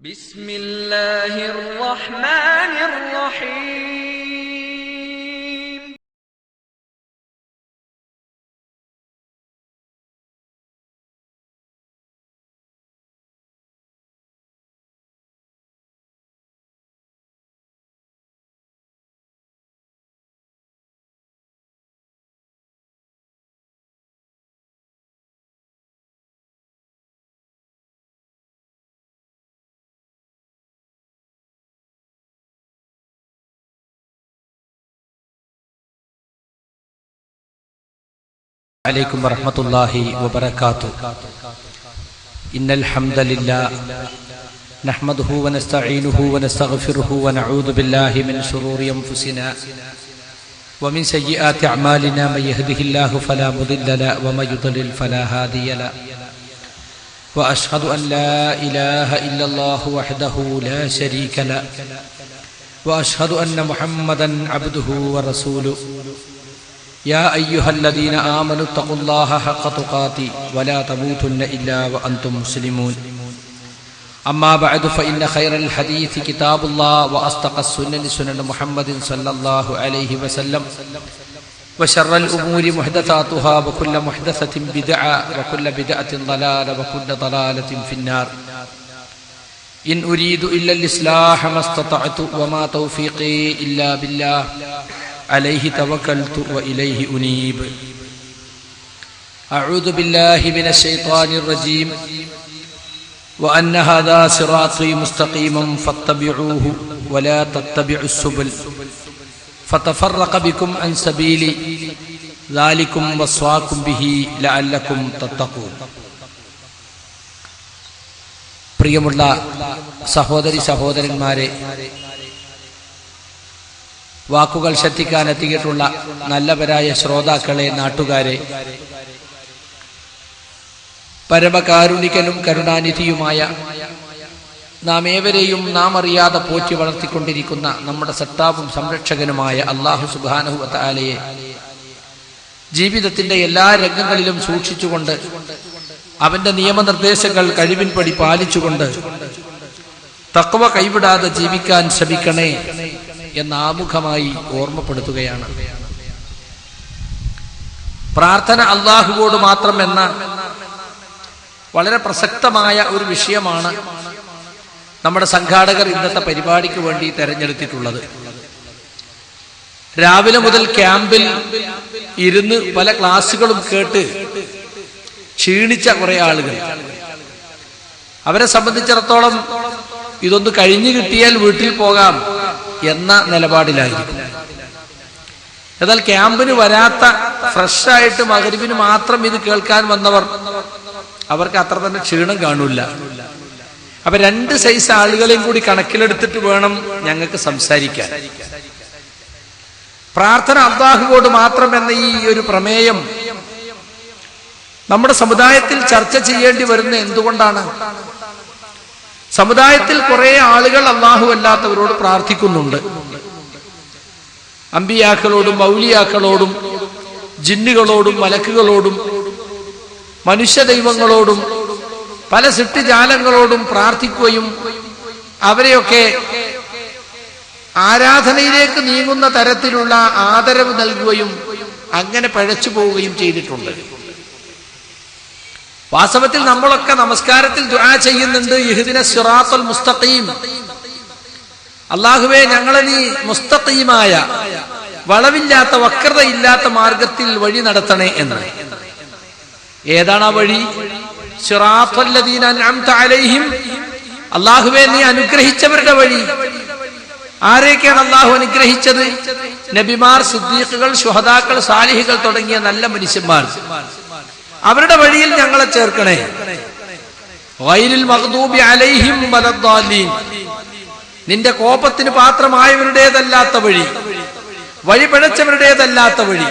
بسم الله الرحمن الرحيم عليكم ورحمة الله وبركاته. إن الحمد لله نحمده ونستعينه ونستغفره ونعوذ بالله من شرور أنفسنا ومن سيئات أعمالنا. من يهده الله فلا مضل له ومن يضلل فلا هادي له. وأشهد أن لا إله إلا الله وحده لا شريك له وأشهد أن محمدا عبده ورسوله. يا أيها الذين آمنوا اتقوا الله حق تقاته ولا تموتن إلا وأنتم مسلمون. أما بعد فإن خير الحديث كتاب الله وأصدق السنن سنن محمد صلى الله عليه وسلم وشر الأمور محدثاتها وكل محدثة بدعة وكل بدعة ضلالة وكل ضلالة في النار. إن أريد إلا الإصلاح ما استطعت وما توفيقي إلا بالله عليه توكلت وإليه أنيب. أعوذ بالله من الشيطان الرجيم. وأن هذا صراطي مستقيما فاتبعوه ولا تتبعوا السبل فتفرق بكم عن سبيلي ذلكم وصاكم به لعلكم تتقون. പ്രിയമുള്ള സഹോദരി സഹോദരന്മാരെ, വാക്കുകൾ ശ്രദ്ധിക്കാൻ എത്തിയിട്ടുള്ള നല്ലവരായ ശ്രോതാക്കളെ, നാട്ടുകാരെ, പരമകാരുണികനും കരുണാനിധിയുമായ നാം ഏവരെയും നാം അറിയാതെ പോറ്റി വളർത്തിക്കൊണ്ടിരിക്കുന്ന നമ്മുടെ സത്താവും സംരക്ഷകനുമായ അല്ലാഹു സുബ്ഹാനഹു വ തആലയെ ജീവിതത്തിന്റെ എല്ലാ രംഗങ്ങളിലും സൂക്ഷിച്ചുകൊണ്ട് അവന്റെ നിയമനിർദ്ദേശങ്ങൾ കഴിവിൻപടി പാലിച്ചുകൊണ്ട് തഖ്വ കൈവിടാതെ ജീവിക്കാൻ ശ്രമിക്കണേ എന്ന ആമുഖമായി ഓർമ്മപ്പെടുത്തുകയാണ്. പ്രാർത്ഥന അല്ലാഹുവോട് മാത്രം എന്ന വളരെ പ്രസക്തമായ ഒരു വിഷയമാണ് നമ്മുടെ സംഘാടകർ ഇന്നത്തെ പരിപാടിക്ക് വേണ്ടി തെരഞ്ഞെടുത്തിട്ടുള്ളത്. രാവിലെ മുതൽ ക്യാമ്പിൽ ഇരുന്ന് പല ക്ലാസുകളും കേട്ട് ക്ഷീണിച്ച കുറെ ആളുകൾ, അവരെ സംബന്ധിച്ചിടത്തോളം ഇതൊന്ന് കഴിഞ്ഞു കിട്ടിയാൽ വീട്ടിൽ പോകാം എന്ന നിലപാടിലായിരിക്കും. എന്നാൽ ക്യാമ്പിന് വരാത്ത ഫ്രഷായിട്ട് മഗ്‌രിബിന് മാത്രം ഇത് കേൾക്കാൻ വന്നവർ, അവർക്ക് അത്ര തന്നെ ക്ഷീണം കാണൂല. അപ്പൊ രണ്ട് സൈസ് ആളുകളെയും കൂടി കണക്കിലെടുത്തിട്ട് വേണം ഞങ്ങൾക്ക് സംസാരിക്കാൻ. പ്രാർത്ഥന അല്ലാഹുവോട് മാത്രം എന്ന ഈ ഒരു പ്രമേയം നമ്മുടെ സമുദായത്തിൽ ചർച്ച ചെയ്യേണ്ടി വരുന്ന എന്തുകൊണ്ടാണ്? സമുദായത്തിൽ കുറെ ആളുകൾ അല്ലാഹു അല്ലാത്തവരോട് പ്രാർത്ഥിക്കുന്നുണ്ട്. അമ്പിയാക്കളോടും ഔലിയാക്കളോടും ജിന്നുകളോടും മലക്കുകളോടും മനുഷ്യ ദൈവങ്ങളോടും പല സൃഷ്ടിജാലങ്ങളോടും പ്രാർത്ഥിക്കുകയും അവരെയൊക്കെ ആരാധനയിലേക്ക് നീങ്ങുന്ന തരത്തിലുള്ള ആദരവ് നൽകുകയും അങ്ങനെ പഴച്ചു പോവുകയും ചെയ്തിട്ടുണ്ട്. വാസ്തവത്തിൽ നമ്മളൊക്കെ നമസ്കാരത്തിൽ ദുആ ചെയ്യുന്നുണ്ട്, ഇഹ്ദിന സിറാത്തുൽ മുസ്തഖീം, അല്ലാഹുവേ ഞങ്ങളെ നീ മുസ്തഖീമായ വളവില്ലാത്ത വക്രതയില്ലാത്ത മാർഗത്തിൽ വഴി നടത്തണേ എന്ന്. ഏതാണ് ആ വഴി? സിറാത്തുൽ ലദീന അൻഅംത അലൈഹിം, അല്ലാഹുവേ നീ അനുഗ്രഹിച്ചവരുടെ വഴി. ആരെയൊക്കെയാണ് അല്ലാഹു അനുഗ്രഹിച്ചത്? നബിമാർ, സിദ്ദീഖുകൾ, ശുഹദാക്കൾ, സാലിഹുകൾ തുടങ്ങിയ നല്ല മനുഷ്യന്മാർ. അവരുടെ വഴിയിൽ ഞങ്ങളെ ചേർക്കണേ. ഗൈരിൽ മഗ്ദൂബി അലൈഹിം വലദ്ദാലീൻ, നിന്റെ കോപത്തിന് പാത്രമായവരുടേതല്ലാത്ത വഴി, വഴി പിഴച്ചവരുടേതല്ലാത്ത വഴി,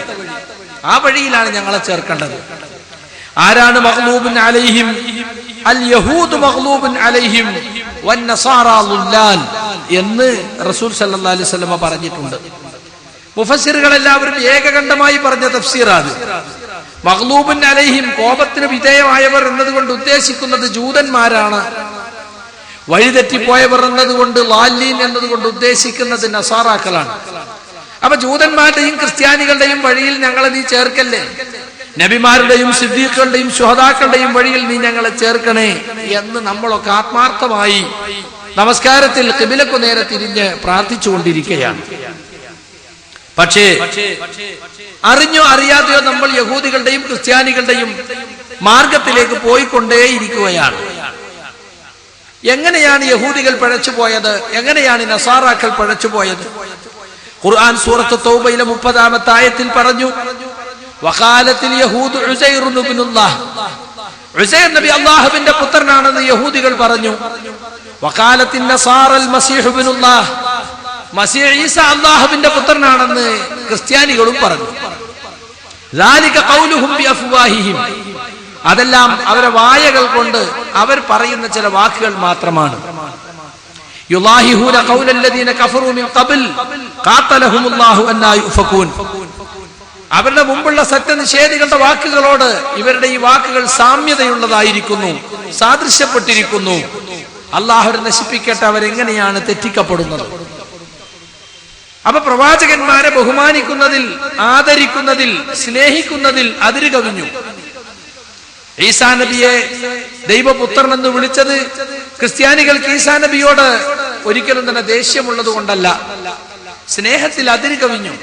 ആ വഴിയിലാണ് ഞങ്ങളെ ചേർക്കേണ്ടത്. ആരാണ് മഗ്ലൂബുൻ അലൈഹിം? അൽ യഹൂദു മഗ്ലൂബുൻ അലൈഹിം വന്നസാറാ ളുല്ലാൽ എന്ന് റസൂൽ സല്ലല്ലാഹു അലൈഹി വസല്ലം പറഞ്ഞിട്ടുണ്ട്. മുഫസ്സിറുകൾ എല്ലാവരും ഏകകണ്ഠമായി പറഞ്ഞ തഫ്സീറാണ്. മഗ്ലൂബുൻ അലൈഹിം, കോപത്തിന് വിധേയമായവർ എന്നതുകൊണ്ട് ഉദ്ദേശിക്കുന്നത് ജൂതന്മാരാണ്. വഴിതെറ്റിപ്പോയവർ എന്നതുകൊണ്ട് ലാലീൻ എന്നതുകൊണ്ട് ഉദ്ദേശിക്കുന്നത് നസാറാക്കളാണ്. അപ്പൊ ജൂതന്മാരുടെയും ക്രിസ്ത്യാനികളുടെയും വഴിയിൽ ഞങ്ങളെ നീ ചേർക്കല്ലേ, നബിമാരുടെയും സിദ്ദീഖുകളുടെയും ശുഹദാക്കളുടെയും വഴിയിൽ നീ ഞങ്ങളെ ചേർക്കണേ എന്ന് നമ്മളൊക്കെ ആത്മാർത്ഥമായി നമസ്കാരത്തിൽ ഖിബിലക്കു നേരെ തിരിഞ്ഞ് പ്രാർത്ഥിച്ചുകൊണ്ടിരിക്കുകയാണ്. പക്ഷേ അറിഞ്ഞോ അറിയാതെയോ നമ്മൾ യഹൂദികളുടെയും ക്രിസ്ത്യാനികളുടെയും മാർഗത്തിലേക്ക് പോയിക്കൊണ്ടേയിരിക്കുകയാണ്. എങ്ങനെയാണ് യഹൂദികൾ പിഴച്ചുപോയത്? എങ്ങനെയാണ് നസാറാക്കൾ പിഴച്ചുപോയത്? ഖുർആൻ സൂറത്ത് തൗബയിലെ 30-ാമത്തെ ആയത്തിൽ പറഞ്ഞു, വഖാലത്തിൽ യഹൂദു ഉസൈർ ഇബ്നുല്ലാഹ്, ഉസൈർ നബി അല്ലാഹുവിന്റെ പുത്രനാണെന്ന് യഹൂദികൾ പറഞ്ഞു. വഖാലത്തിൻ നസാറൽ മസീഹ് ഇബ്നുല്ലാഹ്, മസീഹ് ഈസ അല്ലാഹുവിന്റെ പുത്രനാണെന്ന് ക്രിസ്ത്യാനികളും പറഞ്ഞു. ദാലിക ഖൗലുഹും ബിഅഫ്വാഹിഹിം, അതെല്ലാം അവരെ വായകൾ കൊണ്ട് അവർ പറയുന്ന ചില വാക്കുകൾ മാത്രമാണ്. യുലാഹിഹൂന ഖൗലല്ലദീന കഫറൂ മിൻ ഖബൽ ഖാതലഹുമുല്ലാഹു അന്നാ യുഫകൂൻ, അവരുടെ മുമ്പുള്ള സത്യനിഷേധികളുടെ വാക്കുകളോട് ഇവരുടെ ഈ വാക്കുകൾ സാമ്യതയുള്ളതായിരിക്കുന്നു, സാദൃശ്യപ്പെട്ടിരിക്കുന്നു. അല്ലാഹു നശിപ്പിക്കട്ടെ, അവരെങ്ങനെയാണ് തെറ്റിക്കപ്പെടുന്നത്. അപ്പൊ പ്രവാചകന്മാരെ ബഹുമാനിക്കുന്നതിൽ, ആദരിക്കുന്നതിൽ, സ്നേഹിക്കുന്നതിൽ അതിര് കവിഞ്ഞു. ഈസാ നബിയെ ദൈവപുത്രൻ എന്ന് വിളിച്ചത് ക്രിസ്ത്യാനികൾക്ക് ഈസാ നബിയോട് ഒരിക്കലും തന്നെ ദേഷ്യമുള്ളത് കൊണ്ടല്ല, സ്നേഹത്തിൽ അതിര് കവിഞ്ഞു.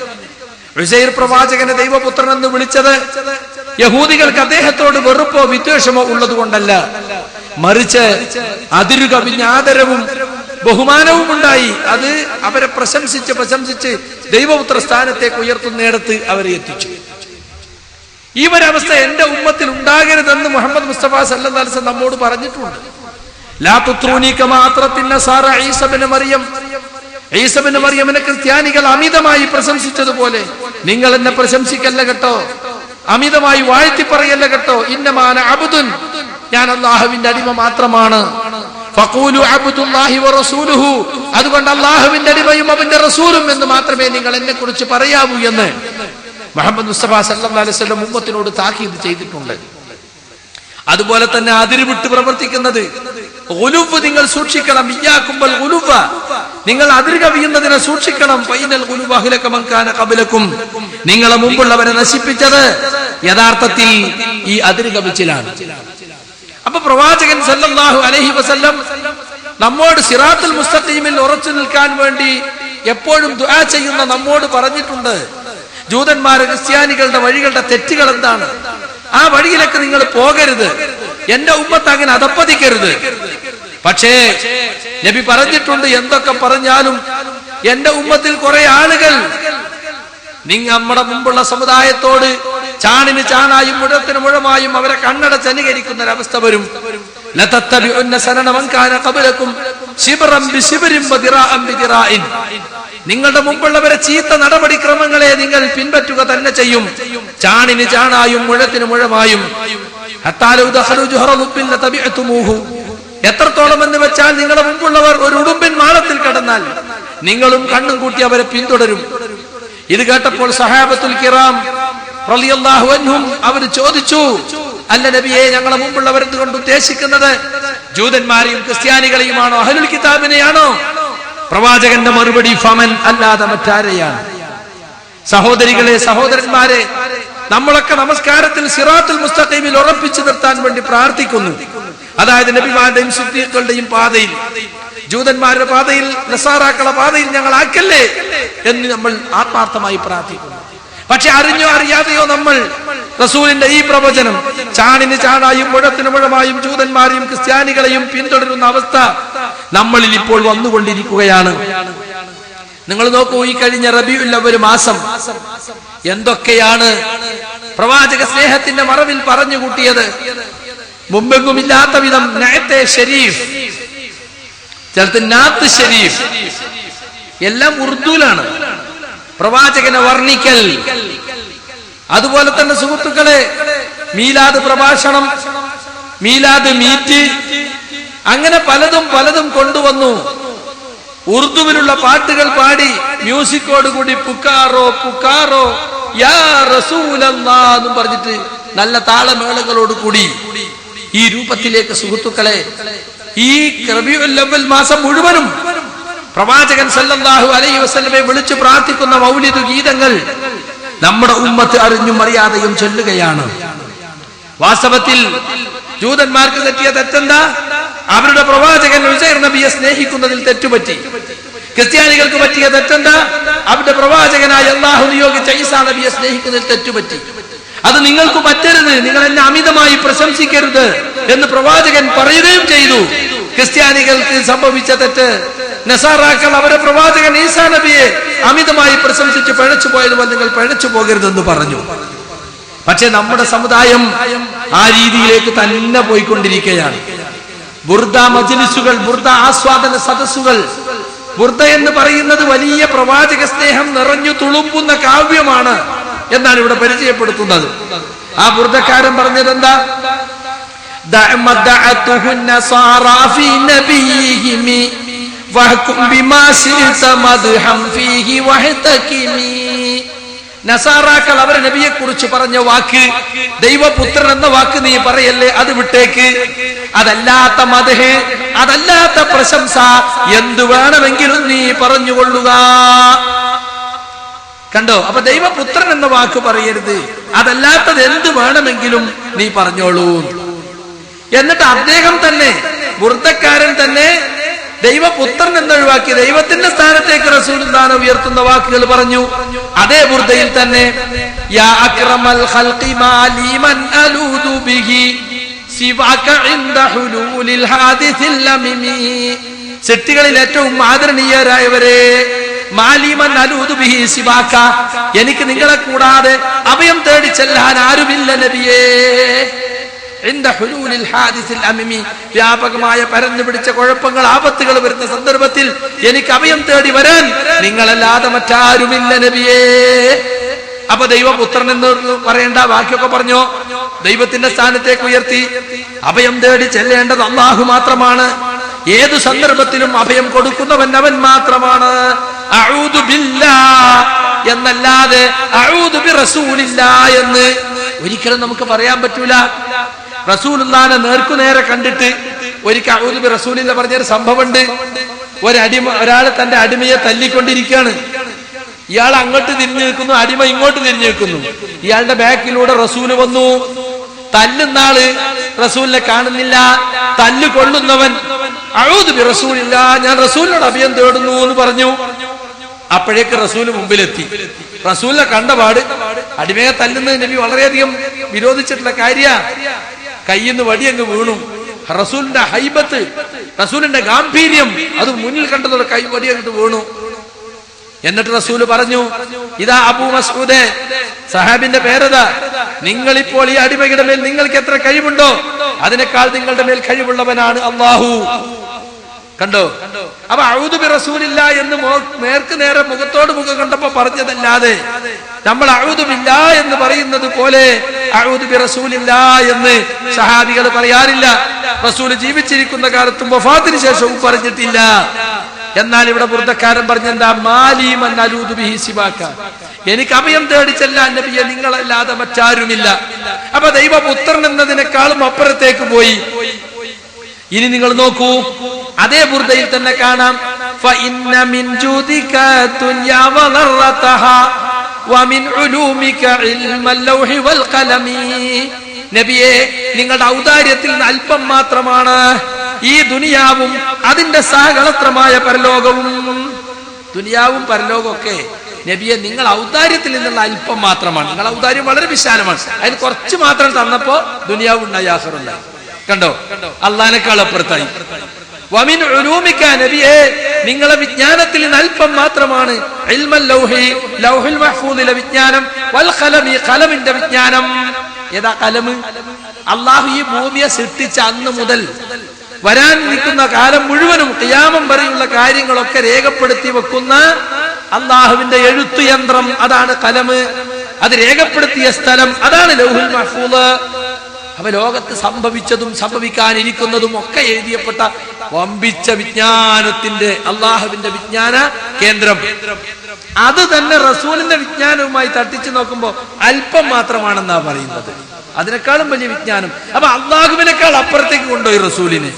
ഉസൈർ പ്രവാചകനെ ദൈവപുത്രൻ എന്ന് വിളിച്ചത് യഹൂദികൾക്ക് അദ്ദേഹത്തോട് വെറുപ്പോ വിദ്വേഷമോ ഉള്ളത് കൊണ്ടല്ല, മറിച്ച് അതിരു കവിഞ്ഞ ആദരവും ബഹുമാനവും ഉണ്ടായി. അത് അവരെ പ്രശംസിച്ച് ദൈവപുത്ര സ്ഥാനത്തേക്ക് ഉയർത്തുന്നിടത്ത് അവരെ എത്തിച്ചു. ഈ ഒരവസ്ഥ എന്റെ ഉമ്മത്തിൽ ഉണ്ടാകരുതെന്ന് മുഹമ്മദ് മുസ്തഫ സല്ലല്ലാഹു അലൈഹി വസല്ലം നമ്മോട് പറഞ്ഞിട്ടുണ്ട്. ലാ തുത്രൂനി കമാ അത്രത്തിൻ നസാറ ഈസ ഇബ്നു മറിയം, ഈസ ഇബ്നു മറിയമിനെ ക്രിസ്ത്യാനികൾ അമിതമായി പ്രശംസിച്ചതുപോലെ നിങ്ങൾ എന്നെ പ്രശംസിക്കല്ല കേട്ടോ, അമിതമായി വാഴ്ത്തി പറയല്ല കേട്ടോ. ഇന്നമാ അന അബ്ദുൻ, ഞാൻ അല്ലാഹുവിന്റെ അടിമ മാത്രമാണ്. ഫഖൂലു അബ്ദുല്ലാഹി വറസൂലുഹു, അതുകൊണ്ട് അല്ലാഹുവിന്റെ അടിമയും അവന്റെ റസൂലും എന്ന് മാത്രമേ നിങ്ങൾ എന്നെ കുറിച്ച് പറയാവൂ എന്ന് മുഹമ്മദ് മുസ്തഫ സല്ലല്ലാഹു അലൈഹി വസല്ലം ഉമ്മത്തിനോട് താക്കീത് ചെയ്തിട്ടുണ്ട്. അതുപോലെ തന്നെ അതിര് വിട്ട് പ്രവർത്തിക്കുന്നത്, ഗുലുവ് നിങ്ങൾ സൂക്ഷിക്കണം. ഇയ്യാകും വൽ ഗുലുവ, നിങ്ങൾ അതിര് കവിയുന്നതിനെ സൂക്ഷിക്കണം. ഫൈനൽ ഗുലുവ അഹ്ലക മൻ കാന ഖബലകും, നിങ്ങളെ മുമ്പുള്ളവരെ നശിപ്പിച്ചത് യഥാർത്ഥത്തിൽ ഈ അതിര് കവിച്ചിലാണ്. അപ്പൊ പ്രവാചകൻ സല്ലല്ലാഹു അലൈഹി വസല്ലം നമ്മോട് സിറാത്തുൽ മുസ്തഖീമിൽ ഉറച്ചു നിൽക്കാൻ വേണ്ടി എപ്പോഴും ദുആ ചെയ്യുന്ന നമ്മോട് പറഞ്ഞിട്ടുണ്ട്, ജൂതന്മാര് ക്രിസ്ത്യാനികളുടെ വഴികളുടെ തെറ്റുകൾ എന്താണ്, ആ വഴിയിലൊക്കെ നിങ്ങൾ പോകരുത്, എന്റെ ഉമ്മത്ത് അങ്ങനെ അധപ്പതിക്കരുത്. പക്ഷേ നബി പറഞ്ഞിട്ടുണ്ട്, എന്തൊക്കെ പറഞ്ഞാലും എന്റെ ഉമ്മത്തിൽ കുറെ ആളുകൾ നമ്മുടെ മുമ്പുള്ള സമുദായത്തോട് ചാണിന് ചാണായും മുഴത്തിന് മുഴമായും അവരെ കണ്ണടച്ച് അനുകരിക്കുന്ന ഒരവസ്ഥ വരും. ലതത്തബിഉന്ന സനന മൻ കാന ഖബലകും ശിബ്റൻ ബിശിബ്രിൻ വദിറാഅൻ ബിദിറാഇൻ, നിങ്ങളുടെ മുമ്പുള്ളവരെ ചീത്ത നടപടിക്രമങ്ങളെ നിങ്ങൾ പിൻപറ്റുക തന്നെ ചെയ്യും, ചാണിന് ചാണായും മുഴത്തിന് മുഴമായും. എത്രത്തോളം എന്ന് വെച്ചാൽ നിങ്ങളുടെ മുമ്പുള്ളവർ ഒരു ഉടുമ്പിൻ മാളത്തിൽ കടന്നാൽ നിങ്ങളും കണ്ണും കൂട്ടി അവരെ പിന്തുടരും. ഇത് കേട്ടപ്പോൾ സഹാബത്തുൽ കിറാം റളിയല്ലാഹു അൻഹും അവർ ചോദിച്ചു, അല്ല നബിയെ, ഞങ്ങളെ മുമ്പുള്ളവർ എന്തുകൊണ്ട് ഉദ്ദേശിക്കുന്നത് ജൂതന്മാരെയും ക്രിസ്ത്യാനികളെയുമാണോ, അഹ്ലുൽ കിതാബിനെയാണോ? പ്രവാചകന്റെ മറുപടി ഫമൻ, അല്ലാതെ മറ്റാരെയാണ്? സഹോദരികളെ, സഹോദരന്മാരെ, നമ്മളൊക്കെ നമസ്കാരത്തിൽ സിറാത്തുൽ മുസ്തഖീമിൽ ഉറപ്പിച്ചു നിർത്താൻ വേണ്ടി പ്രാർത്ഥിക്കുന്നു. അതായത് നബിമാരുടെയും സിദ്ദീഖുകളുടെയും പാതയിൽ, ജൂതന്മാരുടെ പാതയിൽ, നസാറാക്കളുടെ പാതയിൽ ഞങ്ങൾ ആക്കല്ലേ എന്ന് നമ്മൾ ആത്മാർത്ഥമായി പ്രാർത്ഥിക്കുന്നു. പക്ഷെ അറിഞ്ഞോ അറിയാതെയോ നമ്മൾ റസൂലിന്റെ ഈ പ്രവചനം ചാണിന് ചാണായും മുഴത്തിന് മുഴമായും ജൂതന്മാരെയും ക്രിസ്ത്യാനികളെയും പിന്തുടരുന്ന അവസ്ഥ നമ്മളിൽ ഇപ്പോൾ വന്നുകൊണ്ടിരിക്കുകയാണ്. നിങ്ങൾ നോക്കൂ, ഈ കഴിഞ്ഞ റബീഉൽ അവ്വൽ മാസം എന്തൊക്കെയാണ് പ്രവാചക സ്നേഹത്തിന്റെ മറവിൽ പറഞ്ഞു കൂട്ടിയത്. മുമ്പെങ്ങുമില്ലാത്ത വിധം നഅത്തെ ഷരീഫ്, ചിലത്ത് നാത്ത് ഷരീഫ്, എല്ലാം ഉറുദുവിലാണ് പ്രവാചകനെ വർണ്ണിക്കൽ. അതുപോലെ തന്നെ സുഹൃത്തുക്കളെ, മീലാദ് പ്രഭാഷണം, മീലാദ് മീറ്റ്, അങ്ങനെ പലതും കൊണ്ടുവന്നു. ഉറുദുവിലുള്ള പാട്ടുകൾ പാടി മ്യൂസിക്കോടുകൂടി പുക്കാറോ പുക്കാറോ യാ റസൂലല്ലാഹ് എന്നും പറഞ്ഞിട്ട് നല്ല താളമേളങ്ങളോട് കൂടി ഈ രൂപത്തിലേക്ക് സുഹൃത്തുക്കളെ ഈ റബീഉൽ അവ്വൽ മാസം മുഴുവനും പ്രവാചകൻ സല്ലല്ലാഹു അലൈഹി വസല്ലമയെ വിളിച്ചു പ്രാർത്ഥിക്കുന്ന മൗലിദ് ഗീതങ്ങൾ നമ്മുടെ ഉമ്മത്ത് അറിഞ്ഞും അറിയാതെയും ചൊല്ലുകയാണ്. വാസ്തവത്തിൽ ജൂതന്മാർക്ക് തെറ്റിയ തെറ്റെന്താ? അവരുടെ പ്രവാചകൻ ഉസൈർ നബിയെ സ്നേഹിക്കുന്നതിൽ തെറ്റുപറ്റി. ക്രിസ്ത്യാനികൾക്ക് പറ്റിയ തെറ്റെന്താ? അവരുടെ പ്രവാചകനായ അല്ലാഹു നിയോഗിച്ച ഈസാ നബിയെ സ്നേഹിക്കുന്നതിൽ തെറ്റുപറ്റി. അത് നിങ്ങൾക്ക് പറ്റരുത്, നിങ്ങൾ എന്നെ അമിതമായി പ്രശംസിക്കരുത് എന്ന് പ്രവാചകൻ പറയുകയും ചെയ്തു. ക്രിസ്ത്യാനികൾക്ക് സംഭവിച്ച തെറ്റ്, നസാറാക്കൾ അവരുടെ പ്രവാചകൻ ഈസാ നബിയെ അമിതമായി പ്രശംസിച്ച് പഴച്ചു പോയതുപോലെ നിങ്ങൾ പഴച്ചു പോകരുതെന്ന് പറഞ്ഞു. പക്ഷെ നമ്മുടെ സമുദായം ആ രീതിയിലേക്ക് തന്നെ പോയിക്കൊണ്ടിരിക്കുകയാണ്. ബുർദ മജ്ലിസുകൾ, ബുർദ ആസ്വാദന സദസ്സുകൾ, ബുർദ എന്ന് പറയുന്നത് വലിയ പ്രവാചക സ്നേഹം നിറഞ്ഞു തുളുമ്പുന്ന കാവ്യമാണ് എന്നാണ് ഇവിടെ പരിചയപ്പെടുത്തുന്നത്. ആ ബുർദക്കാരൻ പറഞ്ഞത് എന്താ? നസാറാക്കൾ അവരെ നബിയെ കുറിച്ച് പറഞ്ഞ വാക്ക്, ദൈവപുത്രൻ എന്ന വാക്ക് നീ പറയല്ലേ, അത് വിട്ടേക്ക്. അതല്ലാത്ത മദ്ഹ്, അതല്ലാത്ത പ്രശംസ എന്തു വേണമെങ്കിലും നീ പറഞ്ഞുകൊള്ളുക. കണ്ടോ? അപ്പൊ ദൈവപുത്രൻ എന്ന വാക്ക് പറയരുത്, അതല്ലാത്തത് എന്ത് വേണമെങ്കിലും നീ പറഞ്ഞോളൂ. എന്നിട്ട് അദ്ദേഹം തന്നെ, ബുർദക്കാരൻ തന്നെ ദൈവപുത്രൻ എന്നൊഴിവാക്കി ദൈവത്തിന്റെ സ്ഥാനത്തേക്ക് റസൂലുള്ളാഹിനെ ഉയർത്തുന്ന വാക്കുകൾ പറഞ്ഞു. അതേ ബുർദയിൽ തന്നെ യാ അക്രമൽ ഖൽഖി മാലിമൻ അലൂദു ബിഹി സിവാക ഇൻദ ഹുലൂലിൽ ഹാദിസിൽ ലമിമി. സൃഷ്ടികളിൽ ഏറ്റവും ആദരണീയരായവരെ, മാലിമൻ അലൂദു ബിഹി സിവാക, എനിക്ക് നിങ്ങളെ കൂടാതെ അഭയം തേടി ചെല്ലാൻ ആരുമില്ല നബിയേ. വ്യാപകമായ പരന്നു പിടിച്ച കുഴപ്പങ്ങൾ, ആപത്തുകൾ വരുന്ന സന്ദർഭത്തിൽ എനിക്ക് അഭയം തേടി വരാൻ നിങ്ങളല്ലാതെ മറ്റാരുമില്ല നബിയേ. അപ്പൊ ദൈവപുത്രൻ എന്ന് പറയേണ്ട വാക്യൊക്കെ പറഞ്ഞോ? ദൈവത്തിന്റെ സ്ഥാനത്തേക്ക് ഉയർത്തി. അഭയം തേടി ചെല്ലേണ്ടത് അല്ലാഹു മാത്രമാണ്. ഏതു സന്ദർഭത്തിലും അഭയം കൊടുക്കുന്നവൻ അവൻ മാത്രമാണ്. അഊദു ബില്ലാഹ് എന്നല്ലാതെ അഊദു ബി റസൂലില്ലാഹ് എന്ന് ഒരിക്കലും നമുക്ക് പറയാൻ പറ്റൂല. റസൂലുള്ളാഹിനെ നേർക്കുനേരെ കണ്ടിട്ട് ഒരിക്കൽ അഊദു ബി റസൂലില്ലാഹ് പറഞ്ഞൊരു സംഭവമുണ്ട്. ഒരാൾ തന്റെ അടിമയെ തല്ലിക്കൊണ്ടിരിക്കുകയാണ്. ഇയാൾ അങ്ങോട്ട് തിരിഞ്ഞു നിൽക്കുന്നു, അടിമ ഇങ്ങോട്ട് തിരിഞ്ഞു നിൽക്കുന്നു. ഇയാളുടെ ബാക്കിലൂടെ റസൂല് വന്നു. തല്ലുന്ന ആള് റസൂലിനെ കാണുന്നില്ല. തല്ലു കൊള്ളുന്നവൻ അഊദു ബി റസൂലില്ലാഹ്, ഞാൻ റസൂലിനോട് അഭയം തേടുന്നു എന്ന് പറഞ്ഞു. അപ്പോഴേക്ക് റസൂല് മുമ്പിലെത്തി. റസൂലിനെ കണ്ടപാട് അടിമയെ തല്ലുന്നത് നബി വളരെയധികം വിരോധിച്ചിട്ടുള്ള കാര്യ. കയ്യിന്ന് വടിയങ്ങ് വീണു. റസൂലിന്റെ ഹൈബത്ത്, റസൂലിന്റെ ഗാംഭീര്യം അത് മുന്നിൽ കണ്ടതോടെ കൈ വടിയങ്ങ് വീണു. എന്നിട്ട് റസൂല് പറഞ്ഞു, ഇതാ അബൂ മസ്ഊദേ, സഹാബിന്റെ പേരതാ, നിങ്ങളിപ്പോൾ ഈ അടിമയുടെ മേൽ നിങ്ങൾക്ക് എത്ര കഴിവുണ്ടോ അതിനേക്കാൾ നിങ്ങളുടെ മേൽ കഴിവുള്ളവനാണ് അല്ലാഹു. കണ്ടോ? അപ്പൊ അഊദു ബി റസൂലില്ലാഹ് എന്ന് നേർക്ക് നേരെ മുഖത്തോട് മുഖം കണ്ടപ്പോ പറഞ്ഞതല്ലാതെ നമ്മൾ അഊദു ബില്ലാഹ് എന്ന് പറയുന്നത് പോലെ അഊദു ബി റസൂലില്ലാഹ് എന്ന് സഹാബികൾ പറയാറില്ല. റസൂൽ ജീവിച്ചിരിക്കുന്ന കാലത്തും വഫാത്തിന് ശേഷവും പറഞ്ഞിട്ടില്ല. എന്നാൽ ഇവിടെ ബുർദക്കാരൻ പറഞ്ഞെന്താ? മാലിമൻ അലൂദു ബിഹി സിവാക, എനിക്ക് അഭയം തേടി ചെല്ലാൻ നബിയെ നിങ്ങളല്ലാതെ മറ്റാരുമില്ല. അപ്പൊ ദൈവപുത്രൻ എന്നതിനേക്കാളും അപ്പുറത്തേക്ക് പോയി. ഇനി നിങ്ങൾ നോക്കൂ, അതേ ബുർദയിൽ തന്നെ കാണാം, ഫഇന്ന മിൻ ജൂദിക ദുനിയാ വദറതഹാ വമിൻ ഉലൂമിക ഇൽമൽ ലൗഹി വൽ ഖലമി. നബിയെ, നിങ്ങളുടെ ഔദാര്യത്തിൽ അല്പം മാത്രമാണ് ഈ ദുനിയാവും അതിന്റെ സഹകളത്രമായ പരലോകവും. ദുനിയാവും പരലോകവും ഒക്കെ നബിയെ നിങ്ങൾ ഔദാര്യത്തിൽ നിന്നുള്ള അല്പം മാത്രമാണ്. നിങ്ങൾ ഔദാര്യം വളരെ വിശാലമാണ്. അതിന് കുറച്ച് മാത്രം തന്നപ്പോ ദുനിയാവ് ഉണ്ടായി, ആഖിറുണ്ടായി. കണ്ടോ? അള്ളാഹിനേക്കാൾ അപ്പുറത്തായി. വമിൻ ഉലൂമിക, നബിയെ നിങ്ങളെ വിജ്ഞാനത്തിൽ നിന്ന് അല്പം മാത്രമാണ് ഇൽമൽ ലൗഹി, ലൗഹുൽ മഹ്ഫൂദിലെ വിജ്ഞാനം, വൽ ഖലമി, ഖലമിന്റെ വിജ്ഞാനം. ഏതാ ഖലമ്? അള്ളാഹു ഈ ഭൂമിയെ സൃഷ്ടിച്ച അന്ന് മുതൽ വരാൻ നിൽക്കുന്ന കാലം മുഴുവനും ഖിയാമം വരെയുള്ള കാര്യങ്ങളൊക്കെ രേഖപ്പെടുത്തി വെക്കുന്ന അള്ളാഹുവിന്റെ എഴുത്തു യന്ത്രം, അതാണ് ഖലമ്. അത് രേഖപ്പെടുത്തിയ സ്ഥലം, അതാണ് ലൗഹുൽ മഹ്ഫൂദ്. അവ ലോകത്ത് സംഭവിച്ചതും സംഭവിക്കാനിരിക്കുന്നതും ഒക്കെ എഴുതിയപ്പെട്ട വമ്പിച്ച വിജ്ഞാനത്തിന്റെ, അള്ളാഹുവിന്റെ വിജ്ഞാന കേന്ദ്രം. അത് തന്നെ റസൂലിന്റെ വിജ്ഞാനവുമായി തട്ടിച്ചു നോക്കുമ്പോ അല്പം മാത്രമാണെന്നാ പറയുന്നത്. അതിനേക്കാളും വലിയ വിജ്ഞാനം. അപ്പൊ അള്ളാഹുവിനേക്കാൾ അപ്പുറത്തേക്ക് കൊണ്ടുപോയി റസൂലിനെ.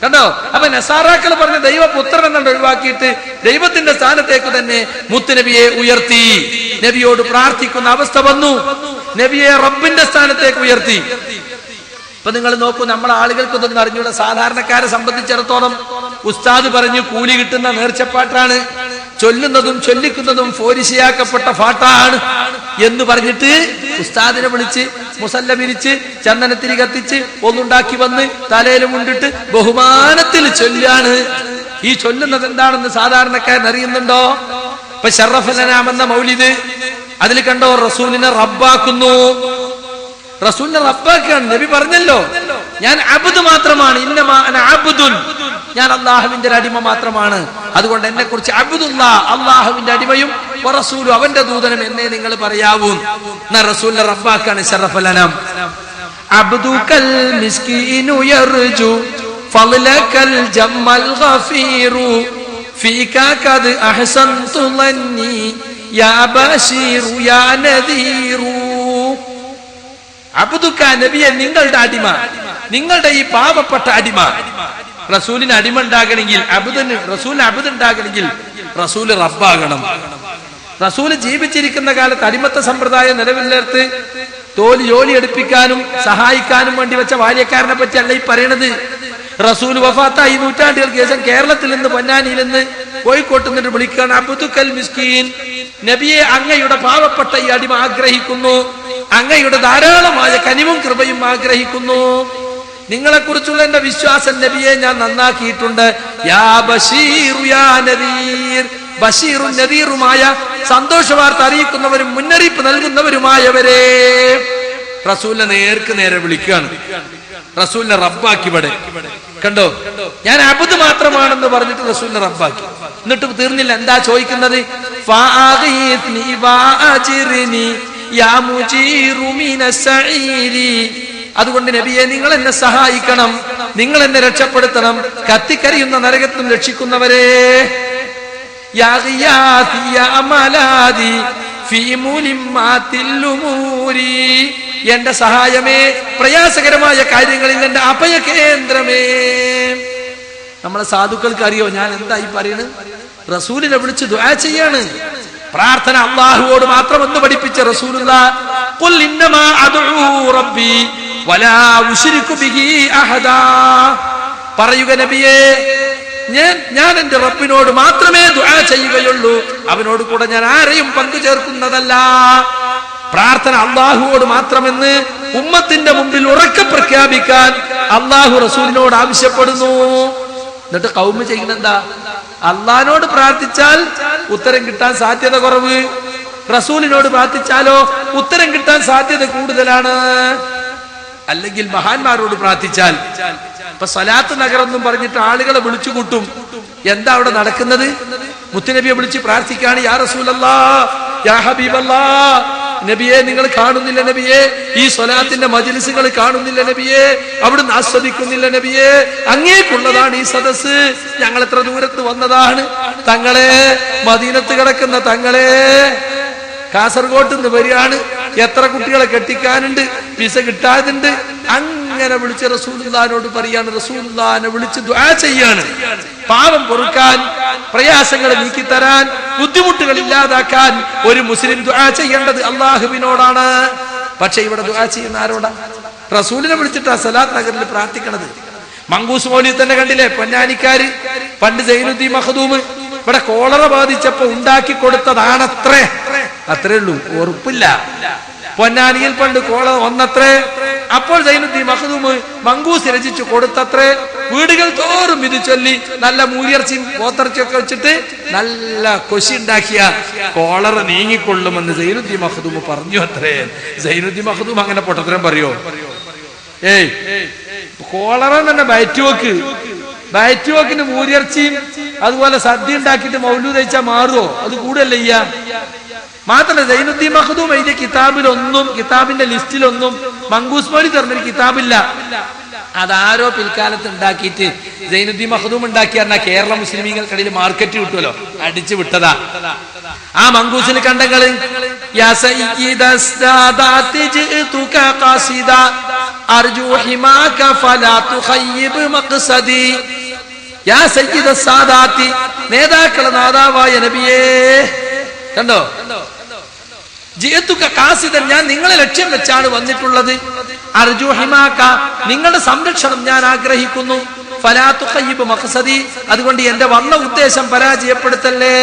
കണ്ടോ? അപ്പൊ നസാറാക്കൾ പറഞ്ഞ ദൈവപുത്രൻ എന്നുണ്ട് ഒഴിവാക്കിയിട്ട് ദൈവത്തിന്റെ സ്ഥാനത്തേക്ക് തന്നെ മുത്തുനബിയെ ഉയർത്തി. നബിയോട് പ്രാർത്ഥിക്കുന്ന അവസ്ഥ വന്നു. നബിയെ റബ്ബിന്റെ സ്ഥാനത്തേക്ക് ഉയർത്തി. ഇപ്പൊ നിങ്ങൾ നോക്കൂ, നമ്മളെ ആളുകൾക്ക് ഇതൊന്നും അറിഞ്ഞൂടെ. സാധാരണക്കാരെ സംബന്ധിച്ചിടത്തോളം ഉസ്താദ് പറഞ്ഞു കൂലി കിട്ടുന്ന നേർച്ചപ്പാട്ടാണ്, ചൊല്ലുന്നതും ചൊല്ലിക്കുന്നതും ഫോരിശയാക്കപ്പെട്ട പാട്ടാണ് എന്ന് പറഞ്ഞിട്ട് ഉസ്താദിനെ വിളിച്ച് മുസല്ല വിരിച്ച് ചന്ദനത്തിരി കത്തിച്ച് ഒന്നുണ്ടാക്കി വന്ന് തലയിൽ മുണ്ടിട്ട് ബഹുമാനത്തിൽ ചൊല്ലാണ്. ഈ ചൊല്ലുന്നത് എന്താണെന്ന് സാധാരണക്കാരൻ അറിയുന്നുണ്ടോ? ഇപ്പൊ ശറഫലനാം എന്ന മൗലിദ് അതിൽ കണ്ടോ, റസൂലിനെ റബ്ബാക്കുന്നു. റസൂലിനെ റബ്ബാക്കാണ്. നബി പറഞ്ഞല്ലോ, ഞാൻ അബ്ദ് മാത്രമാണ്, ഇന്നമാ അന അബ്ദുൻ, ഞാൻ അള്ളാഹുവിന്റെ ഒരു അടിമ മാത്രമാണ്. അതുകൊണ്ട് എന്നെ കുറിച്ച് അബ്ദുല്ലാ, അള്ളാഹുവിന്റെ അടിമയും റസൂലും അവന്റെ ദൂതനും എന്നേ നിങ്ങൾ പറയാവൂ. എന്നാ റസൂലിനെ റബ്ബാക്കാണ് ശറഫലനാം. അബ്ദുകൽ മിസ്കീനു യർജു ഫളലകൽ ജമ്മൽ ഗഫീറു ഫീക ഖദ് അഹ്സൻതു ലന്നി യാ ബശീറു യാ നദീറു. അബ്ദുക നബിയെ, നിങ്ങളുടെ അടിമ, നിങ്ങളുടെ ഈ പാവപ്പെട്ട അടിമ. റസൂലിന് അടിമ ഉണ്ടാകണമെങ്കിൽ റസൂലിന് അബ്ദ് ഉണ്ടാകണമെങ്കിൽ റസൂല് റബ്ബാകണം. റസൂല് ജീവിച്ചിരിക്കുന്ന കാലത്ത് അടിമത്ത സമ്പ്രദായം നിലവിലെടുത്ത് ജോലി എടുപ്പിക്കാനും സഹായിക്കാനും വേണ്ടി വെച്ച ബാല്യക്കാരനെ പറ്റിയല്ല ഈ പറയണത്. റസൂൽ വഫാത്തായി നൂറ്റാണ്ടുകൾക്ക് ശേഷം കേരളത്തിൽ നിന്ന് പൊന്നാനിയിൽ നിന്ന് കോഴിക്കോട്ട് നിന്നിട്ട് വിളിക്കുകയാണ്, അബ്ദുക്കൽ മിസ്കീൻ, നബിയെ അങ്ങയുടെ പാവപ്പെട്ട ഈ അടിമ ആഗ്രഹിക്കുന്നു, അങ്ങയുടെ ധാരാളമായ കനിവും കൃപയും ആഗ്രഹിക്കുന്നു. നിങ്ങളെ കുറിച്ചുള്ള എന്റെ വിശ്വാസം നബിയെ ഞാൻ നന്നാക്കിയിട്ടുണ്ട്. യാ ബശീറു യാ നദീർ, ബശീറും നദീറുമായ സന്തോഷ വാർത്ത അറിയിക്കുന്നവരും മുന്നറിയിപ്പ് നൽകുന്നവരുമായവരെ. റസൂലിനെ നേർക്ക് നേരെ വിളിക്കുകയാണ്, റസൂലിനെ റബ്ബാക്കി. ഇവിടെ കണ്ടോ, ഞാൻ അബ്ദ് മാത്രമാണെന്ന് പറഞ്ഞിട്ട് റസൂലിനെ റബ്ബാക്കി. എന്നിട്ട് തീർന്നില്ല, എന്താ ചോദിക്കുന്നത്? അതുകൊണ്ട് നബിയെ, നിങ്ങൾ എന്നെ സഹായിക്കണം, നിങ്ങൾ എന്നെ രക്ഷപ്പെടുത്തണം, കത്തിക്കരിയുന്ന നരകത്തും രക്ഷിക്കുന്നവരെ. എന്റെ സഹായമേ, പ്രയാസകരമായ കാര്യങ്ങളിൽ എന്റെ അഭയ കേന്ദ്രമേ. നമ്മളെ സാധുക്കൾക്ക് അറിയോ ഞാൻ എന്താ ഈ പറയുന്നത്? റസൂലിനെ വിളിച്ച് ദുആ ചെയ്യാണ്. പ്രാർത്ഥന അല്ലാഹുവോട് മാത്രം എന്ന് പഠിപ്പിച്ച റസൂലുള്ളാഹ്, ഖുൽ ഇന്നമാ അദ്ഉ റബ്ബി വലാ ഉശ്രികു ബിഹി അഹദാ. പറയുക നബിയേ, ഞാൻ എന്റെ റബ്ബിനോട് മാത്രമേ ദുആ ചെയ്യുകയുള്ളൂ, അവനോട് കൂടെ ഞാൻ ആരെയും പങ്കു ചേർക്കുന്നതല്ല. പ്രാർത്ഥന അല്ലാഹുവോട് മാത്രമെന്ന് ഉമ്മത്തിന്റെ മുമ്പിൽ ഉറക്കെ പ്രഖ്യാപിക്കാൻ അല്ലാഹു റസൂലിനോട് ആവശ്യപ്പെടുന്നു. എന്നിട്ട് ഖൗമ് ചെയ്യുന്നെന്താ? അള്ളാഹിനോട് പ്രാർത്ഥിച്ചാൽ ഉത്തരം കിട്ടാൻ സാധ്യത കുറവ്, റസൂലിനോട് പ്രാർത്ഥിച്ചാലോ ഉത്തരം കിട്ടാൻ സാധ്യത കൂടുതലാണ്. അല്ലെങ്കിൽ മഹാന്മാരോട് പ്രാർത്ഥിച്ചാൽ, ഇപ്പൊ സ്വലാത്ത് നഗറെന്നും പറഞ്ഞിട്ട് ആളുകളെ വിളിച്ചു കൂട്ടും. എന്താ അവിടെ നടക്കുന്നത്? മുത്തുനബിയെ വിളിച്ച് പ്രാർത്ഥിക്കാണ്, യാ റസൂലല്ലാഹ്, യാ ഹബീബല്ലാഹ്, നബിയെ നിങ്ങൾ കാണുന്നില്ല നബിയെ, ഈ സ്വലാത്തിന്റെ മജ്ലിസുകൾ കാണുന്നില്ല നബിയെ, അവിടുന്ന് ആസ്വദിക്കുന്നില്ല നബിയെ, അങ്ങേക്കുള്ളതാണ് ഈ സദസ്, ഞങ്ങൾ എത്ര ദൂരത്ത് വന്നതാണ്, തങ്ങളെ മദീനത്ത് കിടക്കുന്ന തങ്ങളെ, കാസർഗോട്ട് നിന്ന് വരികയാണ്, എത്ര കുട്ടികളെ കെട്ടിക്കാനുണ്ട്, വിസ കിട്ടാതുണ്ട്. അങ്ങനെ വിളിച്ച് റസൂലുള്ളാഹിനോട് പറയാണ്, റസൂലുള്ളാഹിനെ വിളിച്ച് ദുആ ചെയ്യാണ്. പാവം പൊറുക്കാൻ, പ്രയാസങ്ങൾ നീക്കിത്തരാൻ, ബുദ്ധിമുട്ടുകൾ ഇല്ലാതാക്കാൻ ഒരു മുസ്ലിം ദുആ ചെയ്യേണ്ടത് അള്ളാഹുവിനോടാണ്. പക്ഷെ ഇവിടെ ദുആ ചെയ്യുന്ന ആരോടാ? റസൂലിനെ വിളിച്ചിട്ടാ സലാത്ത് നഗറിൽ പ്രാർത്ഥിക്കണത്. മങ്കൂസ് മൗലവി തന്നെ കണ്ടില്ലേ, പൊന്നാനിക്കാര് പണ്ട് സൈനുദ്ദീൻ മഖ്ദൂം ഇവിടെ കോളറ ബാധിച്ചപ്പോ ഉണ്ടാക്കി കൊടുത്തതാണത്രേ, അത്രേ ഉള്ളൂ, ഉറപ്പില്ല. പൊന്നാനിയിൽ പണ്ട് കോളറ വന്നത്രേ, അപ്പോൾ സൈനുദ്ദീൻ മഖ്ദൂം മങ്കൂസ് രചിച്ചു കൊടുത്തത്രേ. വീടുകൾ തോറും ഇത് ചൊല്ലി നല്ല മൂലിയർച്ചയും പോത്തിറച്ചിയൊക്കെ വെച്ചിട്ട് നല്ല കൊശി ഉണ്ടാക്കിയ കോളറ നീങ്ങിക്കൊള്ളുമെന്ന് സൈനുദ്ദീൻ മഖ്ദൂം പറഞ്ഞു അത്രേ. സൈനുദ്ദീൻ മഖ്ദൂം അങ്ങനെ പൊട്ടത്തരം പറയോ? ഏയ്, കോളറ തന്നെ ബയറ്റുവോക്കിന് മൂലിയർച്ചയും അതുപോലെ സദ്യ ഉണ്ടാക്കിയിട്ട് മൗലൂദ് കഴിച്ചാൽ മാറുമോ? അത് കൂടല്ലേ ചെയ്യാ. മാത്രമല്ല സൈനുദ്ദീൻ മഖ്ദൂം എഴുതിയ കിതാബിന്റെ ലിസ്റ്റിലൊന്നും മങ്കൂസ് മൗലവി തരുന്നൊരു കിതാബില്ല. അതാരോ പിൽക്കാലത്ത് ഉണ്ടാക്കിയിട്ട് സൈനുദ്ദീൻ മഖ്ദൂം ഉണ്ടാക്കി പറഞ്ഞാൽ കേരള മുസ്ലിമീങ്ങൾക്കിടയിൽ മാർക്കറ്റ് കിട്ടുമല്ലോ, അടിച്ചു വിട്ടതാ. ആ മങ്കൂസിൽ കണ്ടങ്ങള് അർജു ഹിമാക ഫലാ തുഖയ്യിബ് മഖ്സദി യാ സയ്യിദ സാദാത്തി നേതാക്കളെ നാദാവായ നബിയേ. കണ്ടോ, ജിഅതുക ഖാസിദൻ, ഞാൻ നിങ്ങളെ ലക്ഷ്യം വെച്ചാണ് വന്നിട്ടുള്ളത്. അർജു ഹിമാക, നിങ്ങളുടെ സംരക്ഷണം ഞാൻ ആഗ്രഹിക്കുന്നു. ഫലാ തുഖയ്യിബ് മഖ്സദി, അതുകൊണ്ട് എന്റെ വന്ന ഉദ്ദേശം പരാജയപ്പെടുത്തല്ലേ.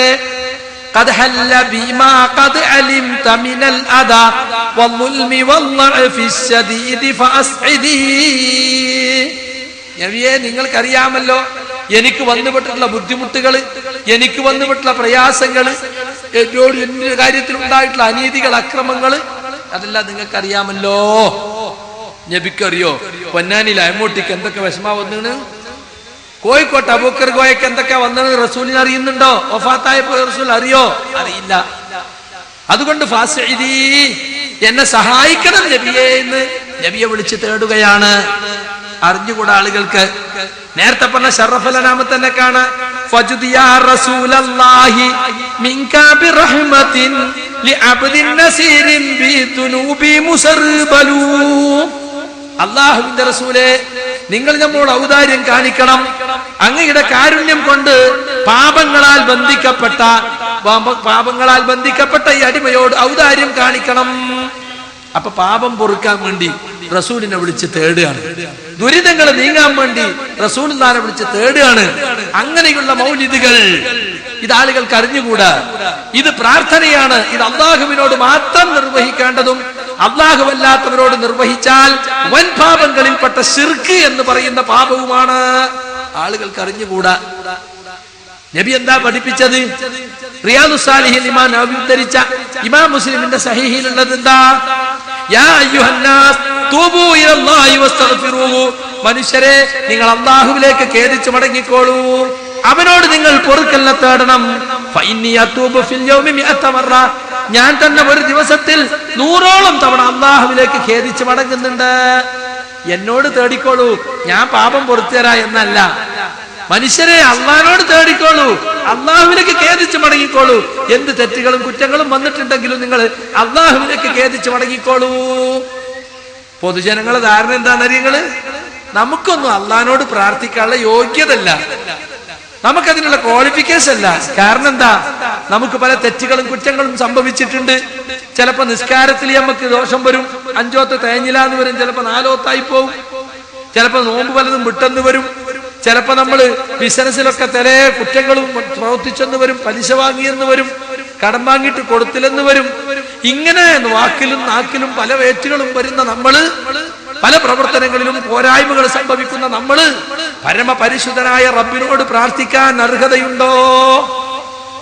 ഖദ് ഹല്ല ബിമാ ഖദ് അലിംത മിനൽ അദാ വൽളുൽമി വൽളഅഫി ശദീദി ഫഅസ്ഇദി. നബിയേ, നിങ്ങൾക്കറിയാമല്ലോ എനിക്ക് വന്നുപെട്ടിട്ടുള്ള ബുദ്ധിമുട്ടുകൾ, എനിക്ക് വന്നുപെട്ടുള്ള പ്രയാസങ്ങൾ, എന്നോട് എന്റെ കാര്യത്തിൽ ഉണ്ടായിട്ടുള്ള അനീതികൾ, അക്രമങ്ങൾ, അതെല്ലാം നിങ്ങൾക്കറിയാമല്ലോ. നബിക്കറിയോ പൊന്നാനിയിൽ അയമൂട്ടിക്ക് എന്തൊക്കെ വിഷമാ വന്നിണ്, കോഴിക്കോട്ട് അബൂക്കർ കോയക്ക് എന്തൊക്കെ വന്നത് റസൂലിന് അറിയുന്നുണ്ടോ? വഫാത്തായപ്പോ റസൂൽ അറിയോ? അറിയില്ല. അതുകൊണ്ട് ഫാസിഇദി, എന്നെ സഹായിക്കണം നബിയേ എന്ന് നബിയെ വിളിച്ച് തേടുകയാണ്. അറിഞ്ഞുകൂടാ ആളുകൾക്ക്. നേരത്തെ പറഞ്ഞ ശറഫലനാമ തന്നെ കാണാം. ഫജ്ദി യാ റസൂലല്ലാഹി മിൻകാ ബിറഹ്മത്തിൻ ലിഅബ്ദിൻ നസീരിൻ ബിദുനൂബി മുസർബലു. അല്ലാഹുവിന്റെ റസൂലേ, നിങ്ങൾ നമ്മോട് ഔദാര്യം കാണിക്കണം. അങ്ങയുടെ കാരുണ്യം കൊണ്ട് പാപങ്ങളാൽ ബന്ധിക്കപ്പെട്ട ഈ അടിമയോട് ഔദാര്യം കാണിക്കണം. അപ്പൊ പാപം പൊറുക്കാൻ വേണ്ടി റസൂലിനെ വിളിച്ച് തേടുകയാണ്. ദുരിതങ്ങൾ നീങ്ങാൻ വേണ്ടി റസൂലുള്ളാഹിനെ വിളിച്ച് തേടുകയാണ്. അങ്ങനെയുള്ള മൗലിദുകൾ ഇത് ആളുകൾക്ക് അറിഞ്ഞുകൂടാ. ഇത് പ്രാർത്ഥനയാണ്. ഇത് അള്ളാഹുവിനോട് മാത്രം നിർവഹിക്കേണ്ടതും അള്ളാഹുവല്ലാത്തവരോട് നിർവഹിച്ചാൽ വൻ പാപങ്ങളിൽപ്പെട്ട ശിർക്ക് എന്ന് പറയുന്ന പാപവുമാണ്. ആളുകൾക്ക് അറിഞ്ഞുകൂടാ. നബി എന്താ പഠിപ്പിച്ചത്? റിയാദുസ് സാലിഹീൻ ഇമാം നബവി ഉദ്ധരിച്ച ഇമാം മുസ്ലിമിന്റെ സഹീഹിലുള്ളത് എന്താ? യാ അയ്യുഹന്നാസ് തൂബൂ ഇലല്ലാഹി വസ്തഗ്ഫിറൂഹു. മനുഷ്യരെ, നിങ്ങൾ അല്ലാഹുവിലേക്ക് ഖേദിച്ചു മടങ്ങിക്കോളൂ, അവനോട് നിങ്ങൾ പൊറുക്കലിനെ തേടണം. ഫഇന്നി അതൂബു ഫിൽ യൗമി 100 മറ. ഞാൻ തന്നെ ഒരു ദിവസത്തിൽ 100ഓളം തവണ അല്ലാഹുവിലേക്ക് ഖേദിച്ചു മടങ്ങുന്നുണ്ട്. എന്നോട് തേടിക്കോളൂ, ഞാൻ പാപം പൊറുത്തു തരാ എന്നല്ല. മനുഷ്യരെ, അള്ളാഹിനോട് തേടിക്കോളൂ, അള്ളാഹുവിലേക്ക് ഖേദിച്ചു മടങ്ങിക്കോളൂ. എന്ത് തെറ്റുകളും കുറ്റങ്ങളും വന്നിട്ടുണ്ടെങ്കിലും നിങ്ങൾ അള്ളാഹുവിലേക്ക് ഖേദിച്ചു മടങ്ങിക്കോളൂ. പൊതുജനങ്ങളെ ധാരണ എന്താണെന്നറിയങ്ങള്? നമുക്കൊന്നും അള്ളാഹിനോട് പ്രാർത്ഥിക്കാനുള്ള യോഗ്യതല്ല, നമുക്കതിനുള്ള ക്വാളിഫിക്കേഷൻ അല്ല. കാരണം എന്താ? നമുക്ക് പല തെറ്റുകളും കുറ്റങ്ങളും സംഭവിച്ചിട്ടുണ്ട്. ചിലപ്പോ നിസ്കാരത്തിൽ നമുക്ക് ദോഷം വരും, 5 തേഞ്ഞില്ലാന്ന് വരും, ചിലപ്പോ 4 പോവും, ചിലപ്പോ നോമ്പ് പലതും വിട്ടെന്ന് വരും, ചിലപ്പോ നമ്മള് ബിസിനസ്സിലൊക്കെ ചില കുറ്റങ്ങളും പ്രവർത്തിച്ചെന്ന് വരും, പലിശ വാങ്ങിയെന്ന് വരും, കടം വാങ്ങിയിട്ട് കൊടുത്തില്ലെന്ന് വരും. ഇങ്ങനെ വാക്കിലും നാക്കിലും പല വേറ്റുകളും വരുന്ന നമ്മള്, പല പ്രവർത്തനങ്ങളിലും പോരായ്മകൾ സംഭവിക്കുന്ന നമ്മള് പരമപരിശുദ്ധനായ റബ്ബിനോട് പ്രാർത്ഥിക്കാൻ അർഹതയുണ്ടോ?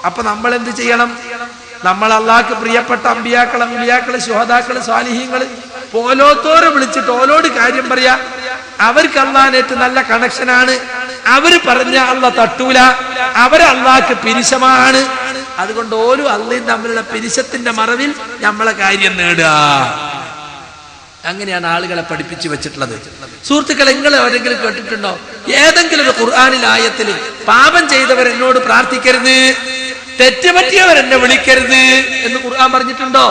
അപ്പൊ നമ്മൾ എന്ത് ചെയ്യണം? നമ്മൾ അള്ളാഹ്ക്ക് പ്രിയപ്പെട്ട അമ്പിയാക്കള്, ശുഹദാക്കള്, സ്വാലിഹീങ്ങള് പോലോത്തോരെ വിളിച്ചിട്ട് ഓലോട് കാര്യം പറയാ. അവർക്ക് അള്ളാഹിനേറ്റ് നല്ല കണക്ഷനാണ്. അവര് പറഞ്ഞ അള്ളാഹ് തട്ടൂല, അവര് അള്ളാഹ്ക്ക് പിരിശമാണ്. അതുകൊണ്ട് ഓരോ അള്ളയും തമ്മിലുള്ള പിരിശത്തിന്റെ മറവിൽ നമ്മളെ കാര്യം നേടുക. അങ്ങനെയാണ് ആളുകളെ പഠിപ്പിച്ചു വെച്ചിട്ടുള്ളത്. സുഹൃത്തുക്കളെ, നിങ്ങൾ എവിടെയെങ്കിലും കേട്ടിട്ടുണ്ടോ ഏതെങ്കിലും ഒരു ഖുർആനിൽ ആയത്തിൽ പാപം ചെയ്തവർ എന്നോട് പ്രാർത്ഥിക്കരുത്, തെറ്റുപറ്റിയവർ എന്നെ വിളിക്കരുത് എന്ന് ഖുർആൻ പറഞ്ഞിട്ടുണ്ടോ?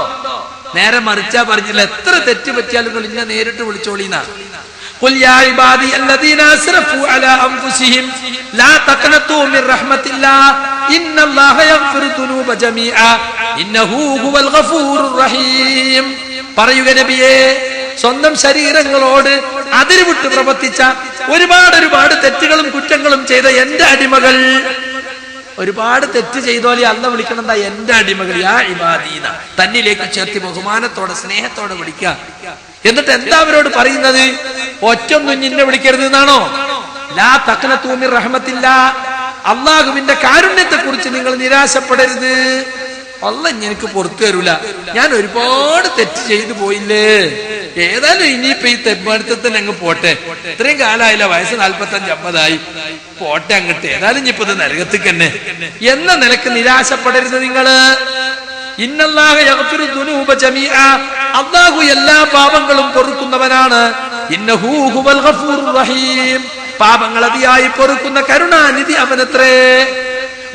നേരെ മറിച്ചാ പറഞ്ഞില്ല. എത്ര തെറ്റ് പറ്റിയാലും നിങ്ങൾ ഇന്നെ നേരിട്ട് വിളിച്ചോളീന്നാ. ഖുൽ യാ ഇബാദി അല്ലദീന അസ്റഫു അലാ അൻഫുസിഹിം ലാ തഖ്നതു മിർ റഹ്മത്തില്ലാഹ് ഇന്നല്ലാഹ യഗ്ഫിറു ദുനൂബ ജമീഅ ഇന്നഹു ഹുവൽ ഗഫൂറുർ റഹീം. പറയുക നബിയേ, സ്വന്തം ശരീരങ്ങളോട് അതിരുവിട്ട് പ്രവർത്തിച്ച ഒരുപാട് തെറ്റുകളും കുറ്റങ്ങളും ചെയ്ത എന്റെ അടിമകൾ, ഒരുപാട് തെറ്റ് ചെയ്തോലെ അല്ല വിളിക്കണം. എന്താ? എന്റെ അടിമകൾ, യാ ഇബാദീന, തന്നിലേക്ക് ചേർത്തി ബഹുമാനത്തോടെ സ്നേഹത്തോടെ വിളിക്കുക. എന്നിട്ട് എന്താ അവരോട് പറയുന്നത്? ഒറ്റൊന്നും നിന്നെ വിളിക്കരുത് എന്നാണോ? ലാ തഖ്നതു മിർ റഹ്മത്തില്ലാഹ്, അള്ളാഹുവിന്റെ കാരുണ്യത്തെ കുറിച്ച് നിങ്ങൾ നിരാശപ്പെടരുത്. അല്ലാഹ് എനിക്ക് പുറത്തു തരൂല, ഞാൻ ഒരുപാട് തെറ്റ് ചെയ്തു പോയില്ലേ, ഏതായാലും ഇനിയിപ്പോ ഈ തെമ്മാടുത്തന്നെ അങ്ങ് പോട്ടെ, ഇത്രയും കാലമായില്ല, വയസ്സ് 45-50 പോട്ടെ അങ്ങട്ട്, ഏതായാലും ഇനിയിപ്പോ ഇത് നരകത്തേക്ക് തന്നെ എന്ന നിലക്ക് നിരാശപ്പെടരുത് നിങ്ങള്. ഇന്നല്ലാഹ യഗ്ഫിറു ദുനൂബ ജമീഅ, അല്ലാഹു എല്ലാ പാപങ്ങളും പൊറുക്കുന്നവനാണ്. ഇന്നഹു ഹുവൽ ഗഫൂറുർ റഹീം, പാപങ്ങൾ അതിയായി പൊറുക്കുന്ന കരുണാനിധി അവനത്രേ.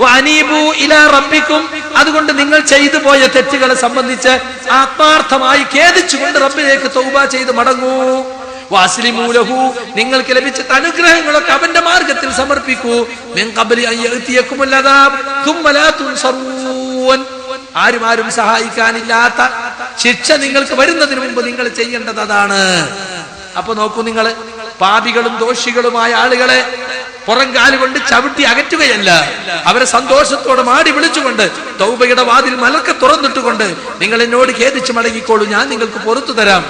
വഅനീബു ഇലാ റബ്ബിക്കും, അതുകൊണ്ട് നിങ്ങൾ ചെയ്തു പോയ തെറ്റുകളെ സംബന്ധിച്ച് ആത്മാർത്ഥമായി ഖേദിച്ചുകൊണ്ട് റബ്ബിലേക്ക് തൗബ ചെയ്ത് മടങ്ങൂ. വഅസ്ലിമൂ ലഹു, നിങ്ങൾക്ക് ലഭിച്ച അനുഗ്രഹങ്ങളൊക്കെ അവന്റെ മാർഗത്തിൽ സമർപ്പിക്കൂ. മിൻ ഖബ്ലി അൻ യഅതിയകുമുൽ അദാബ് തുമ്മ ലാ തുൻസറൂൻ, ആരും സഹായിക്കാനില്ലാത്ത ശിക്ഷ നിങ്ങൾക്ക് വരുന്നതിന് മുമ്പ് നിങ്ങൾ ചെയ്യേണ്ടത് അതാണ്. അപ്പൊ നോക്കൂ, നിങ്ങൾ പാപികളും ദോഷികളുമായ ആളുകളെ പുറംകാലുകൊണ്ട് ചവിട്ടി അകറ്റുകയല്ല, അവരെ സന്തോഷത്തോടെ മാടി വിളിച്ചുകൊണ്ട് തൗബയുടെ വാതിൽ മലർക്കെ തുറന്നിട്ടുകൊണ്ട് നിങ്ങൾ എന്നോട് ഖേദിച്ച് മടങ്ങിക്കോളൂ, ഞാൻ നിങ്ങൾക്ക് പുറത്തു തരാം.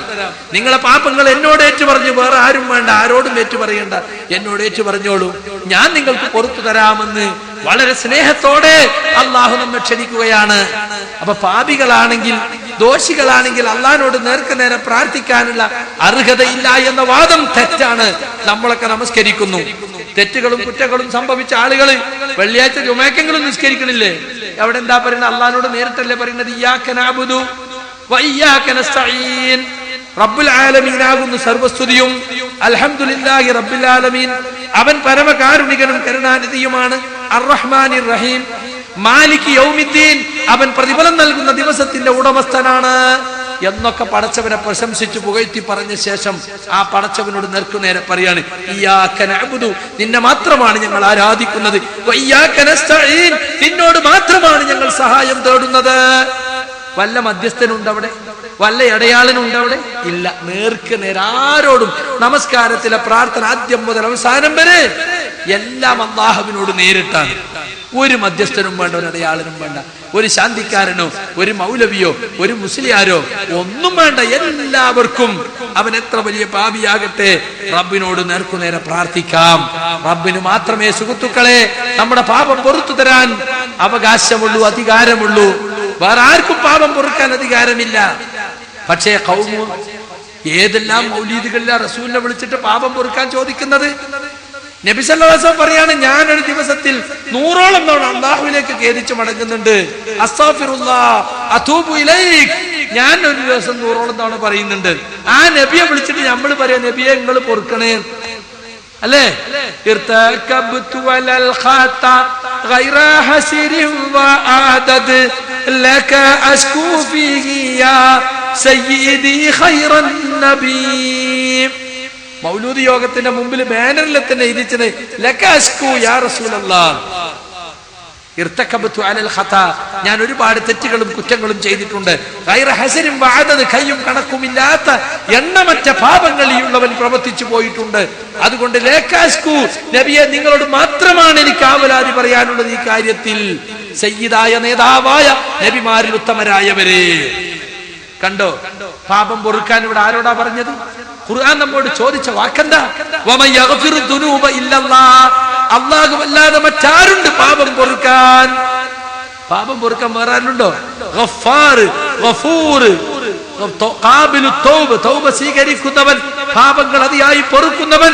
നിങ്ങളെ പാപങ്ങൾ എന്നോട് ഏറ്റു പറഞ്ഞു, വേറെ ആരും വേണ്ട, ആരോടും ഏറ്റു പറയണ്ട, എന്നോട് ഏറ്റു പറഞ്ഞോളൂ, ഞാൻ നിങ്ങൾക്ക് പുറത്തു തരാമെന്ന് വളരെ സ്നേഹത്തോടെ അള്ളാഹു നമ്മെ ക്ഷണിക്കുകയാണ്. അപ്പൊ പാപികളാണെങ്കിൽ ദോഷികളാണെങ്കിൽ അള്ളാഹിനോട് നേർക്കുനേരെ പ്രാർത്ഥിക്കാനുള്ള അർഹതയില്ല എന്ന വാദം തെറ്റാണ്. നമ്മളൊക്കെ നമസ്കരിക്കുന്നു, തെറ്റുകളും കുറ്റങ്ങളും സംഭവിച്ച ആളുകൾ വെള്ളിയാഴ്ച ജുമഅക്കെങ്കിലും നിസ്കരിക്കണില്ലേ? അവിടെ എന്താ പറയുന്നത്? അള്ളാഹിനോട് നേരിട്ടല്ലേ പറയുന്നത്? ഇയ്യാക നഅ്ബുദു വ ഇയ്യാക നസ്തഈൻ. റബ്ബുൽ ആലമീനാകുന്നു സർവസ്തുതിയും, അൽഹംദുലില്ലാഹി റബ്ബിൽ ആലമീൻ, അവൻ പരമകാരുണികനും കരുണാനിധിയുമാണ്. അർറഹ്മാനിർ റഹീം, മാലിക് യൗമിദ്ദീൻ, അവൻ പ്രതിഫലം നൽകുന്ന ദിവസത്തിന്റെ ഉടമസ്ഥനാണ് എന്നൊക്കെ പടച്ചവനെ പ്രശംസിച്ചു പുകഴ്ത്തി പറഞ്ഞ ശേഷം ആ പടച്ചവനോട് നേർക്കുനേരെ പറയാണ്, ഇയ്യാക നഅ്ബുദു, നിന്നെ മാത്രമാണ് ഞങ്ങൾ ആരാധിക്കുന്നത്, വ ഇയ്യാക നസ്തഈൻ, നിന്നോട് മാത്രമാണ് ഞങ്ങൾ സഹായം തേടുന്നത്. വല്ല മധ്യസ്ഥനുണ്ട് അവിടെ? വല്ല ഇടയാളനുണ്ട് അവിടെ? ഇല്ല. നേർക്ക് നേരെ ആരോടും നമസ്കാരത്തിലെ പ്രാർത്ഥന ആദ്യം മുതൽ അവസാനം വരെ എല്ലാം അല്ലാഹുവിനോട് നേരിട്ടാണ്. ഒരു മധ്യസ്ഥനും വേണ്ട, ഒരു ഇടയാളനും വേണ്ട, ഒരു ശാന്തിക്കാരനോ ഒരു മൗലവിയോ ഒരു മുസ്ലിയാരോ ഒന്നും വേണ്ട. എല്ലാവർക്കും അവൻ എത്ര വലിയ പാപിയാകട്ടെ റബ്ബിനോട് നേർക്കുനേരെ പ്രാർത്ഥിക്കാം. റബ്ബിന് മാത്രമേ സുഹൃത്തുക്കളെ നമ്മുടെ പാപം പൊറുത്തു തരാൻ അവകാശമുള്ളൂ, അധികാരമുള്ളൂ. വേറെ ആർക്കും പാപം പൊറുക്കാൻ അധികാരമില്ല. പക്ഷേ ഖൗമു ഏതെല്ലാം മൗലീദുകളിലാ റസൂലിനെ വിളിച്ചിട്ട് പാപം പൊറുക്കാൻ ചോദിക്കുന്നത്? നബി സല്ലല്ലാഹു അലൈഹി വസല്ലം പറയാണ്, ഞാനൊരു ദിവസത്തിൽ 100ഓളം തവണ അല്ലാഹുവിലേക്ക് ഖേദിച്ചു മടങ്ങുന്നുണ്ട്. അസ്തഗ്ഫിറുല്ലാഹ് അതൂബു ഇലൈക്, ഞാൻ ഒരു ദിവസം 100ഓളം തവണ പറയുന്നുണ്ട്. ആ നബിയെ വിളിച്ചിട്ട് നമ്മൾ പറയാ, നബിയെ നിങ്ങൾ പൊറുക്കണേ അല്ലേ? ഇർതകബ്തു വലൽ ഖാത ഗൈറ ഹസിരിൻ വഅദദ് ലക അസ്കൂ ഫീഹി യാ സയ്യിദി ഖൈറൻ നബി. മൗലൂദ് യോഗത്തിന്റെ മുമ്പിൽ ബാനറിൽ തന്നെ എഴുതിച്ചത് ലക അസ്കൂ യാ റസൂലല്ലാഹ് ഇർതകബ്തു അലൽ ഖതാ, ഞാൻ ഒരുപാട് തെറ്റുകളും കുറ്റങ്ങളും ചെയ്തിട്ടുണ്ട്. ഗൈറ ഹസരിൻ വഅദദ്, കയ്യും കണക്കുമില്ലാത്ത എണ്ണമറ്റ പാപങ്ങൾ ഈ ഉള്ളവൻ പ്രവർത്തിച്ചു പോയിട്ടുണ്ട്. അതുകൊണ്ട് ലക അസ്കൂ, നബിയെ നിങ്ങളോട് മാത്രമാണ് എനിക്ക് ആവലാതി പറയാനുള്ളത് ഈ കാര്യത്തിൽ. സയ്യിദായ നേതാവായ നബിമാരിൽ ഉത്തമരായവരെ കണ്ടോ? പാപം പൊറുക്കാൻ ഇവിടെ ആരോടാ പറഞ്ഞത്? ഖുർആൻ നമ്മോട് ചോദിച്ച വാക്കെന്താ? വമൻ യഗ്ഫിറു ദുനൂബ ഇല്ലല്ലാഹ്, അല്ലാഹു അല്ലാതെ മറ്റാരുണ്ട് പാപം പൊറുക്കാൻ? പാപം പൊറുക്കാൻ വേറെ ആരുണ്ടോ? ഗഫാർ, ഗഫൂർ, ഖാബിലു തൗബ, തൗബ സ്വീകരിക്കുന്നവൻ, പാപങ്ങൾ അതിയായി പൊറുക്കുന്നവൻ,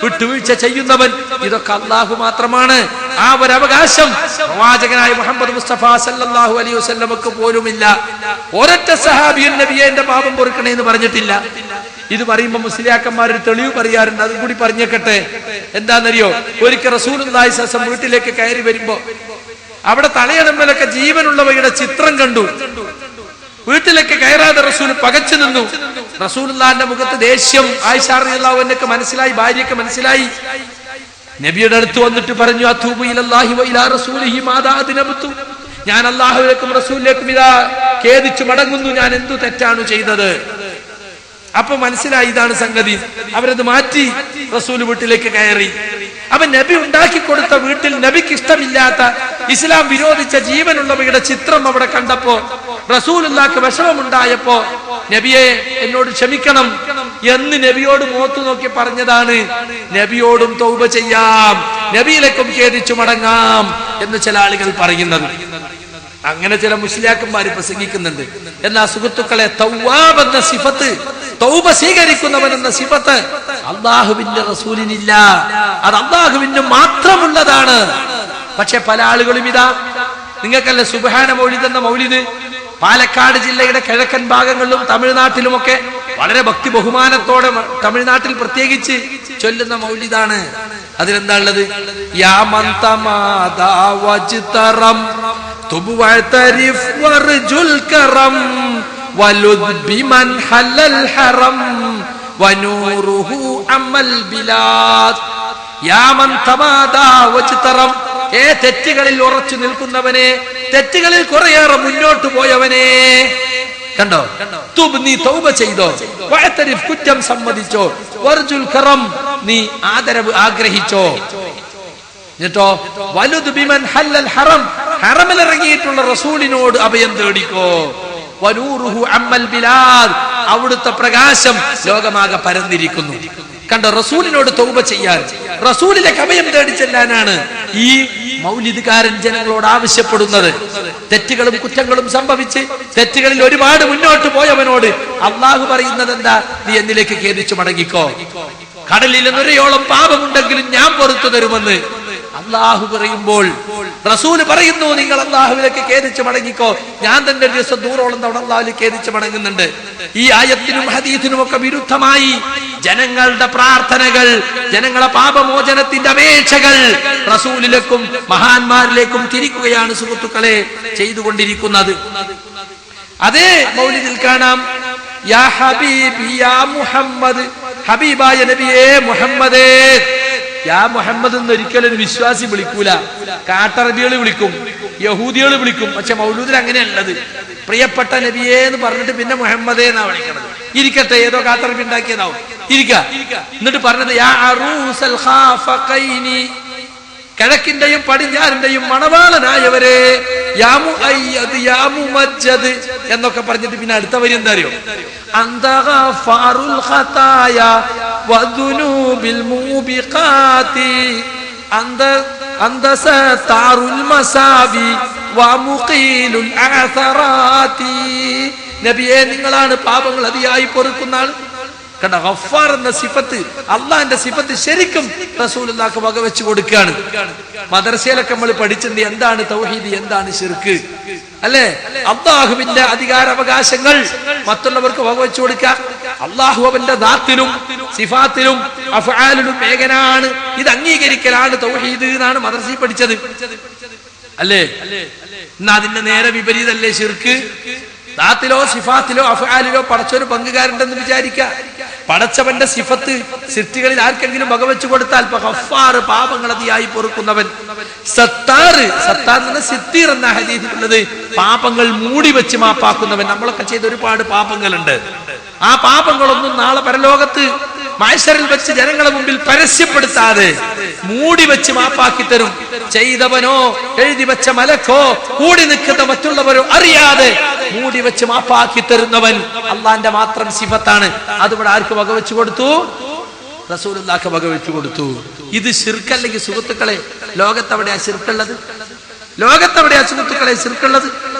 വിട്ടുവീഴ്ച ചെയ്യുന്നവൻ, ഇതൊക്കെ അല്ലാഹു മാത്രമാണ്. ആ ഒരു അവകാശം പ്രവാചകനായ മുഹമ്മദ് മുസ്തഫ സല്ലല്ലാഹു അലൈഹി വസല്ലമക്ക് പോലുമില്ല. ഒരൊറ്റ സഹാബിയും നബിയെ എന്റെ പാപം പൊറുക്കണേ എന്ന് പറഞ്ഞിട്ടില്ല. ഇത് പറയുമ്പോ മുസ്ലിയാക്കന്മാർ ഒരു തെളിവ് പറയാറുണ്ട്, അതും കൂടി പറഞ്ഞേക്കട്ടെ. എന്താണെന്നറിയോ? ഒരിക്കൽ റസൂലുള്ളാഹി സ്വല്ലല്ലാഹു അലൈഹി വസല്ലം വീട്ടിലേക്ക് കയറി വരുമ്പോ അവിടെ തലയണമ്മലൊക്കെ ജീവനുള്ളവയുടെ ചിത്രം കണ്ടു. വീട്ടിലേക്ക് കയറാതെ റസൂൽ പകച്ചു നിന്നു. റസൂലുള്ളാഹിന്റെ മുഖത്ത് ദേഷ്യം ആയിഷ റളിയല്ലാഹു അൻഹയ്ക്ക് മനസ്സിലായി, ഭാര്യയ്ക്ക് മനസ്സിലായി. നബിയുടെ അടുത്ത് വന്നിട്ട് പറഞ്ഞു, അത്തൂബു ഇലല്ലാഹി വ ഇലാ റസൂലിഹി മാദാ അദ്നബതു, ഞാൻ അല്ലാഹുവിലേക്കും റസൂലിലേക്കും ഇതാ ഖേദിച്ചു മടങ്ങുന്നു, ഞാൻ എന്തു തെറ്റാണ് ചെയ്തത്? അപ്പൊ മനസ്സിലായി ഇതാണ് സംഗതി. അവരത് മാറ്റി റസൂൽ വീട്ടിലേക്ക് കയറി. അപ്പൊ നബി ഉണ്ടാക്കി കൊടുത്ത വീട്ടിൽ നബിക്ക് ഇഷ്ടമില്ലാത്ത, ഇസ്ലാം വിരോധിച്ച ജീവനുള്ളവയുടെ ചിത്രം അവിടെ കണ്ടപ്പോ റസൂലുള്ളാഹിക്ക് വിഷമമുണ്ടായപ്പോ, നബിയെ എന്നോട് ക്ഷമിക്കണം എന്ന് നബിയോട് മുഖത്തു നോക്കി പറഞ്ഞതാണ്. നബിയോടും തൗബ ചെയ്യാം, നബിയിലേക്കും ഖേദിച്ചു മടങ്ങാം എന്ന് ചില ആളുകൾ പറയുന്നത്. അങ്ങനെ ചില മുസ്ലിയാക്കന്മാര് പ്രസംഗിക്കുന്നുണ്ട്. എന്നാ സുഹൃത്തുക്കളെ, തവ്വാബ് എന്ന സിഫത്ത്, തൗബ സ്വീകരിക്കുന്നവൻ എന്ന സിഫത്ത് അല്ലാഹുവിന്റെ റസൂലിനില്ല. അത് അല്ലാഹുവിന് മാത്രമുള്ളതാണ്. പക്ഷെ പല ആളുകളും ഇതാ, നിങ്ങൾക്കല്ല സുബ്ഹാന മൗലിദ് എന്ന മൗലിദ് പാലക്കാട് ജില്ലയുടെ കിഴക്കൻ ഭാഗങ്ങളിലും തമിഴ്നാട്ടിലുമൊക്കെ വളരെ ഭക്തി ബഹുമാനത്തോടെ, തമിഴ്നാട്ടിൽ പ്രത്യേകിച്ച് ചൊല്ലുന്ന മൗലിദാണ്. അതിലെന്താ ഉള്ളത്? യാ മൻ തമാദാ വജ്തറം തുബ്വതരിഫ് വർജുൽ കറം വലുദ് ബിമൻ ഹലൽ ഹറം വനൂറുഹു അമ്മൽ ബിലാദ് യാ മൻ തമാദാ വജ്തറം തെറ്റുകളിൽ ഉറച്ചു നിൽക്കുന്നവനെ, തെറ്റുകളിൽ കുറേയേറെ മുന്നോട്ട് പോയവനെ. കണ്ടോ, നീ തൗബ ചെയ്തോ, വഅതരിഫ് കുറ്റം സമ്മതിച്ചോ, വർജുൽ കറം നീ ആദരവ് ആഗ്രഹിച്ചോ. എന്നിട്ടോ വലുദ് ബിമൻ ഹല്ലൽ ഹറം ഹറമിൽ ഇറങ്ങിയിട്ടുള്ള റസൂലിനോട് അഭയം തേടിക്കോ. വനൂറുഹു അമ്മൽ ബിലാദ് അവിടുത്തെ പ്രകാശം ലോകമാകെ പരന്നിരിക്കുന്നു. കണ്ടോ, റസൂലിനോട് തൗബ ചെയ്യാൻ, റസൂലിലേക്ക് അഭയം തേടി ചെല്ലാനാണ് ഈ മൗലിദുകാരൻ ജനങ്ങളോട് ആവശ്യപ്പെടുന്നത്. തെറ്റുകളും കുറ്റങ്ങളും സംഭവിച്ച് തെറ്റുകളിൽ ഒരുപാട് മുന്നോട്ട് പോയവനോട് അള്ളാഹു പറയുന്നത് എന്താ? നീ എന്നിലേക്ക് ഖേദിച്ചു മടങ്ങിക്കോ. കടലിൽ നിന്നൊരയോളം പാപമുണ്ടെങ്കിലും ഞാൻ പുറത്തു തരുമെന്ന് അള്ളാഹു പറയുമ്പോൾ റസൂല് പറയുന്നു, നിങ്ങൾ അള്ളാഹുവിലേക്ക് ഖേദിച്ചു മടങ്ങിക്കോ. ഞാൻ തന്നെ ഒരു ദിവസം 100ഓളം തവണ അള്ളാഹുവിലേക്ക് ഖേദിച്ചു മടങ്ങുന്നുണ്ട്. ഈ ആയത്തിനും ഹദീസിനും ഒക്കെ വിരുദ്ധമായി ജനങ്ങളുടെ പ്രാർത്ഥനകൾ, ജനങ്ങളെ പാപമോചനത്തിന്റെ അപേക്ഷകൾ റസൂലിലേക്കും മഹാന്മാരിലേക്കും തിരിക്കുകയാണ് സുഹൃത്തുക്കളെ ചെയ്തുകൊണ്ടിരിക്കുന്നത്. അതേ മൗലിദിൽ കാണാം, യാ ഹബീബി യാ മുഹമ്മദ്, ഹബീബായ നബിയേ മുഹമ്മദേ. യാ മുഹമ്മദ് എന്ന് ഒരിക്കലും ഒരു വിശ്വാസി വിളിക്കൂല. കാട്ടറബികൾ വിളിക്കും, യഹൂദികൾ വിളിക്കും. പക്ഷെ മൗലൂദിൽ അങ്ങനെയുള്ളത്, പ്രിയപ്പെട്ട നബിയേ എന്ന് പറഞ്ഞിട്ട് പിന്നെ മുഹമ്മദേ എന്നാ വിളിക്കണത്. ഇരിക്കട്ടെ, ഏതോ കാട്ടറബി ഉണ്ടാക്കിയതാവും, ഇരിക്ക. എന്നിട്ട് പറഞ്ഞത് യാ അറൂസൽ ഖാഫഖൈനി, കിഴക്കിന്റെയും പടിഞ്ഞാറിന്റെയും മണവാളനായവരെ, യാ മുഅയ്യദ് യാ മുമജ്ജദ് എന്നൊക്കെ പറഞ്ഞിട്ട് പിന്നെ അടുത്ത വരി എന്താ അറിയോ? അന്തഗഫാറുൽ ഖതായ വദുനൂബിൽ മൂബിഖാതി അന്തസതാറുൽ മസാബി വമുഖീലുൽ ആഥറാതി. നബിയേ, നിങ്ങളാണ് പാപങ്ങൾ അതിയായി പൊറുക്കുന്ന ആൾ. കണ്ട, ഗഫാർ എന്ന സിഫത്ത്, അള്ളാഹിന്റെ സിഫത്ത് ശരിക്കും റസൂലുള്ളാഹിക്ക് വകവെച്ചു കൊടുക്കുകയാണ്. മദ്രസയിലൊക്കെ നമ്മൾ പഠിച്ചിട്ടുണ്ട് എന്താണ് തൗഹീദ്, എന്താണ് ശിർക്ക്, അല്ലെ? അള്ളാഹുവിന്റെ അധികാരാവകാശങ്ങൾ മറ്റുള്ളവർക്ക് വകവെച്ചു കൊടുക്കുക. അള്ളാഹു അവന്റെ ദാത്തിലും സിഫാത്തിലും അഫ്ആലിലും ഏകനാണ്. ഇത് അംഗീകരിക്കലാണ് തൗഹീദ് എന്നാണ് മദ്രസയിൽ പഠിച്ചത്, അല്ലേ? എന്നാ അതിന്റെ നേരെ വിപരീതല്ലേ ശിർക്ക്? ദാത്തിലോ സിഫാത്തിലോ അഫ്ആലിലോ പടച്ചവന് പങ്കുകാരുണ്ടെന്ന് വിചാരിക്ക. പടച്ചവന്റെ സിഫത്ത് സൃഷ്ടികളിൽ ആർക്കെങ്കിലും വകവെച്ചു കൊടുത്താൽ ഗഫാർ പാപങ്ങൾ അതിയായി പൊറുക്കുന്നവൻ. സത്താർ, സത്താർ എന്ന സിത്തീർ എന്ന ഹദീസിലുള്ളത് പാപങ്ങൾ മൂടി വെച്ച് മാപ്പാക്കുന്നവൻ. നമ്മളൊക്കെ ചെയ്ത ഒരുപാട് പാപങ്ങളുണ്ട്. ആ പാപങ്ങളൊന്നും നാളെ പരലോകത്ത് മഹ്ശറിൽ വെച്ച് ജനങ്ങളെ മുമ്പിൽ പരസ്യപ്പെടുത്താതെ മൂടി വെച്ച് മാപ്പാക്കി തരും. ചെയ്തവനോ എഴുതി വെച്ച മലക്കോ കൂടി നിൽക്കുന്ന മറ്റുള്ളവരോ അറിയാതെ മൂടി വെച്ച് മാപ്പാക്കി തരുന്നവൻ അള്ളാന്റെ മാത്രം സിഫത്താണ്. അതിവിടെ ആർക്ക് വകവെച്ചു കൊടുത്തു? റസൂലുള്ളാഹിക്ക് വകവെച്ചു കൊടുത്തു. ഇത് ശിർക്കല്ലെങ്കിൽ സുഹൃത്തുക്കളെ, ലോകത്തെവിടെയാ ശിർക്കുള്ളത്? ലോകത്തെവിടെയാ സുഹൃത്തുക്കളെ ശിർക്കുള്ളത്?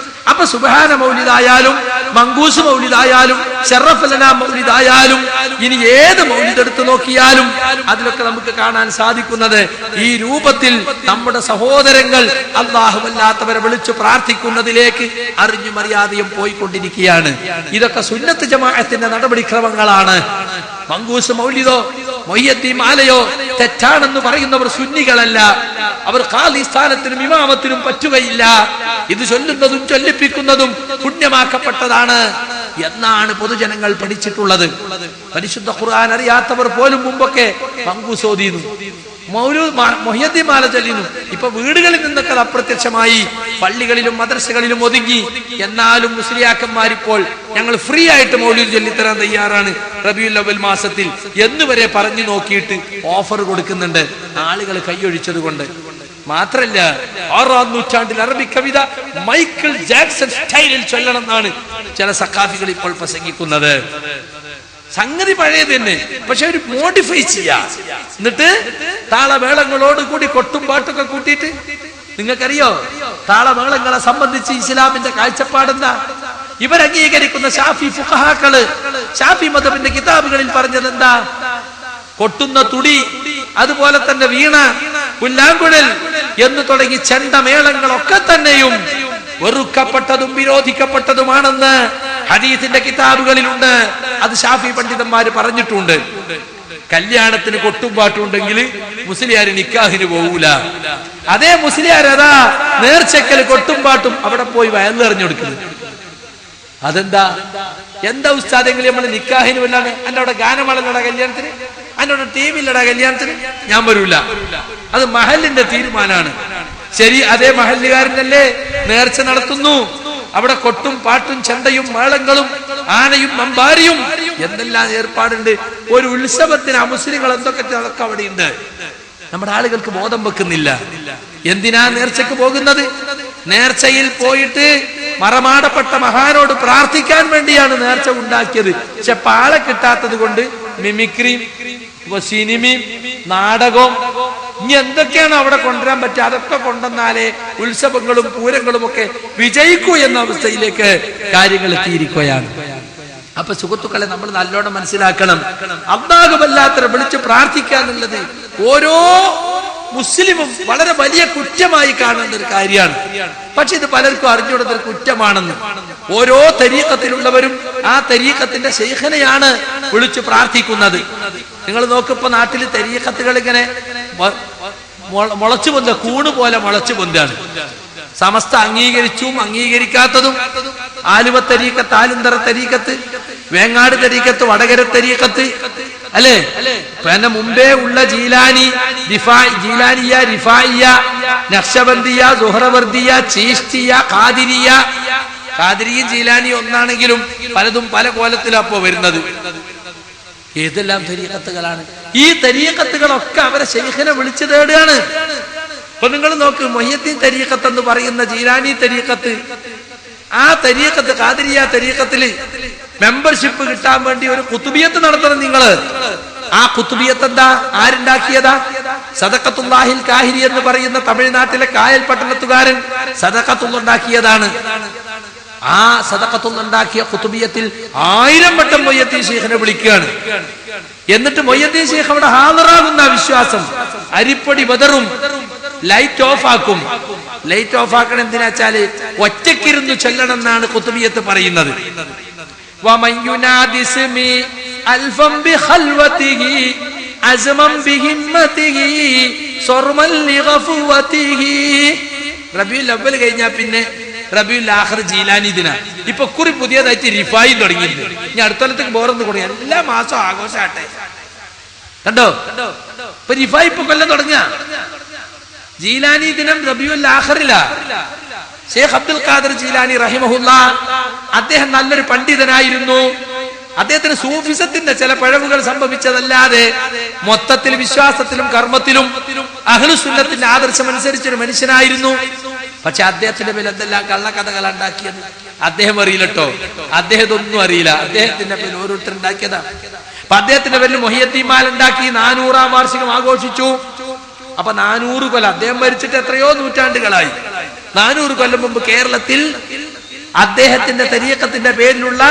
അപ്പൊ സുബ്ഹാന മൗലിദായാലും മങ്കൂസ് മൗലിദായാലും ശറഫലന മൗലിദായാലും ഇനി ഏത് മൗലിദ് എടുത്തു നോക്കിയാലും അതിലൊക്കെ നമുക്ക് കാണാൻ സാധിക്കുന്നത് ഈ രൂപത്തിൽ നമ്മുടെ സഹോദരങ്ങൾ അല്ലാഹുവല്ലാത്തവരെ വിളിച്ചു പ്രാർത്ഥിക്കുന്നതിലേക്ക് അറിഞ്ഞു മര്യാദയും പോയിക്കൊണ്ടിരിക്കുകയാണ്. ഇതൊക്കെ സുന്നത്ത് ജമാഅത്തിന്റെ നടപടിക്രമങ്ങളാണ്. മങ്കൂസ് മൗലിദോ മൊയ്യത്തി മാലയോ തെറ്റാണെന്ന് പറയുന്നവർ സുന്നികളല്ല. അവർ ഖാലി സ്ഥാനത്തിനും ഇമാമത്തിനും പറ്റുകയില്ല. ഇത് ചൊല്ലുന്നതും ചൊല്ലിപ്പിക്കുന്നതും പുണ്യമാക്കപ്പെട്ടതാണ് എന്നാണ് പൊതുജനങ്ങൾ പഠിച്ചിട്ടുള്ളത്. പരിശുദ്ധ ഖുർആൻ അറിയാത്തവർ പോലും മുമ്പൊക്കെ മങ്കൂസ് ഓതിയിരുന്നു, മൊഹ്യദ്ദീൻ മാല ചൊല്ലിയിരുന്നു. ഇപ്പൊ വീടുകളിൽ നിന്നൊക്കെ അപ്രത്യക്ഷമായി പള്ളികളിലും മദ്രസകളിലും ഒതുങ്ങി. എന്നാലും മുസ്ലിയാക്കന്മാരിപ്പോൾ ഞങ്ങൾ ഫ്രീ ആയിട്ട് മൗലൂദ് ചൊല്ലിത്തരാൻ തയ്യാറാണ് റബീഉൽ അവ്വൽ മാസത്തിൽ എന്നുവരെ പറഞ്ഞു നോക്കിയിട്ട് ഓഫർ കൊടുക്കുന്നുണ്ട് ആളുകൾ കൈയൊഴിച്ചത് കൊണ്ട്. മാത്രല്ല 6-ാം നൂറ്റാണ്ടിൽ അറബി കവിത മൈക്കിൾ ജാക്സൺ സ്റ്റൈലിൽ ചൊല്ലണം എന്നാണ് ചില സഖാഫികൾ ഇപ്പോൾ പ്രസംഗിക്കുന്നത്. സംഗതി പഴയത് തന്നെ, പക്ഷെ ഒരു മോഡിഫൈ ചെയ്യാ. എന്നിട്ട് താളമേളങ്ങളോട് കൂടി കൊട്ടും പാട്ടൊക്കെ കൂട്ടിയിട്ട്, നിങ്ങൾക്കറിയോ താളമേളങ്ങളെ സംബന്ധിച്ച് ഇസ്ലാമിന്റെ കാഴ്ചപ്പാടെന്താ? ഇവരംഗീകരിക്കുന്ന ഷാഫി ഫുഖഹാക്കള് ഷാഫി മദ്ഹബിന്റെ കിതാബുകളിൽ പറഞ്ഞത് എന്താ? കൊട്ടുന്ന തുടി, അതുപോലെ തന്നെ വീണ, പുല്ലാങ്കുഴൽ എന്ന് തുടങ്ങി ചെണ്ടമേളങ്ങളൊക്കെ തന്നെയും വെറുക്കപ്പെട്ടതും വിരോധിക്കപ്പെട്ടതുമാണെന്ന് ഹദീസിന്റെ കിതാബുകളിലുണ്ട്. അത് ഷാഫി പണ്ഡിതന്മാര് പറഞ്ഞിട്ടുണ്ട്. കല്യാണത്തിന് കൊട്ടും പാട്ടും ഉണ്ടെങ്കിൽ മുസ്ലിയാര് നിക്കാഹിന് പോകൂല. അതേ മുസ്ലിയാർ അതാ നേർച്ചക്കൽ കൊട്ടും പാട്ടും അവിടെ പോയി വയലെറിഞ്ഞു കൊടുക്കുന്നത്. അതെന്താ? എന്താ ഉസ്താദെങ്കിലും നമ്മൾ നിക്കാഹിന് വല്ലാണ് എന്റെ അവിടെ ഗാനമേളയുടെ കല്യാണത്തിന്, എന്നോട് ടീമില്ലടാ കല്യാണത്തിന് ഞാൻ വരൂല. അത് മഹലിന്റെ തീരുമാനമാണ്. ശരി, അതേ മഹല്ലുകാരനല്ലേ നേർച്ച നടത്തുന്നു. അവിടെ കൊട്ടും പാട്ടും ചെണ്ടയും മേളങ്ങളും ആനയും അമ്പാരിയും എന്തെല്ലാം ഏർപ്പാടുണ്ട്. ഒരു ഉത്സവത്തിന് അമുസ്ലിങ്ങൾ എന്തൊക്കെ അതൊക്കെ അവിടെയുണ്ട്. നമ്മുടെ ആളുകൾക്ക് ബോധം വെക്കുന്നില്ല. എന്തിനാ നേർച്ചക്ക് പോകുന്നത്? നേർച്ചയിൽ പോയിട്ട് മറമാടപ്പെട്ട മഹാനോട് പ്രാർത്ഥിക്കാൻ വേണ്ടിയാണ് നേർച്ച ഉണ്ടാക്കിയത്. പക്ഷെ പാളെ കിട്ടാത്തത് കൊണ്ട് മിമിക്രിയും സിനിമയും നാടകവും ഇനി എന്തൊക്കെയാണ് അവിടെ കൊണ്ടുവരാൻ പറ്റുക അതൊക്കെ കൊണ്ടുവന്നാലേ ഉത്സവങ്ങളും പൂരങ്ങളും ഒക്കെ വിജയിക്കൂ എന്ന അവസ്ഥയിലേക്ക് കാര്യങ്ങൾ എത്തിയിരിക്കുകയാണ്. അപ്പൊ സുഹൃത്തുക്കളെ, നമ്മൾ നല്ലോണം മനസ്സിലാക്കണം, അല്ലാഹുവല്ലാത്തവരെ വിളിച്ച് പ്രാർത്ഥിക്കുക എന്നുള്ളത് ഓരോ മുസ്ലിമും വളരെ വലിയ കുറ്റമായി കാണേണ്ട ഒരു കാര്യമാണ്. പക്ഷെ ഇത് പലർക്കും അറിഞ്ഞുകൊടുത്ത ഒരു കുറ്റമാണെന്ന്. ഓരോ തരീഖത്തിലുള്ളവരും ആ തരീഖത്തിന്റെ ശൈഖനെയാണ് വിളിച്ചു പ്രാർത്ഥിക്കുന്നത്. നിങ്ങൾ നോക്കിപ്പോ നാട്ടിൽ തരീഖത്തുകൾ ഇങ്ങനെ മുളച്ചു പൊന്ത, കൂണ് പോലെ മുളച്ചു പൊന്താണ്. സമസ്ത അംഗീകരിച്ചും അംഗീകരിക്കാത്തതും, ആലുവ തരീഖത്ത്, ആലുന്തറ തരീഖത്ത്, വേങ്ങാട് തരീഖത്ത്, വടകര തരീഖത്ത്, അല്ലേ? എന്റെ മുമ്പേ ഉള്ള ജീലാനി, ജീലാനിയ, റിഫായിയ, നഖ്ശബന്ദിയ, സുഹ്റവർദിയ, ചീഷ്തിയ, ഖാദിരിയ. ഖാദിരിയും ജീലാനി ഒന്നാണെങ്കിലും പലതും പല കോലത്തിലപ്പോ വരുന്നത്. ഏതെല്ലാം തരീഖത്തുകളാണ്? ഈ തരീഖത്തുകളൊക്കെ അവരെ ശൈഖിനെ വിളിച്ചു തേടുകയാണ്. അപ്പൊ നിങ്ങൾ നോക്ക്, മൊഹ്യദ്ദീൻ തരീഖത്ത് എന്ന് പറയുന്ന ജീലാനി തരീഖത്ത്, ആ തരീഖത്ത് ഖാദിരിയ തരീഖത്തില് മെമ്പർഷിപ്പ് കിട്ടാൻ വേണ്ടി ഒരു കുത്തുബിയത്ത് നടത്തണം നിങ്ങള്. ആ കുത്തുബിയത്ത് എന്താ? ആരുണ്ടാക്കിയതാ? സദഖത്തുല്ലാഹിൽ കാഹിരി എന്ന് പറയുന്ന തമിഴ്നാട്ടിലെ കായൽ പട്ടണത്തുകാരൻ സദഖത്തുള്ള ഉണ്ടാക്കിയതാണ്. ആ സദഖത്തുള്ള ഉണ്ടാക്കിയ കുത്തുബിയത്തിൽ 1000 വട്ടം മൊയ്യദ്ദീൻ ശൈഖിനെ വിളിക്കുകയാണ്. എന്നിട്ട് മൊയ്യദ്ദീൻ ശൈഖ് അവിടെ ഹാജറാകുന്ന വിശ്വാസം. അരിപ്പൊടി ബദറും ലൈറ്റ് ഓഫ് ആക്കും. ലൈറ്റ് ഓഫ് ആക്കണം എന്തിനാ വെച്ചാല് ഒറ്റക്കിരുന്നു ചൊല്ലണം എന്നാണ് കുത്തുബിയത്ത് പറയുന്നത്. റബീഉൽ അവ്വൽ കഴിഞ്ഞാ പിന്നെ റബീഉൽ ആഖിർ ജീലാനി ദിന. ഇപ്പൊ കുറി പുതിയതായിട്ട് റിഫായി തുടങ്ങിയിട്ടുണ്ട്. ഇനി അടുത്തൊല്ലത്തേക്ക് ബോറൊന്നും കൊടുക്കുക, എല്ലാ മാസവും ആഘോഷാട്ടെ. കണ്ടോ, ഇപ്പൊ റിഫായി ഇപ്പൊ കൊല്ലം തുടങ്ങുക. ജീലാനി ദിനം റബീഉൽ ആഖിറിലാ. ഷെയ്ഖ് അബ്ദുൽ ഖാദിർ ജീലാനി റഹിമഹുല്ലാ, അദ്ദേഹം നല്ലൊരു പണ്ഡിതനായിരുന്നു. അദ്ദേഹത്തിന് സൂഫിസത്തിന്റെ ചില പിഴവുകൾ സംഭവിച്ചതല്ലാതെ മൊത്തത്തിൽ വിശ്വാസത്തിലും കർമ്മത്തിലും അഹ്ലുസുന്നത്തിന്റെ ആദർശം അനുസരിച്ചൊരു മനുഷ്യനായിരുന്നു. പക്ഷെ അദ്ദേഹത്തിന്റെ പേരിൽ എന്തെല്ലാം കള്ളക്കഥകൾ ഉണ്ടാക്കിയത് അദ്ദേഹം അറിയില്ലട്ടോ. അദ്ദേഹത്തൊന്നും അറിയില്ല. അദ്ദേഹത്തിന്റെ പേരിൽ ഓരോരുത്തർ ഉണ്ടാക്കിയതാ. അപ്പൊ അദ്ദേഹത്തിന്റെ പേരിൽ മൊഹിയദ്ദീൻ മാല ഉണ്ടാക്കി 400-ാം വാർഷികം ആഘോഷിച്ചു. അപ്പൊ 400 കൊല്ലം, അദ്ദേഹം മരിച്ചിട്ട് എത്രയോ നൂറ്റാണ്ടുകളായി. 400 കൊല്ലം മുമ്പ് കേരളത്തിൽ അദ്ദേഹത്തിന്റെ തരീഖത്തിന്റെ പേരിലുള്ള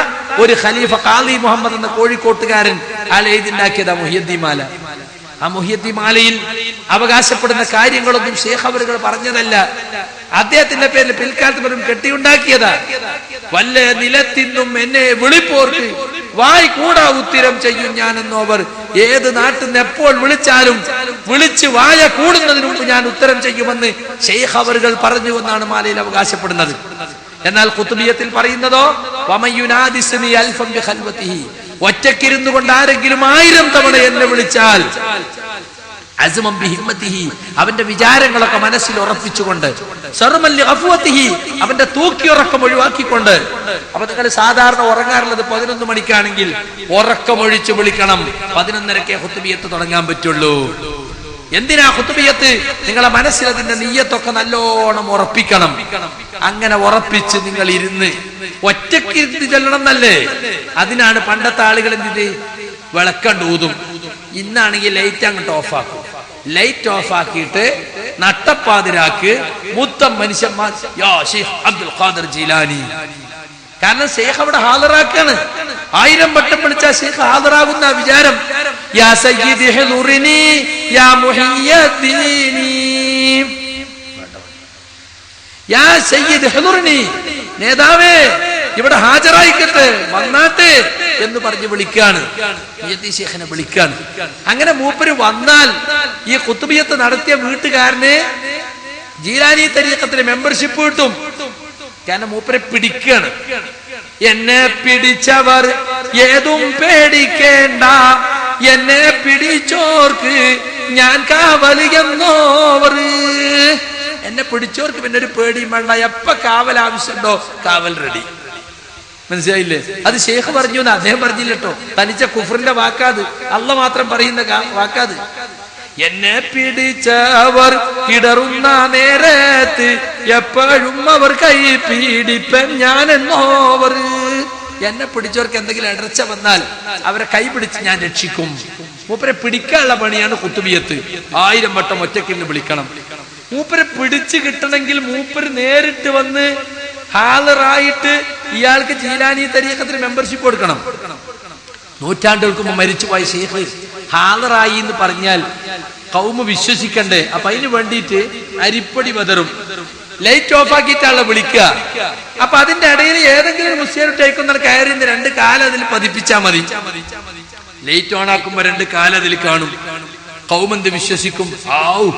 ഒരു ഖലീഫ ഖാദി മുഹമ്മദ് എന്ന കോഴിക്കോട്ടുകാരൻ ആൾ എഴുതിണ്ടാക്കിയതാ മൊഹിയദ്ദീൻ മാല. ആ മൊഹിയദ്ദീൻ മാലയിൽ അവകാശപ്പെടുന്ന കാര്യങ്ങളൊന്നും ശൈഖ് അവറുകൾ പറഞ്ഞതല്ല. അദ്ദേഹത്തിന്റെ പേരിൽ പിൽക്കാലത്ത് പോലും കെട്ടിയുണ്ടാക്കിയതാ. വല്ല നിലത്തിന്നും എന്നെ വിളിപ്പോർക്ക് വായി കൂടാ ഉത്തരം ചെയ്യും ഞാനെന്നോവർ. ഏത് നാട്ടിൽ നിന്ന് എപ്പോൾ വിളിച്ചാലും വിളിച്ച് വായ കൂടുന്നതിന് മുമ്പ് ഞാൻ ഉത്തരം ചെയ്യുമെന്ന് ശൈഖ് അവറുകൾ പറഞ്ഞു എന്നാണ് മാലയിൽ അവകാശപ്പെടുന്നത്. എന്നാൽ ഖുതുബിയത്തിൽ പറയുന്നതോ ഒറ്റക്കിരുന്നു കൊണ്ട് ആരെങ്കിലും 1000 തവണ എന്നെ വിളിച്ചാൽ അവന്റെ വിചാരങ്ങളൊക്കെ മനസ്സിൽ ഉറപ്പിച്ചുകൊണ്ട്, അവന്റെ തൂക്കിയുറക്കം ഒഴിവാക്കിക്കൊണ്ട്. അപ്പൊ നിങ്ങൾ സാധാരണ ഉറങ്ങാറുള്ളത് 11 മണിക്കാണെങ്കിൽ ഉറക്കമൊഴിച്ച് വിളിക്കണം. 11:30 ഖുതുബിയത്ത് തുടങ്ങാൻ പറ്റുള്ളൂ. എന്തിനാ ഖുതുബിയത്ത്? നിങ്ങളെ മനസ്സിൽ അതിന്റെ നിയ്യത്തൊക്കെ നല്ലോണം ഉറപ്പിക്കണം. അങ്ങനെ ഉറപ്പിച്ച് നിങ്ങൾ ഇരുന്ന് ഒറ്റക്കിരുന്ന് ചെല്ലണം എന്നല്ലേ? അതിനാണ് പണ്ടത്തെ ആളുകൾ എന്തിത് വിളക്കണ്ട് ഊതും. ഇന്നാണെങ്കിൽ ലൈറ്റ് അങ്ങോട്ട് ഓഫാക്കും. ലൈറ്റ് ഓഫ് ആക്കിയിട്ട് നട്ടപ്പാതിരാക്ക് മുത്തം മനുഷ്യന്മാർ യാ ശൈഖ് അബ്ദുൽ ഖാദിർ ജീലാനി. കാരണം ശൈഖ് അവിടെ ഹാജറാക്കാണ്. 1000 വട്ടം വിളിച്ചാൽ ശൈഖ് ഹാജറാകുന്ന വിചാരം. യാ സയ്യിദി ഹുറുനി യാ മുഹിയദ്ദീനി, യാ സയ്യിദ് ഹുറുനി, നേതാവേ ഇവിടെ ഹാജരായിക്കട്ടെ, വന്നാട്ടെ എന്ന് പറഞ്ഞ് വിളിക്കാണ്. മൊഹിയദ്ദീൻ ശൈഖിനെ വിളിക്കാണ്. അങ്ങനെ മൂപ്പര് വന്നാൽ ഈ ഖുതുബിയത്ത് നടത്തിയ വീട്ടുകാരന് ജീലാനി തരീഖത്തിന് മെമ്പർഷിപ്പ് കിട്ടും. കാരണം മൂപ്പരെ പിടിക്കാണ്. എന്നെ പിടിച്ചവർ ഏതും പേടിക്കേണ്ട, എന്നെ പിടിച്ചോർക്ക് ഞാൻ കാവൽ എന്നോവർ. എന്നെ പിടിച്ചോർക്ക് പിന്നെ ഒരു പേടിയും വേണ്ട, എപ്പ കാവൽ ആവശ്യമുണ്ടോ കാവൽ റെഡി. മനസ്സിലായില്ലേ? അത് ശേഖ് പറഞ്ഞു എന്ന് അദ്ദേഹം പറഞ്ഞില്ല കേട്ടോ, തനിച്ച കുഫറിന്റെ വാക്കാത്, അള്ള മാത്രം പറയുന്ന വാക്കാത്. എന്നെ പിടിച്ചവർ ഇടറുന്ന നേരത്ത് എപ്പോഴും അവർ കൈ പീഡിപ്പൻ ഞാൻ എന്നോവർ. എന്നെ പിടിച്ചവർക്ക് എന്തെങ്കിലും ഇടർച്ച വന്നാൽ അവരെ കൈ പിടിച്ച് ഞാൻ രക്ഷിക്കും. മൂപ്പരെ പിടിക്കാനുള്ള പണിയാണ് ഖുതുബിയത്ത്. 1000 വട്ടം ഒറ്റക്കിന്ന് വിളിക്കണം. മൂപ്പരെ പിടിച്ചു കിട്ടണമെങ്കിൽ മൂപ്പര് നേരിട്ട് വന്ന് ഹാളറായിട്ട് ഇയാൾക്ക് ജീലാനി തരീഖത്തിന് മെമ്പർഷിപ്പ് കൊടുക്കണം. നൂറ്റാണ്ടുകൾക്ക് മുമ്പ് മരിച്ചുപോയ ശൈഖ് ഹാളറായി എന്ന് പറഞ്ഞാൽ കൗമ വിശ്വസിക്കണ്ടേ? അപ്പൊ അതിന് വേണ്ടിയിട്ട് അരിപ്പടി ബദറും ലൈറ്റ് ഓഫ് ആക്കിയിട്ടാണല്ലോ വിളിക്കുക. അപ്പൊ അതിന്റെ ഇടയിൽ ഏതെങ്കിലും ഒരു മുസ്ലിം ടേക്കുന്ന കയറി 2 കാലം അതിൽ പതിപ്പിച്ചാൽ മതി. ലൈറ്റ് ഓൺ ആക്കുമ്പോ 2 കാലം അതിൽ കാണും. കൗമെന്ത് വിശ്വസിക്കും? ആവു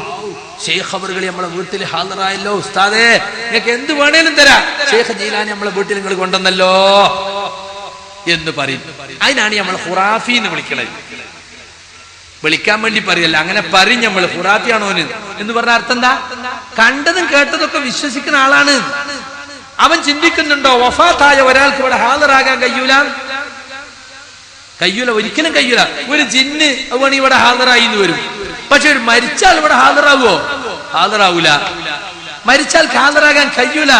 ശൈഖ് അവറുകൾ നമ്മളെ വീട്ടിൽ ഹാളറായല്ലോ, ഉസ്താദേ നിങ്ങൾക്ക് എന്ത് വേണേലും തരാം, ശൈഖ് ജീലാനി നമ്മളെ വീട്ടിൽ നിങ്ങൾ കൊണ്ടുവന്നല്ലോ എന്ന് പറയും. അതിനാണ് നമ്മൾ ഖുറാഫി എന്ന് വിളിക്കണത്. വിളിക്കാൻ വേണ്ടി പറയല്ല, അങ്ങനെ പറയും നമ്മൾ ഖുറാഫിയാണോ എന്ന് പറഞ്ഞ അർത്ഥം എന്താ? കണ്ടതും കേട്ടതൊക്കെ വിശ്വസിക്കുന്ന ആളാണ്. അവൻ ചിന്തിക്കുന്നുണ്ടോ വഫാത്തായ ഒരാൾക്ക് ഇവിടെ ഹാളറാകാൻ കഴിയൂല? ഒരിക്കലും കഴിയൂല. ഒരു ജിന്ന് അവൻ ഇവിടെ ഹാളറായി എന്ന് വരും, പക്ഷെ ഒരു മരിച്ചാൽ ഇവിടെ ഹാളറാവോ? ഹാളറാവൂല. മരിച്ചാൽ ഹാളറാകാൻ കഴിയൂല.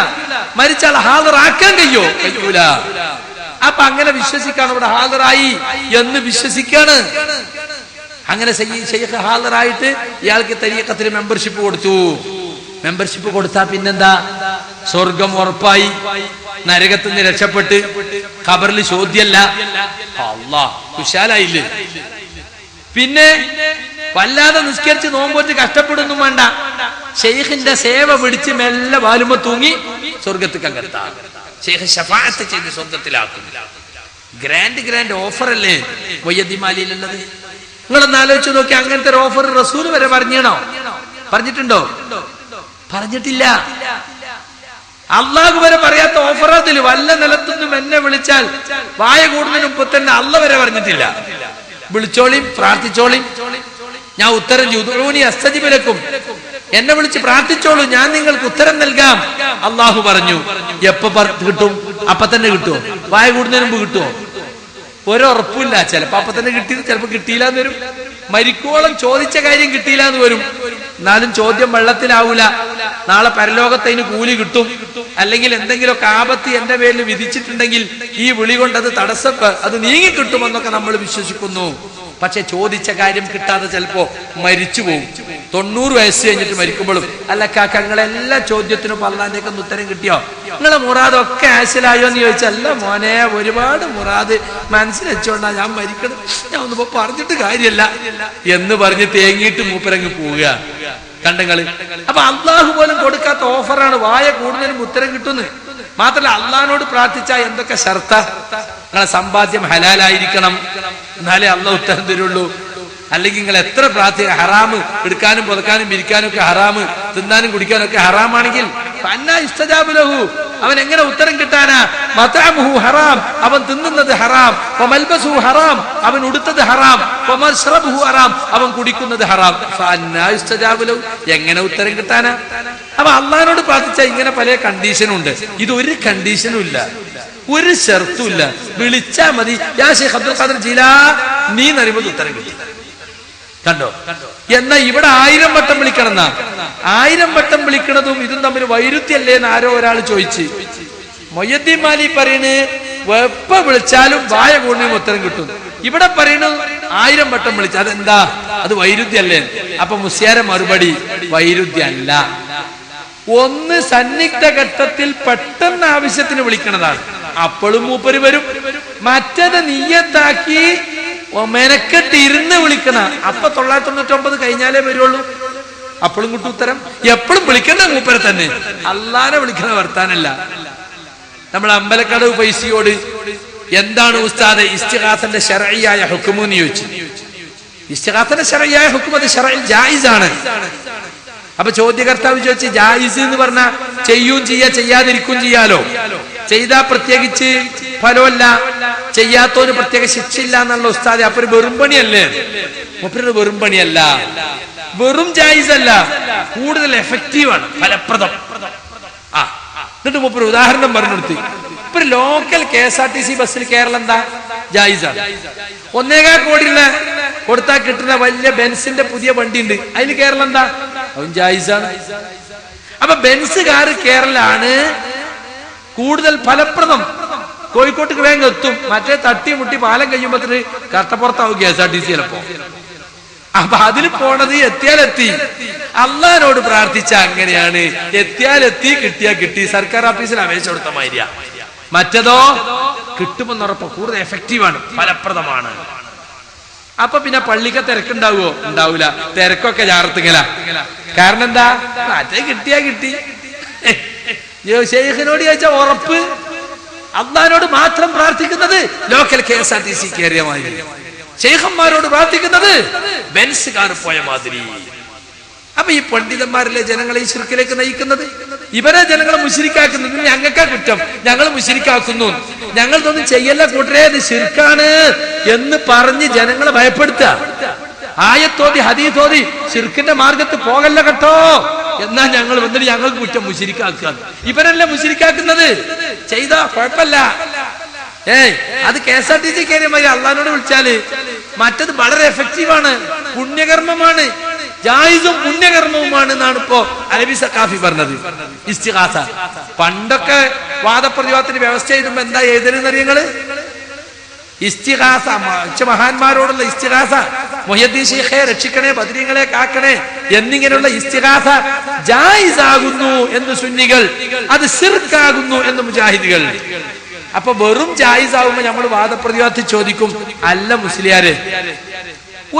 മരിച്ചാൽ ഹാളറാക്കാൻ കഴിയൂല. അപ്പൊ അങ്ങനെ വിശ്വസിക്കാണ് ഇവിടെ ഹാളറായി എന്ന് വിശ്വസിക്കാണ്. അങ്ങനെ ശൈഖ് ഹാളറായിട്ട് ഇയാൾക്ക് തരീഖത്തിന് മെമ്പർഷിപ്പ് കൊടുത്തു. മെമ്പർഷിപ്പ് കൊടുത്താ പിന്നെന്താ? സ്വർഗം ഉറപ്പായി, നരകത്തിൽ നിന്ന് രക്ഷപ്പെട്ട് ഖബറിൽ ചോദ്യമല്ല. അല്ലാഹ് കുശാലായില്ലേ? പിന്നെ വല്ലാതെ നിസ്കരിച്ച് നോമ്പോറ്റ് കഷ്ടപ്പെടുന്നു വേണ്ട, ശൈഖിന്റെ സേവ പിടിച്ച് മെല്ലെ വാലുമ്പോ തൂങ്ങി സ്വർഗത്തിൽ കണ്ടെത്താം. ശൈഖ് ശഫാഅത്ത് ചെയ്ത് സ്വർഗത്തിലാക്കും. ഗ്രാൻഡ് ഓഫർ അല്ലേ വയ്യദിമാലിയിലുള്ളത്? നിങ്ങളൊന്ന് ആലോചിച്ച് നോക്കി. അങ്ങനത്തെ ഒരു ഓഫർ റസൂൽ വരെ പറഞ്ഞിട്ടുണ്ടോ? പറഞ്ഞിട്ടില്ല. അള്ളാഹു വരെ പറയാത്ത ഓഫർ അതിൽ. വല്ല നിലത്തുനിന്നും എന്നെ വിളിച്ചാൽ വായ കൂടുന്നതിന് മുമ്പ് തന്നെ അള്ള വരെ പറഞ്ഞിട്ടില്ല. വിളിച്ചോളിയും പ്രാർത്ഥിച്ചോളിയും, ഞാൻ ഉത്തരം യുദഊനി അസ്തജിബ് ലക്കും, എന്നെ വിളിച്ച് പ്രാർത്ഥിച്ചോളൂ, ഞാൻ നിങ്ങൾക്ക് ഉത്തരം നൽകാം. അള്ളാഹു പറഞ്ഞു. എപ്പോ കിട്ടും? അപ്പൊ തന്നെ കിട്ടുമോ? വായ കൂടുന്നതിന് മുമ്പ് കിട്ടുമോ? ഒരുറപ്പില്ല. ചിലപ്പോ അപ്പൊ തന്നെ കിട്ടിയത്, ചിലപ്പോ കിട്ടിയില്ല എന്ന് വരും. മരിക്കോളം ചോദിച്ച കാര്യം കിട്ടിയില്ല എന്ന് വരും. എന്നാലും ചോദ്യം വെള്ളത്തിലാവൂല. നാളെ പരലോകത്തതിന് കൂലി കിട്ടും. അല്ലെങ്കിൽ എന്തെങ്കിലുമൊക്കെ ആപത്ത് എന്റെ പേരിൽ വിധിച്ചിട്ടുണ്ടെങ്കിൽ ഈ വിളി കൊണ്ട് അത് നീങ്ങി കിട്ടുമെന്നൊക്കെ നമ്മൾ വിശ്വസിക്കുന്നു. പക്ഷെ ചോദിച്ച കാര്യം കിട്ടാതെ ചിലപ്പോ മരിച്ചു പോകും. 90 വയസ്സ് കഴിഞ്ഞിട്ട് മരിക്കുമ്പോഴും അല്ല കാക്ക നിങ്ങളെല്ലാ ചോദ്യത്തിനും അള്ളാന്റെ ഉത്തരം കിട്ടിയോ? നിങ്ങളെ മുറാദൊക്കെ ആശലായോ എന്ന് ചോദിച്ചാൽ അല്ല മോനെ, ഒരുപാട് മുറാദ് മനസ്സിൽ വെച്ചോണ്ടാ ഞാൻ മരിക്കണം, ഞാൻ ഒന്നിപ്പോ പറഞ്ഞിട്ട് കാര്യമല്ല എന്ന് പറഞ്ഞ് തേങ്ങിയിട്ട് മൂപ്പരങ്ങ് പോവുക. കണ്ടങ്ങള്. അപ്പൊ അള്ളാഹു പോലും കൊടുക്കാത്ത ഓഫറാണ് വായ കൂടുതലും ഉത്തരം കിട്ടുന്നത്. മാത്രമല്ല അള്ളാഹിനോട് പ്രാർത്ഥിച്ചാൽ എന്തൊക്കെ ഷർത്ത? നിങ്ങളെ സമ്പാദ്യം ഹലാലായിരിക്കണം, എന്നാലേ അള്ളാഹ് ഉത്തരം തരുള്ളൂ. അല്ലെങ്കിൽ നിങ്ങൾ എത്ര പ്രാർത്ഥിക്കുക, ഹറാമ് എടുക്കാനും പുതക്കാനും ഇരിക്കാനും ഒക്കെ ഹറാമ്, തിന്നാനും കുടിക്കാനും ഒക്കെ ഹറാമാണെങ്കിൽ അവൻ എങ്ങനെ ഉത്തരം കിട്ടാനാ? മതഅമുഹു ഹറാം, അവൻ തിന്നുന്നത് ഹറാം. വമൽബസുഹു ഹറാം, അവൻ ഉടുത്തത് ഹറാം. വമശ്റബുഹു ഹറാം, അവൻ കുടിക്കുന്നത് ഹറാം. ഫഅന്നാ യുസ്തജാബു ലഹു, എങ്ങനെ ഉത്തരം കിട്ടാനാ? അപ്പൊ അള്ളാഹിനോട് പ്രാർത്ഥിച്ചാൽ ഇങ്ങനെ പല കണ്ടീഷനും ഉണ്ട്. ഇത് ഒരു കണ്ടീഷനും ഇല്ല, ഒരു ഷർത്തും ഇല്ല. വിളിച്ചാ മതി യാ ശൈഖ് അബ്ദുൽ ഖാദിർ ജീലാനി എന്ന് പറയുമ്പോൾ ഉത്തരം കിട്ടി. കണ്ടോ? എന്നാ ഇവിടെ 1000 വട്ടം വിളിക്കണം എന്നാ. 1000 വട്ടം വിളിക്കണതും ഇതും തമ്മിൽ വൈരുദ്ധ്യല്ലേ എന്ന് ആരോ ഒരാൾ ചോദിച്ച്. മൊയ്യദ്ദീൻ മാലി പറയുന്നത് എപ്പ വിളിച്ചാലും വായ കൂടുന്നതിന് ഉത്തരം കിട്ടും. ഇവിടെ പറയുന്നത് 1000 വട്ടം വിളിച്ച അതെന്താ? അത് വൈരുദ്ധ്യല്ലേ? അപ്പൊ മുസ്ലിയാരെ മറുപടി വൈരുദ്ധ്യല്ല. ഒന്ന് സന്നിഗ്ധ ഘട്ടത്തിൽ പെട്ടെന്ന് ആവശ്യത്തിന് വിളിക്കണതാണ്, അപ്പോഴും മൂപ്പര് വരും. മറ്റത് നിയ്യത്താക്കി മെനക്കെട്ട് ഇരുന്ന് വിളിക്കണ അപ്പൊ 999 കഴിഞ്ഞാലേ വരുള്ളൂ, അപ്പോഴും കിട്ടും ഉത്തരം. എപ്പോഴും വിളിക്കണ്ട മൂപ്പരെ തന്നെ, അള്ളാനെ വിളിക്കണ വർത്താനല്ല. നമ്മൾ അമ്പലക്കടവ് പൈസയോട് എന്താണ് ഉസ്താദ് ഇസ്തിഗാസന്റെ ശർഈയായ ഹുക്മെന്ന് ചോദിച്ചു. ഇസ്തിഗാസന്റെ ശർഈയായ ഹുക്മ് അത് ശർഈൽ ജായിസാണ്. അപ്പൊ ചോദ്യകർത്താവ് ചോദിച്ചു, ജായിസ് എന്ന് പറഞ്ഞാ ചെയ്യും ചെയ്യാ, ചെയ്യാതിരിക്കും ചെയ്യാലോ. ചെയ്താ പ്രത്യേകിച്ച് ഫലമല്ല, ചെയ്യാത്തോന് പ്രത്യേക ശിക്ഷയില്ല എന്നുള്ള ഉസ്താദ്. അപ്പൊ ഒരു വെറും പണിയല്ലേ? മൂപ്പരുടെ വെറും പണിയല്ല, വെറും ജായിസ് അല്ല, കൂടുതൽ എഫക്റ്റീവാണ്, ഫലപ്രദം. എന്നിട്ട് മൂപ്പര് ഉദാഹരണം പറഞ്ഞു കൊടുത്തു. ഇപ്പൊ ലോക്കൽ KSRTC ബസ്സിൽ കേരളം എന്താ ജായിസാണ്. 1.25 കോടി കൊടുത്താൽ കിട്ടുന്ന വലിയ ബെൻസിന്റെ പുതിയ വണ്ടി ഉണ്ട്, അതിൽ കേരളം എന്താ? അതും ജായിസാണ്. അപ്പൊ ബെൻസ് കാർ കേരളാണ് കൂടുതൽ ഫലപ്രദം. കോഴിക്കോട്ടേക്ക് വേഗം എത്തും. മറ്റേ തട്ടി മുട്ടി പാലം കഴിയുമ്പോഴത്തേന് കട്ടപ്പുറത്താവും KSRTC ചിലപ്പോ. അപ്പൊ അതിൽ പോണത് എത്തിയാലെത്തി. അള്ളാഹിനോട് പ്രാർത്ഥിച്ച അങ്ങനെയാണ്, എത്തിയാലെത്തി, കിട്ടിയാ കിട്ടി. സർക്കാർ ഓഫീസിൽ അപേക്ഷ കൊടുത്ത മാതിരിയാ. മറ്റതോ കിട്ടുമെന്ന് ഉറപ്പ്, കൂടുതൽ എഫക്റ്റീവാണ്, ഫലപ്രദമാണ്. അപ്പൊ പിന്നെ പള്ളിക്ക് തിരക്കുണ്ടാവുമോ? ഉണ്ടാവൂല. തിരക്കൊക്കെ ജാറത്തുങ്ങല. കാരണം എന്താ? മറ്റേ കിട്ടിയാ കിട്ടി. ശൈഖിനോട് ചോദിച്ചാൽ ഉറപ്പ്. അള്ളാഹിനോട് മാത്രം പ്രാർത്ഥിക്കുന്നത് ലോക്കൽ KSRTC കയറിയ മാതിരി, ശൈഖന്മാരോട് പ്രാർത്ഥിക്കുന്നത് ബെൻസ് കാർ പോയ മാതിരി. അപ്പൊ ഈ പണ്ഡിതന്മാരല്ലേ ജനങ്ങളെ ഈ ശിർക്കിലേക്ക് നയിക്കുന്നത്? ഇവരെ ജനങ്ങളെ മുശ്രിക്കാക്കുന്നത്. ഞങ്ങൾക്കാ കുറ്റം, ഞങ്ങൾ മുശ്രിക്കാക്കുന്നു, ഞങ്ങൾക്കൊന്നും ചെയ്യല്ല കൂട്ടരേ, ഇത് ശിർക്കാണ് എന്ന് പറഞ്ഞ് ജനങ്ങളെ ഭയപ്പെടുത്തുക. ആയത്തോതി ഹദീസോതി ശിർക്കിന്റെ മാർഗത്ത് പോകല്ല കേട്ടോ എന്നാ ഞങ്ങൾ വന്നിട്ട് ഞങ്ങൾക്ക് കുറ്റം, മുശ്രിക്കാക്കുക. ഇവരല്ലേ മുശ്രിക്കാക്കുന്നത്? ചെയ്താ കുഴപ്പമില്ല. അത് KSRTC കയറിയ മാതിരി അള്ളാഹിനോട് വിളിച്ചാല് മറ്റത് വളരെ എഫക്റ്റീവാണ്, പുണ്യകർമ്മമാണ്. ജായിസും പുണ്യകർമ്മവുമാണ് എന്നാണ് ഇപ്പോ അലവി സഖാഫി പറഞ്ഞത്. ഇസ്തിഗാസ പണ്ടൊക്കെ വാദപ്രതിവാദത്തിന് വ്യവസ്ഥ ചെയ്തുമ്പോ എന്താ എഴുതലെന്നറിയങ്ങള്? ഇസ്തിഗാസ, മഹാന്മാരോടുള്ള ഇസ്തിഗാസ, മുഹ്യിദ്ദീൻ ശൈഖേ രക്ഷിക്കണേ, ബദരീങ്ങളെ കാക്കണേ എന്നിങ്ങനെയുള്ള ഇസ്തിഗാസ ജായിസ് ആകുന്നു എന്ന് സുന്നികൾ, അത് ശിർക്കാകുന്നു എന്ന് മുജാഹിദുകൾ. അപ്പൊ വെറും ജായിസ് ആകുമ്പോ നമ്മൾ വാദപ്രതിവാദത്തിൽ ചോദിക്കും, അല്ല മുസ്ലിയാര്,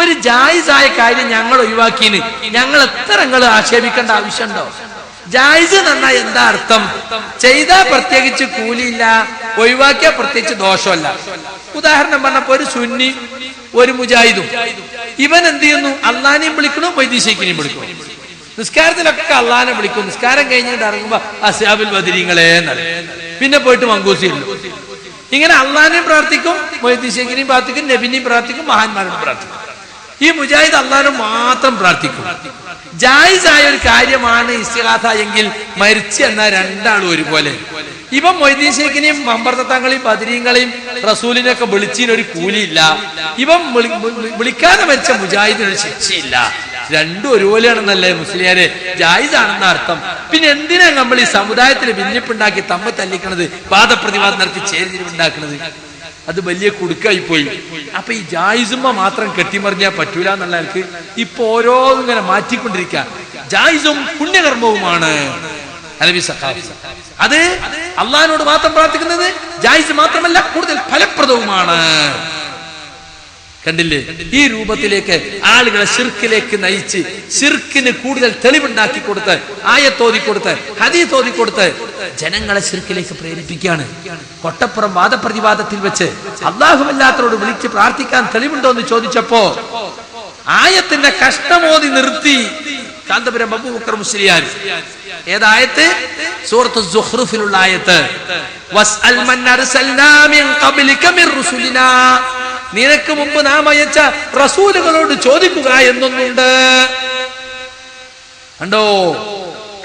ഒരു ജായിസായ കാര്യം ഞങ്ങൾ ഒഴിവാക്കിന് ഞങ്ങൾ എത്ര നിങ്ങൾ ആക്ഷേപിക്കേണ്ട ആവശ്യമുണ്ടോ? ജായിസ് എന്നാ എന്താ അർത്ഥം? ചെയ്താ പ്രത്യേകിച്ച് കൂലിയില്ല, ഒഴിവാക്കിയാൽ പ്രത്യേകിച്ച് ദോഷമല്ല. ഉദാഹരണം പറഞ്ഞപ്പോ ഒരു സുന്നി ഒരു മുജാഹിദും, ഇവൻ എന്ത് ചെയ്യുന്നു? അള്ളാനെയും വിളിക്കണു, വൈദ്യശേഖിനെയും വിളിക്കണം. നിസ്കാരത്തിലൊക്കെ അള്ളാനെ വിളിക്കും. നിസ്കാരം കഴിഞ്ഞിട്ട് ഇറങ്ങുമ്പോ അസ്ഹാബുൽ ബദരീങ്ങളെ എന്നറിയും. പിന്നെ പോയിട്ട് മങ്കൂസിയില്ല. ഇങ്ങനെ അള്ളാനെയും പ്രാർത്ഥിക്കും, വൈദ്യശേഖിനെയും പ്രാർത്ഥിക്കും, നബിനെയും പ്രാർത്ഥിക്കും, മഹാന്മാരോട് പ്രാർത്ഥിക്കും. ഈ മുജാഹിദ് അള്ളാഹു മാത്രം പ്രാർത്ഥിക്കും. ജായിസായ ഒരു കാര്യമാണ് ഇസ്തിഗാസ എങ്കിൽ മരിച്ചു എന്ന രണ്ടാളും ഒരുപോലെ. ഇവൻ മൊയ്തീൻ ശൈഖിനെയും മമ്പർത്തങ്ങളെയും ബദരീങ്ങളെയും റസൂലിനെയൊക്കെ വിളിച്ചതിനൊരു കൂലിയില്ല. ഇവൻ വിളിക്കാതെ മരിച്ച മുജാഹിദിനൊരു ശിക്ഷയില്ല. രണ്ടും ഒരുപോലെയാണെന്നല്ലേ മുസ്ലിയാരെ? ജായിസാണെന്ന അർത്ഥം. പിന്നെ എന്തിനാ നമ്മൾ ഈ സമുദായത്തിൽ ഭിന്നിപ്പുണ്ടാക്കി തമ്മ തല്ലിക്കണത്, വാദപ്രതിവാദം നടത്തി ചേരിതിരിവുണ്ടാക്കുന്നത്? അത് വലിയ കുടുക്കായി പോയി. അപ്പൊ ഈ ജായിസുമ്മ മാത്രം കെട്ടിമറിഞ്ഞാൽ പറ്റൂല എന്നുള്ള എനിക്ക് ഇപ്പൊ ഓരോന്നും ഇങ്ങനെ മാറ്റിക്കൊണ്ടിരിക്കുക. ജായിസും പുണ്യകർമ്മവുമാണ് അലവി സഖാഫി. അത് അള്ളാഹിനോട് മാത്രം പ്രാർത്ഥിക്കുന്നത് ജായിസ് മാത്രമല്ല, കൂടുതൽ ഫലപ്രദവുമാണ്. കണ്ടില്ലേ? ഈ രൂപത്തിലേക്ക് ആളുകളെ ശിർക്കിലേക്ക് നയിച്ച് ശിർക്കിന് കൂടുതൽ തെളിവുണ്ടാക്കി കൊടുത്ത്, ആയത്തോതി കൊടുത്ത്, ഹദീസ് ഓതി കൊടുത്ത് ജനങ്ങളെ ശിർക്കിലേക്ക് പ്രേരിപ്പിക്കുകയാണ്. കൊട്ടപ്പുറം വാദപ്രതിവാദത്തിൽ വെച്ച് അല്ലാഹുവല്ലാത്തവരോട് വിളിച്ച് പ്രാർത്ഥിക്കാൻ തെളിവുണ്ടോ എന്ന് ചോദിച്ചപ്പോ ആയത്തിന്റെ കഷ്ടമോതി നിർത്തി കാന്തപുരം അബൂബക്കർ മുസ്ലിയാർ. ഏതായത്ത്? സൂറത്ത് സുഖ്റുഫിലുള്ള ആയത്ത്. വസ്അൽ മൻ അർസൽനാ മിൻ ഖബ്ലിക മിർ റുസുലിനാ, നിനക്ക് മുമ്പ് നാം അയച്ച റസൂലുകളോട് ചോദിക്കുക എന്നൊന്നുണ്ട്. കണ്ടോ?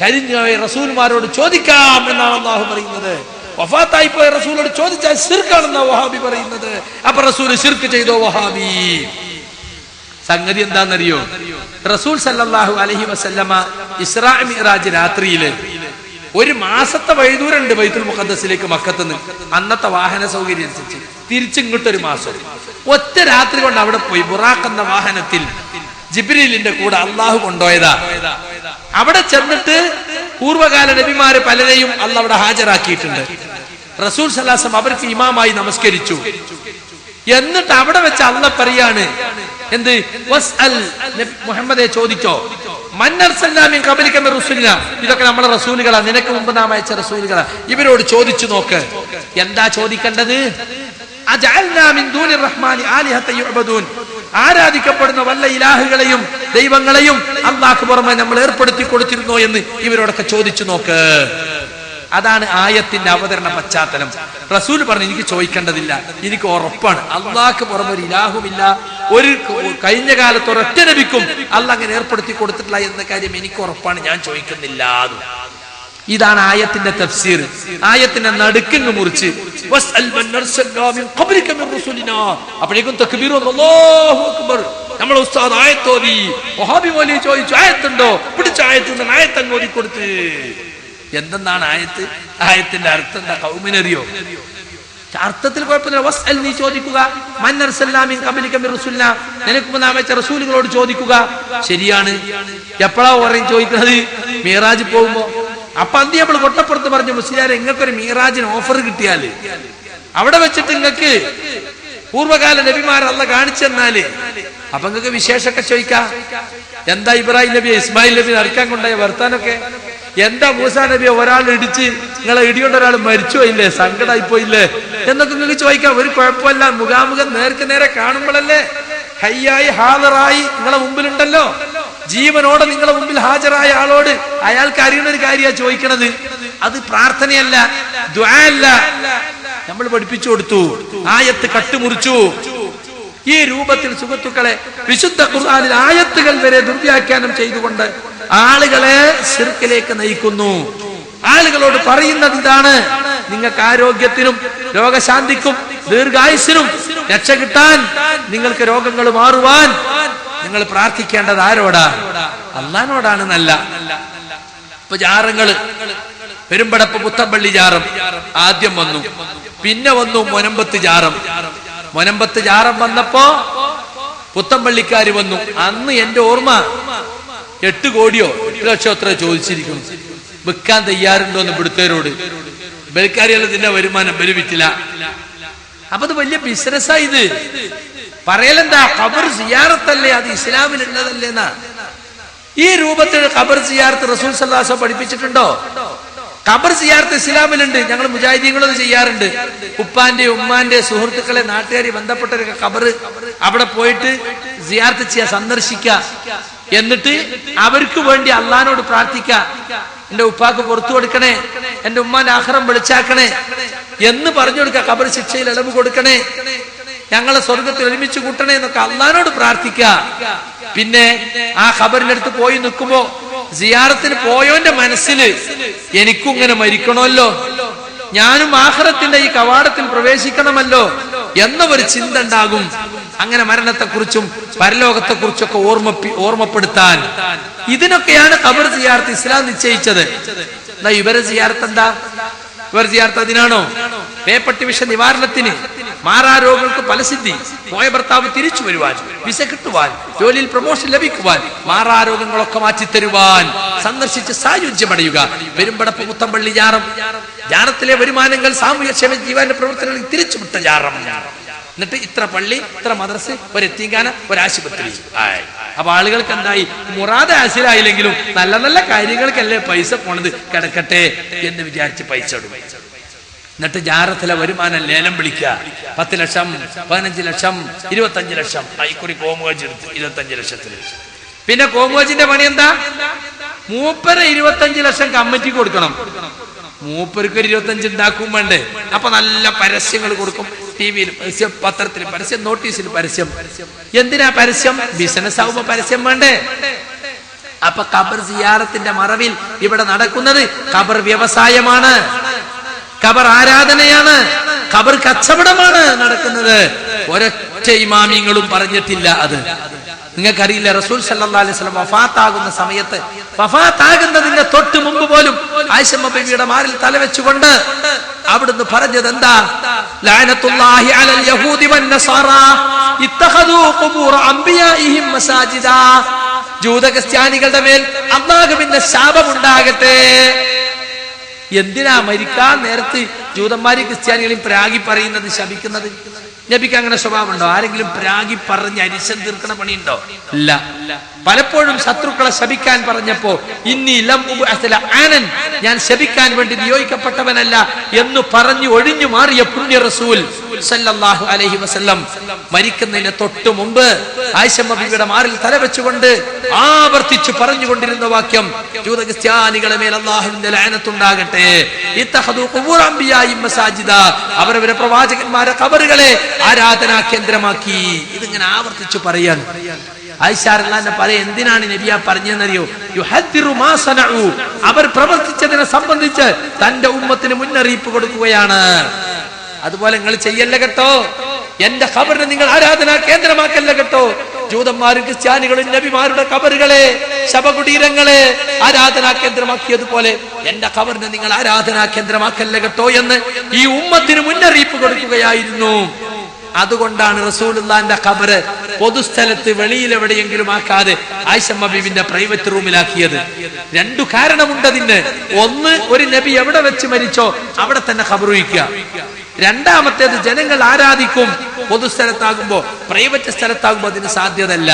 കരിഞ്ഞുപോയ റസൂൽമാരോട് ചോദിക്കാം എന്നാണ് അല്ലാഹു പറയുന്നത്. വഫാത്തായി പോയ റസൂലോട് ചോദിച്ചാൽ ശിർക്കാണെന്നാണ് വഹാബി പറയുന്നത്. അപ്പൊ റസൂൽ ശിർക്ക് ചെയ്തോ വഹാബി? സംഗതി എന്താണെന്നറിയോ? റസൂൽ സല്ലല്ലാഹു അലൈഹി വസല്ലമ ഇസ്രാ മിഅ്റാജ് രാത്രിയില് ഒരു മാസത്തെ വഴിദൂരമുണ്ട് ബൈത്തുൽ മുഖദ്ദസിലേക്ക് മക്കത്തുനിന്ന്. അന്നത്തെ വാഹന സൗകര്യം അനുസരിച്ച് തിരിച്ചിങ്ങോട്ടൊരു മാസം. ഒറ്റ രാത്രി കൊണ്ട് അവിടെ പോയി. ബുറാഖ് എന്ന വാഹനത്തിൽ ജിബ്രീലിന്റെ കൂടെ അള്ളാഹു കൊണ്ടുപോയതാ. അവിടെ ചെന്നിട്ട് പൂർവ്വകാല നബിമാര് പലരെയും അള്ളാഹ് അവിടെ ഹാജരാക്കിയിട്ടുണ്ട്. റസൂൽ സല്ലല്ലാഹു അലൈഹി വസല്ലം അവർക്ക് ഇമാമായി നമസ്കരിച്ചു. എന്നിട്ട് അവിടെ വെച്ച് അള്ളാഹ് പറയാണ്, എന്ത്? വസ്അൽ, മുഹമ്മദെ ചോദിച്ചോ, മൻ അർസൽനാ മിൻ ഖബ്ലിക മിർ റുസുലിനാ, ഇതൊക്കെ നമ്മുടെ റസൂലുകളാ, നിനക്ക് മുമ്പ് നാം അയച്ച റസൂലുകളാ. ഇവരോട് ചോദിച്ചു നോക്ക്. എന്താ ചോദിക്കേണ്ടത്? അജഅൽനാ മിൻ ദൂനിർ റഹ്മാനി ആലിഹത യുഅബദൂൻ, ആരാധിക്കപ്പെടുന്ന വല്ല ഇലാഹുകളെയും ദൈവങ്ങളെയും അള്ളാഹ്ക്ക് പുറമെ നമ്മൾ ഏർപ്പെടുത്തി കൊടുത്തിരുന്നോ എന്ന് ഇവരോടൊക്കെ ചോദിച്ചു നോക്ക്. അതാണ് ആയത്തിന്റെ അവതരണ പശ്ചാത്തലം. റസൂൽ പറഞ്ഞു, എനിക്ക് ചോദിക്കേണ്ടതില്ല, എനിക്ക് ഉറപ്പാണ് അള്ളാഹ്ക്ക് പുറമെ ഒരു ഇലാഹുമില്ല, ഒരു കഴിഞ്ഞ കാലത്ത് ഒരൊറ്റ നബിക്കും അള്ളാഹ് അങ്ങനെ ഏർപ്പെടുത്തി കൊടുത്തിട്ടില്ല എന്ന കാര്യം എനിക്ക് ഉറപ്പാണ്, ഞാൻ ചോദിക്കുന്നില്ല. ഇതാണ് ആയത്തിന്റെ തഫ്സീർ. ആയത്തിന്റെ നടുക്കങ്ങ് മുറിച്ച് അപ്പോഴേക്കും തക്ബീർ, അല്ലാഹു അക്ബർ. നമ്മൾ ഉസ്താദ് ആയത്തോതി, വഹാബി മൗലവി ചോദിച്ചു ആയത്തുണ്ടോ, പിടിച്ച ആയത്തുണ്ട്, ആയത്തങ്ങ് ഓതി കൊടുത്ത്. എന്തെന്നാണ് ആയത്ത്? ആയത്തിന്റെ അർത്ഥം എന്താ കൗമിനറിയോ? അർത്ഥത്തിൽ കുഴപ്പമില്ല. വസ്അൽ, നീ ചോദിക്കുക. മൻ അർസൽനാ മിൻ ഖബ്ലിക മിർ റസൂലിനാ, നിനക്ക് മുമ്പ് നാം അയച്ച റസൂലുകളോട് ചോദിക്കുക. ശരിയാണ്. എപ്പോഴാ പറയും ചോദിക്കുന്നത്? മീറാജ് പോകുമ്പോ. അപ്പൊ അന്തി നമ്മൾ കൊട്ടപ്പുറത്ത് പറഞ്ഞു, മുസ്ലിയാരെ നിങ്ങൾക്കൊരു മീറാജിന് ഓഫർ കിട്ടിയാല് അവിടെ വെച്ചിട്ട് നിങ്ങൾക്ക് പൂർവ്വകാല നബിമാർ അള്ളാഹ് കാണിച്ചു തന്നാല് അപ്പൊ നിങ്ങൾക്ക് വിശേഷമൊക്കെ ചോദിക്കാം. എന്താ ഇബ്രാഹിം നബിയെ ഇസ്മായിൽ നബി നടക്കാൻ കൊണ്ടായ വർത്താനൊക്കെ? എന്താ മൂസാ നബിയെ ഒരാൾ ഇടിച്ച് നിങ്ങളെ ഇടികൊണ്ട് ഒരാൾ മരിച്ചുപോയില്ലേ, സങ്കടമായി പോയില്ലേ എന്നൊക്കെ നിങ്ങൾക്ക് ചോദിക്കാം. ഒരു കുഴപ്പമില്ല, മുഖാമുഖം നേർക്ക് നേരെ കാണുമ്പോഴല്ലേ. ഹയ്യായി ഹാജറായി നിങ്ങളെ മുമ്പിലുണ്ടല്ലോ, ജീവനോടെ നിങ്ങളെ മുമ്പിൽ ഹാജരായ ആളോട് അയാൾക്ക് അറിയുന്ന ഒരു കാര്യമാണ് ചോദിക്കണത്. അത് പ്രാർത്ഥനയല്ല, ദുആ അല്ല. നമ്മൾ പഠിപ്പിച്ചു കൊടുത്തു, ആയത്ത് കട്ടുമുറിച്ചു. ഈ രൂപത്തിൽ സുഹൃത്തുക്കളെ വിശുദ്ധ ഖുർആനിൽ ആയത്തുകൾ വരെ ദുർവ്യാഖ്യാനം ചെയ്തുകൊണ്ട് ആളുകളെ ശിർക്കിലേക്ക് നയിക്കുന്നു. ആളുകളോട് പറയുന്നത് ഇതാണ്, നിങ്ങൾക്ക് ആരോഗ്യത്തിനും രോഗശാന്തിക്കും ദീർഘായുസ്സിനും രക്ഷ കിട്ടാൻ, നിങ്ങൾക്ക് രോഗങ്ങൾ മാറുവാൻ നിങ്ങൾ പ്രാർത്ഥിക്കേണ്ടത് ആരോടാ? അള്ളാനോടാണ്. നല്ല ഇപ്പൊ ജാറങ്ങള് പെരുമ്പടപ്പ് പുത്തമ്പള്ളി ജാറം ആദ്യം വന്നു, പിന്നെ വന്നു മൊനമ്പത്ത് ജാറം. മൊനമ്പത്ത് ജാറം വന്നപ്പോ പുത്തമ്പള്ളിക്കാര് വന്നു. അന്ന് എന്റെ ഓർമ്മ 8 കോടിയോ 8 ലക്ഷം എത്ര ചോദിച്ചിരിക്കുന്നു. വിൽക്കാൻ തയ്യാറുണ്ടോ എന്ന് ഇവിടുത്തേരോട്. ബൽക്കാരിയല്ല ഇതിന്റെ വരുമാനം ബലിവിറ്റില്ല. അപ്പൊ അത് വലിയ ബിസിനസ്സാ. ഇത് പറയലെന്താ? ഖബർ സിയാറത്തല്ലേ, അത് ഇസ്ലാമിലുള്ളതല്ലേ എന്നാ. ഈ രൂപത്തിൽ ഖബർ സിയാറത്ത് റസൂൽ സല്ലല്ലാഹു അലൈഹി വസല്ലം പഠിപ്പിച്ചിട്ടുണ്ടോ? ഖബർ സിയാറത്ത് ഇസ്ലാമിലുണ്ട്. ഞങ്ങൾ മുജാഹിദീങ്ങളത് ചെയ്യാറുണ്ട്. ഉപ്പാന്റെ ഉമ്മാന്റെ സുഹൃത്തുക്കളെ നാട്ടുകാരി ബന്ധപ്പെട്ടവരൊക്കെ ഖബർ അവിടെ പോയിട്ട് സിയാറത്ത് ചെയ്യാ, സന്ദർശിക്ക. എന്നിട്ട് അവർക്ക് വേണ്ടി അള്ളാനോട് പ്രാർത്ഥിക്ക. എന്റെ ഉപ്പാക്ക് പുറത്തു കൊടുക്കണേ, എന്റെ ഉമ്മാന്റെ ആഖിറം വെളിച്ചാക്കണേ എന്ന് പറഞ്ഞു കൊടുക്ക. ഖബർ ശിക്ഷയിൽ ഇളവ് കൊടുക്കണേ, ഞങ്ങളെ സ്വർഗത്തിൽ ഒരുമിച്ച് കൂട്ടണേ എന്നൊക്കെ അള്ളാനോട് പ്രാർത്ഥിക്ക. പിന്നെ ആ ഖബറിന്റെ അടുത്ത് പോയി നിൽക്കുമ്പോ സിയാറത്തിന് പോയോന്റെ മനസ്സിൽ എനിക്കും ഇങ്ങനെ മരിക്കണമല്ലോ, ഞാനും ആഖിറത്തിന്റെ ഈ കവാടത്തിൽ പ്രവേശിക്കണമല്ലോ എന്ന ഒരു ചിന്ത ഉണ്ടാകും. അങ്ങനെ മരണത്തെക്കുറിച്ചും പരലോകത്തെക്കുറിച്ചൊക്കെ ഓർമ്മപ്പെടുത്താൻ ഇതിനൊക്കെയാണ് ഖബർ സിയാറത്ത് ഇസ്ലാം നിശ്ചയിച്ചത്. എന്നാ ഇവരെ സിയാറത്ത് എന്താ? ഇവർ സിയാറത്ത് അതിനാണോ? പേപ്പട്ടി വിഷ നിവാരണത്തിന്, മാറാരോഗങ്ങൾക്ക് ഫലസിദ്ധി, പോയ ഭർത്താവ് തിരിച്ചു വരുവാൻ, വിസ കിട്ടുവാൻ, ജോലിയിൽ പ്രമോഷൻ ലഭിക്കുവാൻ, മാറാരോഗങ്ങളൊക്കെ മാറ്റിത്തരുവാൻ സന്ദർശിച്ച് സായുജ്യമടയുക. പെരുമ്പടപ്പ് മുത്തമ്പള്ളി ജാറം, ജാറത്തിലെ വരുമാനങ്ങൾ സാമൂഹ്യക്ഷേമ ജീവന്റെ പ്രവർത്തനങ്ങളിൽ തിരിച്ചുവിട്ട ജാറം. എന്നിട്ട് ഇത്ര പള്ളി, ഇത്ര മദ്രസ, ഒരു എത്തീങ്കാന, ഒരു ആശുപത്രി. അപ്പൊ ആളുകൾക്ക് എന്തായി? മുറാദ് ഹാസിലായില്ലെങ്കിലും നല്ല നല്ല കാര്യങ്ങൾക്കല്ലേ പൈസ പോണത്, കിടക്കട്ടെ എന്ന് വിചാരിച്ച് പൈസ ഇടും. എന്നിട്ട് ജാറത്തിലെ വരുമാനം ലേലം വിളിക്കുക. 10 ലക്ഷം, 15 ലക്ഷം, 25 ലക്ഷം. ആയിക്കുറി കോമുവേജ് എടുത്ത് 25 ലക്ഷത്തിന്. പിന്നെ കോമുവേജിന്റെ പണി എന്താ? മൂപ്പര് 25 ലക്ഷം കമ്മിറ്റിക്ക് കൊടുക്കണം. മൂപ്പർക്ക് 25 ഉണ്ടാക്കും വേണ്ടേ? അപ്പൊ നല്ല പരസ്യങ്ങൾ കൊടുക്കും. ടിവിയിൽ പരസ്യം, പത്രത്തിൽ പരസ്യം, നോട്ടീസിൽ പരസ്യം. എന്തിനാ പരസ്യം? ബിസിനസ് ആവുമ്പോ പരസ്യം വേണ്ടേ? അപ്പൊ ഖബർ സിയാറത്തിന്റെ മറവിൽ ഇവിടെ നടക്കുന്നത് ഖബർ വ്യവസായമാണ്, ഖബർ ആരാധനയാണ്, ഖബർ കച്ചവടമാണ് നടക്കുന്നത്. ഒരൊറ്റ ഇമാമിങ്ങളും പറഞ്ഞിട്ടില്ല അത്. നിങ്ങൾക്കറിയില്ല, റസൂൽ സല്ലല്ലാഹു അലൈഹി വസല്ലം വഫാത്താകുന്ന സമയത്ത്, വഫാത്താകുന്നതിന്റെ തൊട്ട് മുമ്പ് പോലും ആയിഷ ബീവിയുടെ മാറിൽ തലവെച്ചുകൊണ്ട് അവിടുന്ന് പറഞ്ഞത് എന്താ? ലഅനത്തുല്ലാഹി അലൽ യഹൂദി വൻ നസാറാ ഇത്തഖദൂ ഖുബൂറ അംബിയാഇഹിം മസാജിദാ. ജൂത ക്രിസ്ത്യാനികളുടെ മേൽ അല്ലാഹുവിന്റെ ശാപമുണ്ടാകട്ടെ. എന്തിനാ മരിക്കാൻ നേരത്ത് ജൂതന്മാരും ക്രിസ്ത്യാനികളെയും പ്രാഗി പറയുന്നത്, ശപിക്കുന്നത്? നബിക്ക് അങ്ങനെ സ്വഭാവമുണ്ടോ? ആരെങ്കിലും പ്രാഗി പറഞ്ഞ് അരിശം തീർക്കണ പണിയുണ്ടോ? ഇല്ല. പലപ്പോഴും ശത്രുക്കളെ ശപിക്കാൻ പറഞ്ഞപ്പോ ഇന്നി ലം ഉബ്അസ ലഅനൻ, ഞാൻ ശപിക്കാൻ വേണ്ടി നിയോഗിക്കപ്പെട്ടവനല്ല എന്ന് പറഞ്ഞു ഒഴിഞ്ഞു മാറിയ പുണ്യ റസൂൽ സല്ലല്ലാഹു അലൈഹി വസല്ലം മരിക്കുന്നതിന് തൊട്ടു മുമ്പ് ആയിഷ ബീവിയുടെ മാറിൽ തലവെച്ചുകൊണ്ട് ആവർത്തിച്ചു പറഞ്ഞുകൊണ്ടിരുന്ന വാക്യം, ജൂത ക്രിസ്ത്യാനികളെ മേൽ അല്ലാഹുവിന്റെ ലഅനത്തുണ്ടാകട്ടെ, ഇത്തഖദു ഖുബൂർ അംബിയാഇ മസാജിദ, അവരവരെ പ്രവാചകന്മാരെ ഖബറുകളെ ആരാധനാ കേന്ദ്രമാക്കി. ഇതിങ്ങനെ ആവർത്തിച്ചു പറയാൻ ആയിഷ റളിയല്ലാഹു അൻഹ പറയ, എന്തിനാണ് നബിയ പറഞ്ഞതെന്നറിയോ? യുഹദ്ദിറു മാ സനഉ, അവർ പ്രവർത്തിച്ചതിനെ സംബന്ധിച്ച് തന്റെ ഉമ്മത്തിന് മുന്നറിയിപ്പ് കൊടുക്കുകയാണ്. അതുപോലെ നിങ്ങൾ ചെയ്യല്ല കേട്ടോ, എന്റെ ഖബറിനെ നിങ്ങൾ ആരാധനാ കേന്ദ്രമാക്കല്ല കേട്ടോ. ജൂതന്മാരും ക്രിസ്ത്യാനികളും നബിമാരുടെ ഖബറുകളെ, ശവകുടീരങ്ങളെ ആരാധനാ കേന്ദ്രമാക്കിയതുപോലെ എന്റെ ഖബറിനെ നിങ്ങൾ ആരാധനാ കേന്ദ്രമാക്കല്ല കേട്ടോ എന്ന് ഈ ഉമ്മത്തിന് മുന്നറിയിപ്പ് കൊടുക്കുകയായിരുന്നു. അതുകൊണ്ടാണ് റസൂലുള്ളാഹിന്റെ ഖബറ് പൊതുസ്ഥലത്ത് വെളിയിൽ എവിടെയെങ്കിലും ആക്കാതെ ആയിഷ ബീവിന്റെ പ്രൈവറ്റ് റൂമിലാക്കിയത്. രണ്ടു കാരണമുണ്ടതിന്. ഒന്ന്, ഒരു നബി എവിടെ വെച്ച് മരിച്ചോ അവിടെ തന്നെ ഖബർ വയ്ക്കുക. രണ്ടാമത്തേത്, ജനങ്ങൾ ആരാധിക്കും. പൊതുസ്ഥലത്താകുമ്പോ, പ്രൈവറ്റ് സ്ഥലത്താകുമ്പോ അതിന് സാധ്യതയല്ല.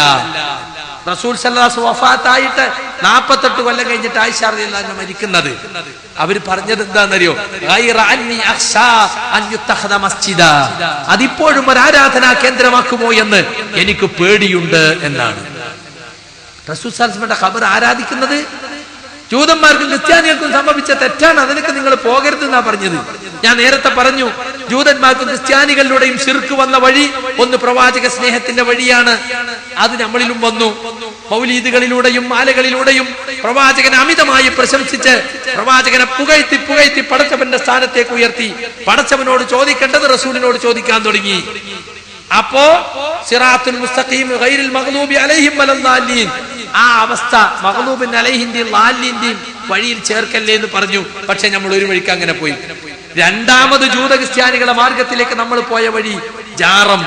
റസൂൽ സല്ലല്ലാഹു അലൈഹി വസല്ലം വഫാത്തായിട്ട് 48 കൊല്ലം കഴിഞ്ഞിട്ട് ആയിഷ റളിയല്ലാഹു അൻഹ മരിക്കുന്നത്. അവർ പറഞ്ഞത് എന്താണെന്നറിയോ? ഗൈറ അന്നി അഖ്ശാ അൻ യുത്തഖദ മസ്ജിദ, അതിപ്പോഴും ഒരു ആരാധനാ കേന്ദ്രമാക്കുമോ എന്ന് എനിക്ക് പേടിയുണ്ട് എന്നാണ്. റസൂൽ സല്ലല്ലാഹു അലൈഹി വസല്ലമയുടെ ഖബർ ആരാധിക്കുന്നത് ജൂതന്മാർക്കും ക്രിസ്ത്യാനികൾക്കും സംഭവിച്ച തെറ്റാണ്. അതിനൊക്കെ നിങ്ങൾ പോകരുത് എന്നാ പറഞ്ഞത്. ഞാൻ നേരത്തെ പറഞ്ഞു, ജൂതന്മാർക്കും ക്രിസ്ത്യാനികളിലൂടെയും ശിർക്ക് വന്ന വഴി ഒന്ന് പ്രവാചക സ്നേഹത്തിന്റെ വഴിയാണ്. അത് നമ്മളിലും വന്നു. മൗലീദുകളിലൂടെയും മാലകളിലൂടെയും പ്രവാചകനെ അമിതമായി പ്രശംസിച്ച് പ്രവാചകനെ പുകഴ്ത്തി പുകഴ്ത്തി പടച്ചവന്റെ സ്ഥാനത്തേക്ക് ഉയർത്തി പടച്ചവനോട് ചോദിക്കേണ്ടത് റസൂലിനോട് ചോദിക്കാൻ തുടങ്ങി. അപ്പോ സിറാത്തുൽ മുസ്തഖീം ഗൈറിൽ മഗ്ലൂബി അലൈഹിം വലദ്ദാലീൻ, ആ അവസ്ഥ മഗ്ലൂബിൻ അലൈഹിന്റെയും ലാലിന്റെയും വഴിയിൽ ചേർക്കല്ലേ എന്ന് പറഞ്ഞു. പക്ഷെ നമ്മൾ ഒരു വഴിക്ക് അങ്ങനെ പോയി. രണ്ടാമത് ജൂത ക്രിസ്ത്യാനികളുടെ മാർഗത്തിലേക്ക് നമ്മൾ പോയ വഴി ജാറം.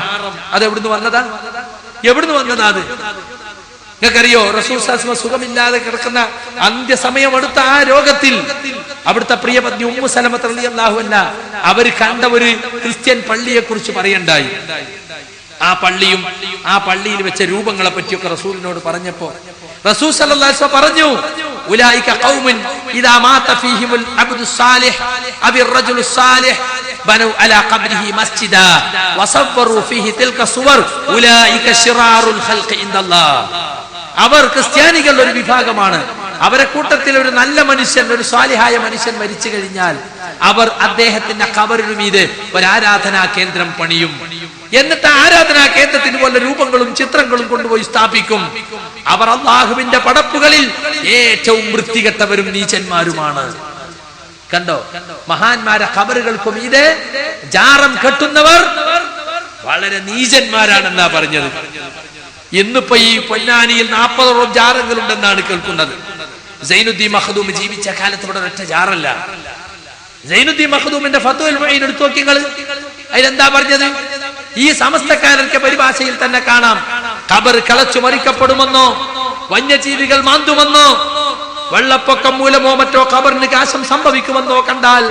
അത് എവിടുന്ന് വന്നതാ? എവിടുന്ന് വന്നതാ? അത് നിങ്ങൾക്കറിയോ? റസൂൽ സല്ലല്ലാഹു അലൈഹി വസല്ലം സുഖമില്ലാതെ കിടക്കുന്ന അന്ത്യസമയം അടുത്ത ആ രോഗത്തിൽ അവിടുത്തെ പ്രിയ പത്നി ഉമ്മു സലമ റളിയല്ലാഹു അൻഹ അവർ കണ്ട ഒരു ക്രിസ്ത്യൻ പള്ളിയെ കുറിച്ച് പറയണ്ടായി. ആ പള്ളിയും ആ പള്ളിയിൽ വെച്ച രൂപങ്ങളെ പറ്റിയൊക്കെ റസൂലിനോട് പറഞ്ഞപ്പോ റസൂൽ സല്ലല്ലാഹു അലൈഹി വസല്ലം പറഞ്ഞു, ഉലൈക ഖൗമുൻ ഇദാ മാത ഫീഹിമുൽ അബ്ദു സാലിഹ് അബി റജുലു സാലിഹ് ബനു അലാ ഖബ്രിഹി മസ്ജിദ വസവ്വറു ഫീഹി തിൽക സുവർ ഉലൈക ശിറാറുൽ ഖൽഖി ഇൻദല്ലാഹ്. അവർ ക്രിസ്ത്യാനികളുടെ ഒരു വിഭാഗമാണ്. അവരെ കൂട്ടത്തിൽ ഒരു നല്ല മനുഷ്യൻ, ഒരു സ്വാലിഹായ മനുഷ്യൻ മരിച്ചു കഴിഞ്ഞാൽ അവർ അദ്ദേഹത്തിന്റെ ഖബറിനു മീതെ ഒരു ആരാധനാ കേന്ദ്രം പണിയും. എന്നിട്ട് ആരാധനാ കേന്ദ്രത്തിന് പോലെ രൂപങ്ങളും ചിത്രങ്ങളും കൊണ്ടുപോയി സ്ഥാപിക്കും. അവർ അല്ലാഹുവിന്റെ പടപ്പുകളിൽ ഏറ്റവും വൃത്തികെട്ടവരും നീചന്മാരുമാണ്. കണ്ടോ? മഹാന്മാരെ ഖബറുകൾക്ക് മീതെ ജാറം കെട്ടുന്നവർ വളരെ നീചന്മാരാണെന്നാ പറഞ്ഞത്. ഇന്നിപ്പോ ഈ പൊന്നാനിയിൽ 40 ജാറങ്ങളുണ്ടെന്നാണ് കേൾക്കുന്നത്. സൈനുദ്ദീൻ മഖ്ദൂം ജീവിച്ച കാലത്ത് ഇവിടെ ഒറ്റ ജാറല്ല. സൈനുദ്ദീൻ മഖ്ദൂമിന്റെ ഫത്വൽ മുഈൻ എടുത്തു നോക്കി നിങ്ങൾ. അതിലെന്താ പറഞ്ഞത്? ഈ സമസ്തക്കാരന്റെ പരിഭാഷയിൽ തന്നെ കാണാം, ഖബർ കളച്ചു മറിക്കപ്പെടുമെന്നോ, വന്യജീവികൾ മാന്തുമെന്നോ, വെള്ളപ്പൊക്കം മൂലമോ മറ്റോ ഖബറിന് നാശം സംഭവിക്കുമെന്നോ കണ്ടാൽ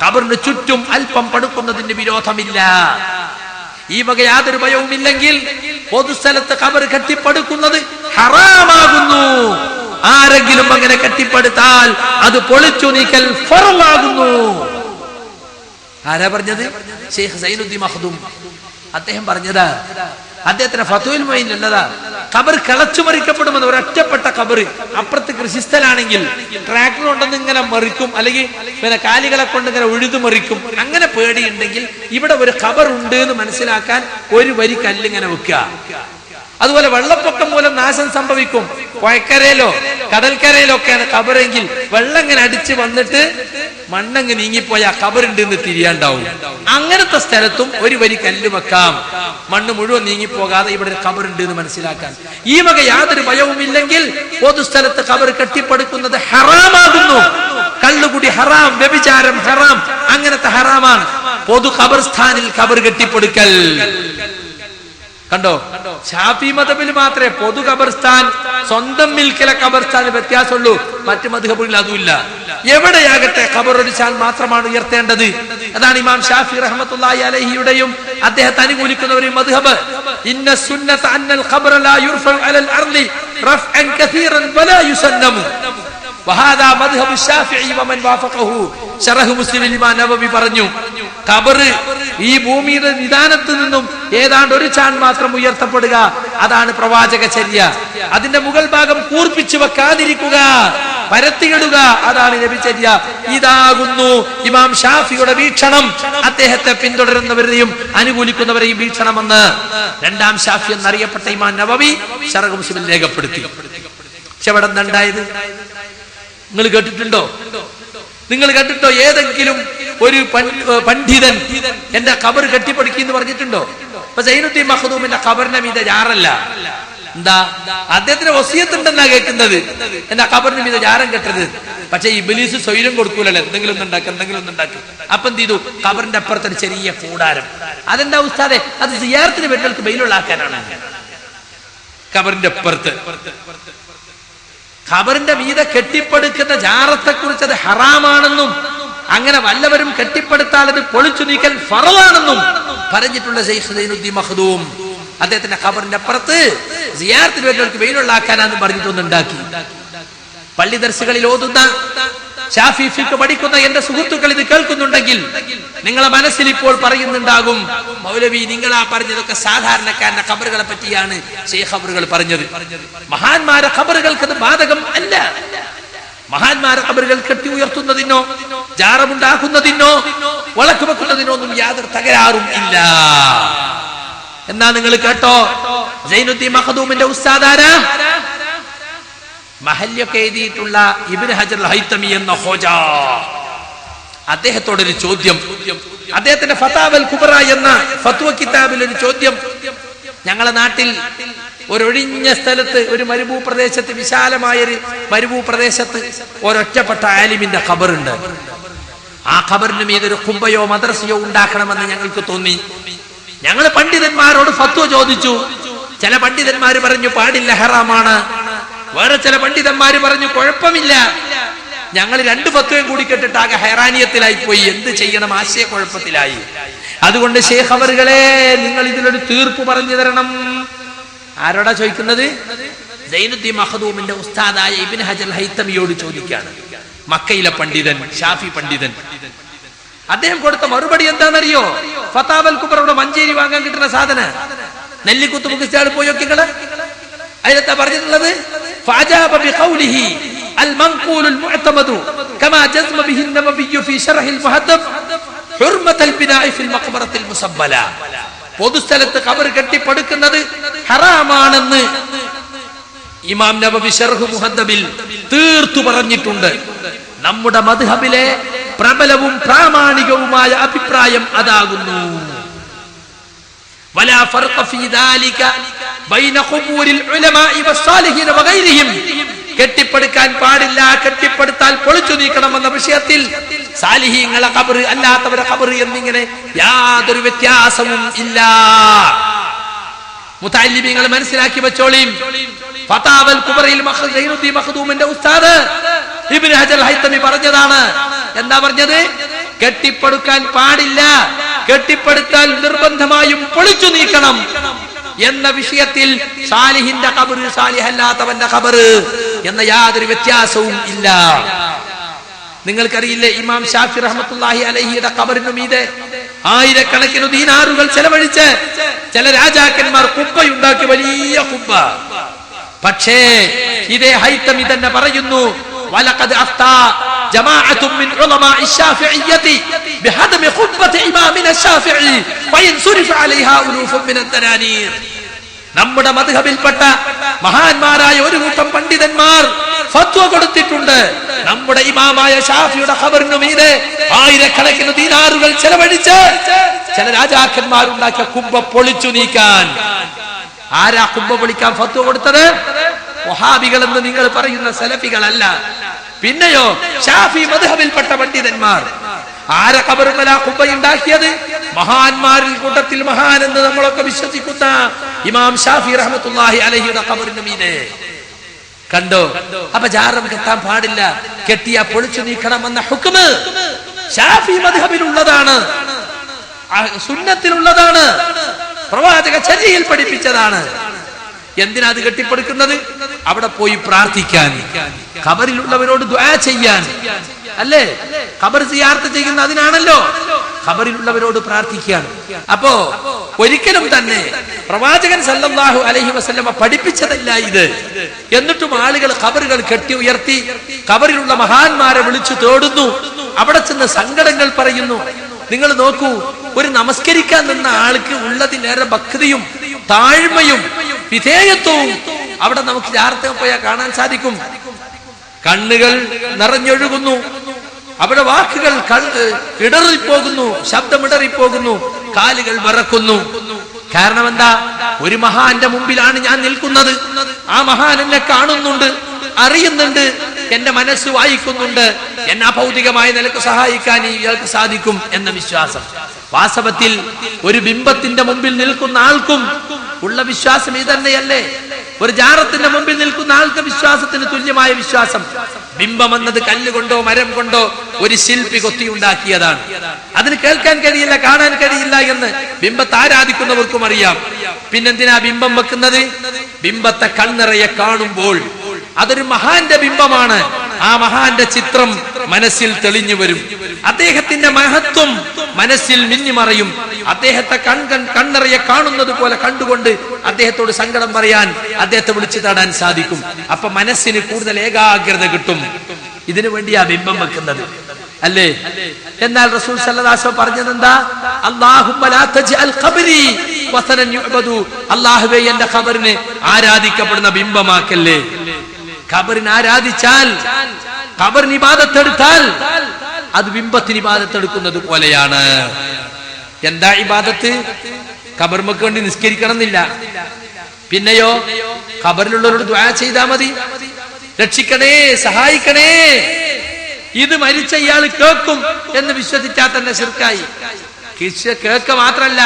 ഖബറിന് ചുറ്റും അല്പം പടുക്കുന്നതിന് വിരോധമില്ല. ഈ വക യാതൊരു ഭയവും ഇല്ലെങ്കിൽ പൊതുസ്ഥലത്ത് ഖബർ കെട്ടിപ്പടുക്കുന്നത് ഹറാമാകുന്നു. ആരെങ്കിലും അങ്ങനെ കെട്ടിപ്പടുത്താൽ അത് പൊളിച്ചു നീക്കൽ ഫർളാകുന്നു. ആരാ പറഞ്ഞത്? ശൈഖ് സൈനുദ്ദീൻ മഖ്ദൂം. അദ്ദേഹം പറഞ്ഞതാ. അദ്ദേഹത്തിന് ഫത്വൽ മുഈൻ ഉള്ളതാ. ഖബർ കളച്ചു മറിക്കപ്പെടുമെന്ന് ഒരൊറ്റപ്പെട്ട ഖബർ അപ്പുറത്ത് കൃഷിസ്ഥലാണെങ്കിൽ ട്രാക്ടർ കൊണ്ടൊന്ന് ഇങ്ങനെ മറിക്കും, അല്ലെങ്കിൽ പിന്നെ കാലികളെ കൊണ്ട് ഇങ്ങനെ ഉഴുതു മറിക്കും. അങ്ങനെ പേടിയുണ്ടെങ്കിൽ ഇവിടെ ഒരു ഖബർ ഉണ്ട് എന്ന് മനസ്സിലാക്കാൻ ഒരു വരി കല്ലിങ്ങനെ വെക്കുക. അതുപോലെ വെള്ളപ്പൊക്കം മൂലം നാശം സംഭവിക്കും. പുഴക്കരയിലോ കടൽക്കരയിലോ ഒക്കെയാണ് ഖബറെങ്കിൽ വെള്ളം ഇങ്ങനെ അടിച്ച് വന്നിട്ട് മണ്ണങ്ങ് നീങ്ങിപ്പോയാ ഖബറുണ്ട് എന്ന് തിരിയാണ്ടാവും. അങ്ങനത്തെ സ്ഥലത്തും ഒരു വരി കല്ല് വെക്കാം, മണ്ണ് മുഴുവൻ നീങ്ങിപ്പോകാതെ ഇവിടെ ഒരു ഖബറുണ്ട് എന്ന് മനസ്സിലാക്കാൻ. ഈ വക യാതൊരു ഭയവും ഇല്ലെങ്കിൽ പൊതുസ്ഥലത്ത് ഖബർ കെട്ടിപ്പടുക്കുന്നത് ഹറാമാകുന്നു. കള്ളുകുടി ഹറാം, വ്യഭിചാരം ഹറാം, അങ്ങനത്തെ ഹറാമാണ്. പൊതു ഖബർസ്ഥാനിൽ ഖബർ കെട്ടിപ്പടുക്കൽ. കണ്ടോ? ശാഫി മദ്ഹബിൽ മാത്രമേ പൊതു ഖബർസ്ഥാൻ, സ്വന്തം മിൽക്കിലെ ഖബർസ്ഥാന് വ്യത്യാസമുള്ളൂ. മറ്റു മദ്ഹബുകളിൽ അതുമില്ല. എവിടെയാകട്ടെ ഖബർ ഒരിച്ചാൽ മാത്രമാണ് ഉയർത്തേണ്ടത്. അതാണ് ഇമാം ഷാഫി റഹ്മത്തുള്ളാഹി അലൈഹിയുടെയും അദ്ദേഹത്തെ അനുകൂലിക്കുന്നവരെയും മദ്ഹബ്. ഇന്ന സുന്നത അന്നൽ ഖബറ ലാ യുർഫഉ അലൽ അർളി റഫ്അൻ കസീറൻ വലാ യുസന്നമു വഹാദാ മദ്ഹബു ശാഫിഈ വമൻ വാഫഖഹു. ശറഹ് മുസ്ലിമിൽ ഇമാം നവവി പറഞ്ഞു, ഖബർ ഈ ഭൂമിയുടെ നിദാനത്തിൽ നിന്നും ഏതാണ്ട് ഒരു ചാൺ മാത്രം ഉയർത്തപ്പെടുക, അതാണ് പ്രവാചക ചര്യ. അതിന്റെ മുകൾ ഭാഗം കൂർപ്പിച്ചു വെക്കാതിരിക്കുക, പരത്തിയിടുക, അതാണ് നബിചര്യ. ഇതാകുന്നു ഇമാം ഷാഫിയുടെ വീക്ഷണം, അദ്ദേഹത്തെ പിന്തുടരുന്നവരെയും അനുകൂലിക്കുന്നവരെയും വീക്ഷണമെന്ന് രണ്ടാം ഷാഫി എന്നറിയപ്പെട്ട ഇമാം നവവി ശറഹ് മുസ്ലിമിൽ രേഖപ്പെടുത്തി. പക്ഷെ അവിടെ എന്താണ്ടായത് നിങ്ങൾ കേട്ടിട്ടുണ്ടോ? നിങ്ങൾ കേട്ടിട്ടോ ഏതെങ്കിലും ഒരു പണ്ഡിതൻ എന്റെ ഖബർ കെട്ടിപ്പടുക്കി എന്ന് പറഞ്ഞിട്ടുണ്ടോ? അപ്പൊ സൈനുദ്ദീൻ മഖ്ദൂമിന്റെ ഖബറിന്റെ മീതെ ജാറല്ല. എന്താ അദ്ദേഹത്തിന് വസിയത്തുണ്ടെന്നാ കേൾക്കുന്നത്, എന്റെ ഖബറിന് മീതെ ജാരം കെട്ടരുത്. പക്ഷെ ഇബ്ലീസ് സ്വൈരം കൊടുക്കൂലല്ലോ, എന്തെങ്കിലും ഒന്നുണ്ടാക്കി. അപ്പൊ എന്ത് ചെയ്തു? ഖബറിന്റെ അപ്പുറത്തൊരു ചെറിയ കൂടാരം. അതെന്താ ഉസ്താദെ? അത് സിയാറത്തിന് വരുന്നവർക്ക് ബെയിലുള്ളാക്കാനാണ്. ഖബറിന്റെ അപ്പുറത്ത് ഖബറിന്റെ മീതെ കെട്ടിപ്പടുക്കുന്ന ജാറത്തെ കുറിച്ച് അത് ഹറാമാണെന്നും അങ്ങനെ വല്ലവരും കെട്ടിപ്പടുത്താൽ അത് പൊളിച്ചു നീക്കൽ ഫറളാണെന്നും പറഞ്ഞിട്ടുള്ള ശൈഖ് സൈനുദ്ദീൻ മഖ്ദൂം അദ്ദേഹത്തിന്റെ ഖബറിന്റെ അപ്പുറത്ത് സിയാറത്തിന് വരുന്നവർക്ക് വെയിലുള്ളാക്കാനാന്ന് പറഞ്ഞിട്ടൊന്നുണ്ടാക്കി. പള്ളി ദർസുകളിൽ ഓതുന്ന ഷാഫി ഫിഖ് പഠിക്കുന്ന എന്റെ സുഹൃത്തുക്കൾ ഇത് കേൾക്കുന്നുണ്ടെങ്കിൽ നിങ്ങളെ മനസ്സിൽ ഇപ്പോൾ പറയുന്നുണ്ടാകും, മൗലവി നിങ്ങളാ പറഞ്ഞതൊക്കെ സാധാരണക്കാരന്റെ ഖബറുകളെ പറ്റിയാണ് ശൈഖ് ഖബറുകൾ പറഞ്ഞത്. മഹാന്മാരെ ഖബറുകൾക്ക് അത് ബാധകം അല്ല. മഹാന്മാരെ ഖബറുകൾ കെട്ടി ഉയർത്തുന്നതിനോ ജാറമുണ്ടാക്കുന്നതിനോ വളക്ക് വെക്കുന്നതിനോ ഒന്നും യാതൊരു തകരാറും ഇല്ല. എന്നാ നിങ്ങൾ കേട്ടോ, സൈനുദ്ദീൻ മഖ്ദൂമിന്റെ ഉസ്താദാരാ? മഹല്യൊക്കെ എഴുതിയിട്ടുള്ള ഇബ്നു ഹജർ അൽ ഹൈതമി എന്ന ഹോജ. അദ്ദേഹത്തോടൊരു ചോദ്യം, അദ്ദേഹത്തിന്റെ ഫതാവൽ കുബ്ര എന്ന ഫത്വ കിതാബിൽ ഒരു ചോദ്യം. ഞങ്ങളുടെ നാട്ടിൽ ഒരൊഴിഞ്ഞ സ്ഥലത്ത്, ഒരു മരുഭൂപ്രദേശത്ത്, വിശാലമായൊരു മരുഭൂപ്രദേശത്ത് ഒരൊറ്റപ്പെട്ട ആലിമിന്റെ ഖബറുണ്ട്. ആ ഖബറിന് മീതെ ഒരു ഖുബയോ മദ്രസയോ ഉണ്ടാക്കണമെന്ന് ഞങ്ങൾക്ക് തോന്നി. ഞങ്ങൾ പണ്ഡിതന്മാരോട് ഫത്വ ചോദിച്ചു. ചില പണ്ഡിതന്മാര് പറഞ്ഞു പാടില്ല, ഹറാമാണ്. വേറെ ചില പണ്ഡിതന്മാര് പറഞ്ഞു കുഴപ്പമില്ല. ഞങ്ങൾ രണ്ട് ഫത്വയും കൂടി കേട്ടിട്ട് ആകെ ഹൈറാനിയത്തിലായി പോയി. എന്ത് ചെയ്യണം? ആശയക്കുഴപ്പത്തിലായി. അതുകൊണ്ട് ശൈഖ് അവറുകളെ, നിങ്ങൾ ഇതിലൊരു തീർപ്പ് പറഞ്ഞു തരണം. ആരോടാ ചോദിക്കുന്നത്? സൈനുദ്ദീൻ മഖ്ദൂമിന്റെ ഉസ്താദായ ഇബ്നു ഹജർ അൽ ഹൈതമിയോട് ചോദിക്കാണ്. മക്കയിലെ പണ്ഡിതൻ, ഷാഫി പണ്ഡിതൻ. അദ്ദേഹം കൊടുത്ത മറുപടി എന്താണെന്നറിയോ? ഫതാവൽ കുബ്രയുടെ മഞ്ചേരി വാങ്ങാൻ കിട്ടുന്ന സാധന നെല്ലിക്കുത്ത് മുഖ്യസ്ഥാട് പോയി നോക്കിങ്ങള്. അതിലെന്താ പറഞ്ഞിട്ടുള്ളത്? فأجاب بقوله المنقول المعتمد كما جزم به النووي في شرح المهذب حرمة البناء في المقبرة المسبلة. പൊതുസ്ഥലത്ത് ഖബർ കെട്ടിപ്പടുക്കുന്നത് ഹറാമാണെന്ന് ഇമാം നവവി ശർഹ് മുഹദ്ദബിൽ തീർത്തു പറഞ്ഞിട്ടുണ്ട്. നമ്മുടെ മദ്ഹബിലെ പ്രബലവും പ്രാമാണികവുമായ അഭിപ്രായം അതാകുന്നു. ولا فرق في ذلك بين قبور العلماء والصالحين وغيرهم. കെട്ടിപ്പടുക്കാൻ പാടില്ല, കെട്ടിപ്പടുത്താൽ പൊളിച്ചു നീക്കണമെന്ന വിഷയത്തിൽ സാലിഹീങ്ങളെ ഖബർ, അല്ലാത്തവരെ ഖബർ എന്നിങ്ങനെ യാതൊരു വ്യത്യാസവും ഇല്ല. മുതഅല്ലിമീങ്ങൾ മനസ്സിലാക്കി വെച്ചോളീം. ഫതാവൽ കുബ്രയിൽ സൈനുദ്ദീൻ മഖ്ദൂമിന്റെ ഉസ്താദ് ഇബ്നു ഹജർ അൽ ഹൈതമി പറഞ്ഞതാണ്. എന്താ പറഞ്ഞത്? കെട്ടിപ്പടുക്കാൻ പാടില്ല, കെട്ടിപ്പടുത്താൽ നിർബന്ധമായും പൊളിച്ചു നീക്കണം എന്ന വിഷയത്തിൽ സാലിഹിന്റെ ഖബർ, സാലിഹല്ലാത്തവന്റെ ഖബർ എന്ന യാതൊരു വ്യത്യാസവും ഇല്ല. നിങ്ങൾക്കറിയില്ലേ, ഇമാം ഷാഫി റഹ്മത്തുള്ളാഹി അലൈഹിയുടെ ഖബറിനു മീതെ ആയിരക്കണക്കിന് ദീനാറുകൾ ചെലവഴിച്ച് ചില രാജാക്കന്മാർ കുബ്ബയുണ്ടാക്കി, വലിയ കുബ്ബ. പക്ഷേ ഇതേ ഹൈതമി തന്നെ പറയുന്നു, വലഖദ് അഫ്താ ജമാഅത്തുൻ മിൻ ഉലമാഇ الشافعية بهدم قبة إمامنا الشافعي وينصرف عليها ألوف من الدنانير. നമ്മുടെ മദ്ഹബിൽപ്പെട്ട മഹാന്മാരായ ഒരു കൂട്ടം പണ്ഡിതന്മാർ ഫത്വ കൊടുത്തിട്ടുണ്ട്, നമ്മുടെ ഇമാമായ ഷാഫിയുടെ ഖബറിനു മീതെ ആയിരക്കണക്കിന് ദീനാറുകൾ ചെലവഴിച്ച് ചില രാജാക്കന്മാരുണ്ടാക്കിയ കുബ്ബ പൊളിച്ചു നീക്കാൻ. ആരാ കുബ്ബ പൊളിക്കാൻ ഫത്വ കൊടുത്തത്? വഹാബികൾ എന്ന് നിങ്ങൾ പറയുന്ന സലഫികളല്ല. പിന്നെയോ ഷാഫി മദ്ഹബിൽപ്പെട്ട പണ്ഡിതന്മാർ. ആരെ ഖബറുമല ഖുബ ഉണ്ടാക്കിയത്? മഹാന്മാരിൽ കൂട്ടത്തിൽ മഹാൻ എന്ന് നമ്മളൊക്കെ വിശ്വസിക്കുന്ന ഇമാം ഷാഫി റഹ്മത്തുള്ളാഹി അലൈഹിയുടെ ഖബറിന് മീതെ. കണ്ടോ? അപ്പൊ ജാറം കെട്ടാൻ പാടില്ല, കെട്ടിയാ പൊളിച്ചു നീക്കണമെന്ന ഹുക്മ് ഷാഫി മദ്ഹബിലുള്ളതാണ്, സുന്നത്തിലുള്ളതാണ്, പ്രവാചക ചര്യയിൽ പഠിപ്പിച്ചതാണ്. എന്തിനാ അത് കെട്ടിപ്പടുക്കുന്നത്? അവിടെ പോയി പ്രാർത്ഥിക്കാൻ, ഖബറിലുള്ളവരോട് ദുആ ചെയ്യാൻ അല്ലേ? ഖബർ സിയാറത്ത് ചെയ്യുന്ന അതിനാണല്ലോ, ഖബറിലുള്ളവരോട് പ്രാർത്ഥിക്കാൻ. അപ്പോ ഒരിക്കലും തന്നെ പ്രവാചകൻ സല്ലല്ലാഹു അലൈഹി വസല്ലമ പഠിപ്പിച്ചതല്ല ഇത്. എന്നിട്ടും ആളുകൾ ഖബറുകൾ കെട്ടി ഉയർത്തി ഖബറിലുള്ള മഹാന്മാരെ വിളിച്ചു തേടുന്നു, അവിടെ ചെന്ന് സങ്കടങ്ങൾ പറയുന്നു. നിങ്ങൾ നോക്കൂ, ഒരു നമസ്കരിക്കാൻ നിന്ന ആൾക്ക് ഉള്ളതിലേറെ ഭക്തിയും താഴ്മയും വിധേയത്വവും അവിടെ നമുക്ക് യാത്രയിൽ പോയാൽ കാണാൻ സാധിക്കും. കണ്ണുകൾ നിറഞ്ഞൊഴുകുന്നു, അവിടെ വാക്കുകൾ ഇടറിപ്പോകുന്നു, ശബ്ദമിടറിപ്പോകുന്നു, കാലുകൾ വിറക്കുന്നു. കാരണം എന്താ? ഒരു മഹാന്റെ മുമ്പിലാണ് ഞാൻ നിൽക്കുന്നത്, ആ മഹാൻ എന്നെ കാണുന്നുണ്ട്, അറിയുന്നുണ്ട്, എന്റെ മനസ്സ് വായിക്കുന്നുണ്ട്, എന്നെ അഭൗതികമായ നിലക്ക് സഹായിക്കാൻ ഇയാൾക്ക് സാധിക്കും എന്ന വിശ്വാസം. വാസ്തവത്തിൽ ഒരു ബിംബത്തിന്റെ മുമ്പിൽ നിൽക്കുന്ന ആൾക്കും ഉള്ള വിശ്വാസം ഇതന്നെയല്ലേ? ഒരു ജാറത്തിന്റെ മുമ്പിൽ നിൽക്കുന്ന ആൾക്ക് വിശ്വാസത്തിന് തുല്യമായ വിശ്വാസം. ബിംബം എന്നത് കല്ലുകൊണ്ടോ മരം കൊണ്ടോ ഒരു ശില്പി കൊത്തിയുണ്ടാക്കിയതാണ്. അതിന് കേൾക്കാൻ കഴിയില്ല, കാണാൻ കഴിയില്ല എന്ന് ബിംബത്തെ ആരാധിക്കുന്നവർക്കും അറിയാം. പിന്നെന്തിനാ ബിംബം വെക്കുന്നത്? ബിംബത്തെ കണ്ണിറയെ കാണുമ്പോൾ അതൊരു മഹാന്റെ ബിംബമാണ്, ആ മഹാന്റെ ചിത്രം മനസ്സിൽ തെളിഞ്ഞു വരും, അദ്ദേഹത്തിന്റെ മഹത്വം മനസ്സിൽ മിന്നിമറയും. അദ്ദേഹത്തെ കണ്ണിറയെ കാണുന്നത് പോലെ കണ്ടുകൊണ്ട് അദ്ദേഹത്തോട് സങ്കടം പറയാൻ, അദ്ദേഹത്തെ വിളിച്ചു തേടാൻ സാധിക്കും. അപ്പൊ മനസ്സിന് കൂടുതൽ ഏകാഗ്രത കിട്ടും. ഇതിനു വേണ്ടിയാ ബിംബം വെക്കുന്നത് അല്ലേ? എന്നാൽ റസൂൽ സല്ലല്ലാഹു അലൈഹി വസല്ലം പറഞ്ഞത് എന്താ? അല്ലാഹുമ്മ ലാ തജ്അൽ ഖബ്രി വസനൻ യുഅബദു. അല്ലാഹുവേ, എന്റെ ഖബറിനെ ആരാധിക്കപ്പെടുന്ന ബിംബമാക്കല്ലേ. ഖബറിനെ ആരാധിച്ചാൽ, ഖബറിന് ഇബാദത്തെടുത്താൽ അത് ബിംബത്തിന് ഇബാദത്തെടുക്കുന്നത് പോലെയാണ്. എന്താ ഇബാദത്ത്? ഖബറിലേക്ക് വേണ്ടി നിസ്കരിക്കണം എന്നില്ല. പിന്നെയോ ഖബറിലുള്ളവരോട് ദുആ ചെയ്താൽ മതി, രക്ഷിക്കണേ, സഹായിക്കണേ. ഇത് മരിച്ച ഇയാൾ കേൾക്കും എന്ന് വിശ്വസിച്ചാൽ തന്നെ ശിർക്കായി. കേൾക്ക മാത്രല്ല,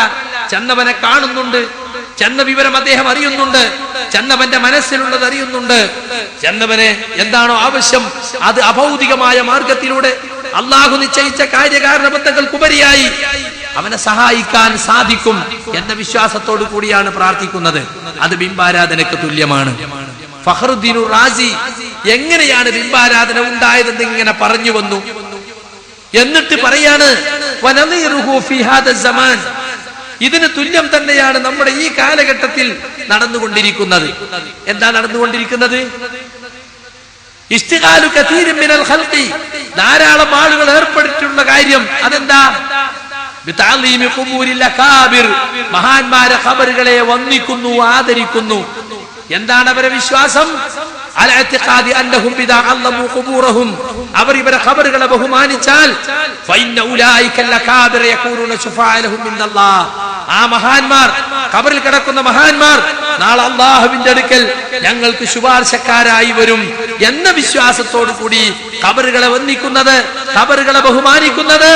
ചെന്നവനെ കാണുന്നുണ്ട്, ചെന്ന വിവരം അദ്ദേഹം അറിയുന്നുണ്ട്, ചെന്നവന്റെ മനസ്സിലുള്ളത് അറിയുന്നുണ്ട്. ചെന്നവന് എന്താണോ ആവശ്യം അത് അഭൗതികമായ മാർഗത്തിലൂടെ അള്ളാഹു നിശ്ചയിച്ച കാര്യകാരണബന്ധങ്ങൾക്കുപരിയായി അവനെ സഹായിക്കാൻ സാധിക്കും എന്ന വിശ്വാസത്തോടു കൂടിയാണ് പ്രാർത്ഥിക്കുന്നത്. അത് ബിംബാരാധനയ്ക്ക് തുല്യമാണ്. ഫഖറുദ്ദീൻ റാസി എങ്ങനെയാണ് ബിംബാരാധന ഉണ്ടായതെന്ന് ഇങ്ങനെ പറഞ്ഞു വന്നു. എന്നിട്ട് പറയാണ്, വനദീറുഹു ഫീ ഹാദാ സമാൻ, ഇതിന് തുല്യം തന്നെയാണ് നമ്മുടെ ഈ കാലഘട്ടത്തിൽ നടന്നുകൊണ്ടിരിക്കുന്നത്. എന്താ നടന്നുകൊണ്ടിരിക്കുന്നത്? ഇസ്തിഗാലു കതീരിൻ മിനൽ ഖൽഖി, ധാരാളം ആളുകൾ ഏർപ്പെട്ടിട്ടുള്ള കാര്യം അതെന്താ? ബിതഅലീമി ഖുബൂരിൽ അകാബിർ, മഹാന്മാരെ ഖബറുകളെ വന്ദിക്കുന്നു, ആദരിക്കുന്നു. എന്താണ് അവരുടെ വിശ്വാസം? അൽഇഅ്തിഖാദി അന്നഹും ബിദാ അല്ലമു ഖുബൂറഹും, അവർ ഇവരെ ഖബറുകളെ ബഹുമാനിച്ചാൽ ഫഇന്ന ഉലൈകൽ അകാബിർ യകൂറുന ശുഫാഅലഹും ഇൻദല്ലാഹ്, ആ മഹാന്മാർ, ഖബറിൽ കിടക്കുന്ന മഹാന്മാർ നാളെ അല്ലാഹുവിന്റെ അടുക്കൽ ഞങ്ങൾക്ക് ശുപാർശക്കാരായി വരും എന്ന വിശ്വാസത്തോടു കൂടി ഖബറുകളെ വന്ദിക്കുന്നത്, ഖബറുകളെ ബഹുമാനിക്കുന്നത്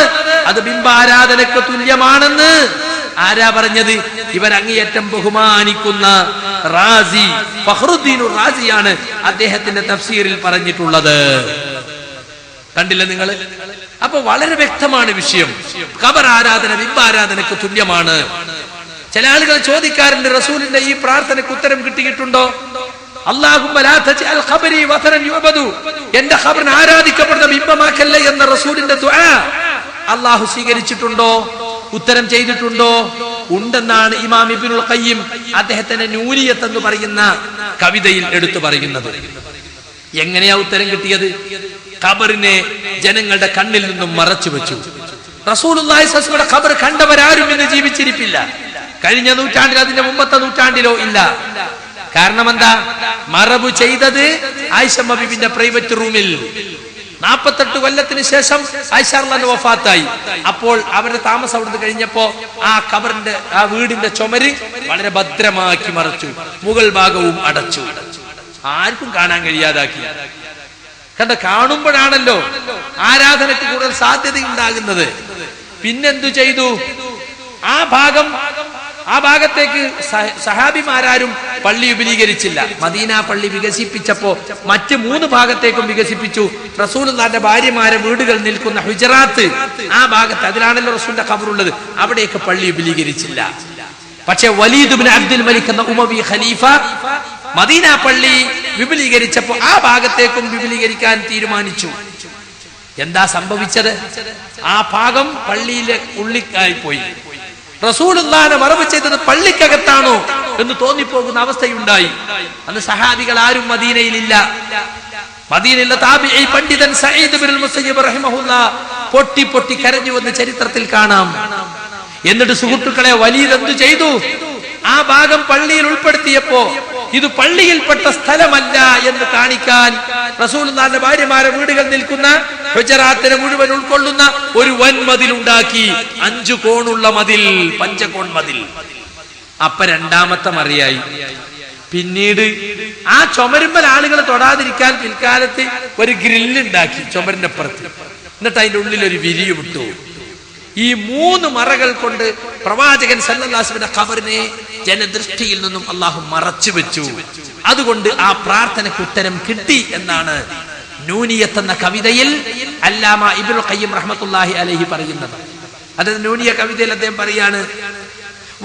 അത് ബിംബാരാധനയ്ക്ക് തുല്യമാണെന്ന് ആരാ പറഞ്ഞത്? ഇവർ അങ്ങേയറ്റം ബഹുമാനിക്കുന്ന റാസി, ഫഖറുദ്ദീൻ റാസിയാണ് അദ്ദേഹത്തിന്റെ തഫ്സീറിൽ പറഞ്ഞിട്ടുള്ളത്. കണ്ടില്ല നിങ്ങൾ? അപ്പൊ വളരെ വ്യക്തമാണ് വിഷയം. ഖബർ ആരാധന ബിംബാരാധനയ്ക്ക് തുല്യമാണ്. ചില ആളുകൾ ചോദിക്കാറുണ്ട്, റസൂലിന്റെ ഈ പ്രാർത്ഥനയ്ക്ക് ഉത്തരം കിട്ടിയിട്ടുണ്ടോ? അല്ലാഹുമ്മ ലാ തജ്അൽ ഖബ്രി വസനൻ യുഅബദു, എന്റെ ഖബറിനെ ആരാധിക്കപ്പെടുന്ന ബിംബമാക്കല്ലേ എന്ന റസൂലിന്റെ ദുആ അല്ലാഹു സ്വീകരിച്ചിട്ടുണ്ടോ? ഉത്തരം ചെയ്തിട്ടുണ്ടോ? ഉണ്ടെന്നാണ് ഇമാം ഇബ്നുൽ ഖയ്യിം അദ്ദേഹത്തിന്റെ നൂനിയത്ത് എന്ന് പറയുന്ന കവിതയിൽ എടുത്തു പറയുന്നത്. എങ്ങനെയാ ഉത്തരം കിട്ടിയത്? ഖബറിനെ ജനങ്ങളുടെ കണ്ണിൽ നിന്നും മറച്ചു വെച്ചു. റസൂലുള്ളാഹി സ്വല്ലല്ലാഹു അലൈഹി വസല്ലം ഖബർ കണ്ടവരാരും ഇന്ന് ജീവിച്ചിരിപ്പില്ല. കഴിഞ്ഞ നൂറ്റാണ്ടിൽ, അതിന്റെ മുമ്പത്തെ നൂറ്റാണ്ടിലോ ഇല്ല. കാരണം എന്താ? മറബു ചെയ്തത് ആയിഷ ബീവിന്റെ പ്രൈവറ്റ് റൂമിൽ. 48 കൊല്ലത്തിന് ശേഷം ആയിഷ റളിയല്ലാഹു അൻഹ വഫാത്തായി. അപ്പോൾ അവരുടെ താമസം അവിടുന്ന് കഴിഞ്ഞപ്പോ ആ ഖബറിന്റെ, ആ വീടിന്റെ ചുമര് വളരെ ഭദ്രമാക്കി മറച്ചു, മുകൾ ഭാഗവും അടച്ചു, ആർക്കും കാണാൻ കഴിയാതാക്കി. കണ്ട, കാണുമ്പോഴാണല്ലോ ആരാധനയ്ക്ക് കൂടുതൽ സാധ്യത ഉണ്ടാകുന്നത്. പിന്നെന്തു ചെയ്തു? ആ ഭാഗത്തേക്ക് സഹാബിമാരും പള്ളി വിപുലീകരിച്ചില്ല. മദീന പള്ളി വികസിപ്പിച്ചപ്പോ മറ്റ് 3 ഭാഗത്തേക്കും വികസിപ്പിച്ചു. റസൂലുള്ളാഹിന്റെ ഭാര്യമാരെ വീടുകൾ നിൽക്കുന്ന ഹുജറാത്ത്, ആ ഭാഗത്ത്, അതിലാണല്ലോ റസൂലിന്റെ ഖബറുള്ളത്, അവിടേക്ക് പള്ളി വിപുലീകരിച്ചില്ല. പക്ഷെ വലീദ് ഇബ്നു അബ്ദുൽ മലിക് എന്ന ഉമവി ഖലീഫ മദീന പള്ളി വിപുലീകരിച്ചപ്പോൾ ആ ഭാഗത്തേക്കും വിപുലീകരിക്കാൻ തീരുമാനിച്ചു. എന്താ സംഭവിച്ചത്? ആ ഭാഗം പള്ളിയിലെ ഉള്ളിലായി പോയി. റസൂലുള്ളാഹിനെ മറവ് ചെയ്തത് പള്ളിക്കകത്താണോ എന്ന് തോന്നിപ്പോകുന്ന അവസ്ഥയുണ്ടായി. അന്ന് സഹാബികൾ ആരും മദീനയിലില്ല. മദീനയിലെ താബിഈ പണ്ഡിതൻ സഈദ് ഇബ്നുൽ മുസയ്യിബ് റഹിമഹുല്ലാഹ് പൊട്ടി പൊട്ടി കരഞ്ഞുവെന്ന് ചരിത്രത്തിൽ കാണാം. എന്നിട്ട് സുഹൃത്തുക്കളെ, വലീദ് എന്തു ചെയ്തു? ആ ഭാഗം പള്ളിയിൽ ഉൾപ്പെടുത്തിയപ്പോ ഇത് പള്ളിയിൽപ്പെട്ട സ്ഥലമല്ല എന്ന് കാണിക്കാൻ റസൂലുള്ളാഹിന്റെ ഭാര്യമാരെ വീടുകൾ നിൽക്കുന്ന ഹുജറാത്തിനെ മുഴുവൻ ഉൾക്കൊള്ളുന്ന ഒരു വൻമതിൽ ഉണ്ടാക്കി. 5 കോണുള്ള മതിൽ, പഞ്ചകോൺ മതിൽ. അപ്പൊ രണ്ടാമത്തെ മറിയായി. പിന്നീട് ആ ചുമരുമ്പൽ ആളുകൾ തൊടാതിരിക്കാൻ പിൽക്കാലത്ത് ഒരു ഗ്രില്ലുണ്ടാക്കി ചുമരിന്റെ അപ്പുറത്ത്. എന്നിട്ട് അതിന്റെ ഉള്ളിൽ ഒരു വിരിയും ഇട്ടു. ഈ 3 മറകൾ കൊണ്ട് പ്രവാചകൻ സല്ലല്ലാഹു അലൈഹി വസല്ലം ഖബറിനെ ജനദൃഷ്ടിയിൽ നിന്നും അല്ലാഹു മറച്ചു വെച്ചു. അതുകൊണ്ട് ആ പ്രാർത്ഥനയ്ക്ക് ഉത്തരം കിട്ടി എന്നാണ് നൂനിയത്ത് എന്ന കവിതയിൽ അല്ലാമ ഇബ്നുൽ ഖയ്യിം റഹ്മത്തുള്ളാഹി അലൈഹി പറയുന്നത്. അത് നൂനിയ കവിതയിൽ അദ്ദേഹം പറയാണ്,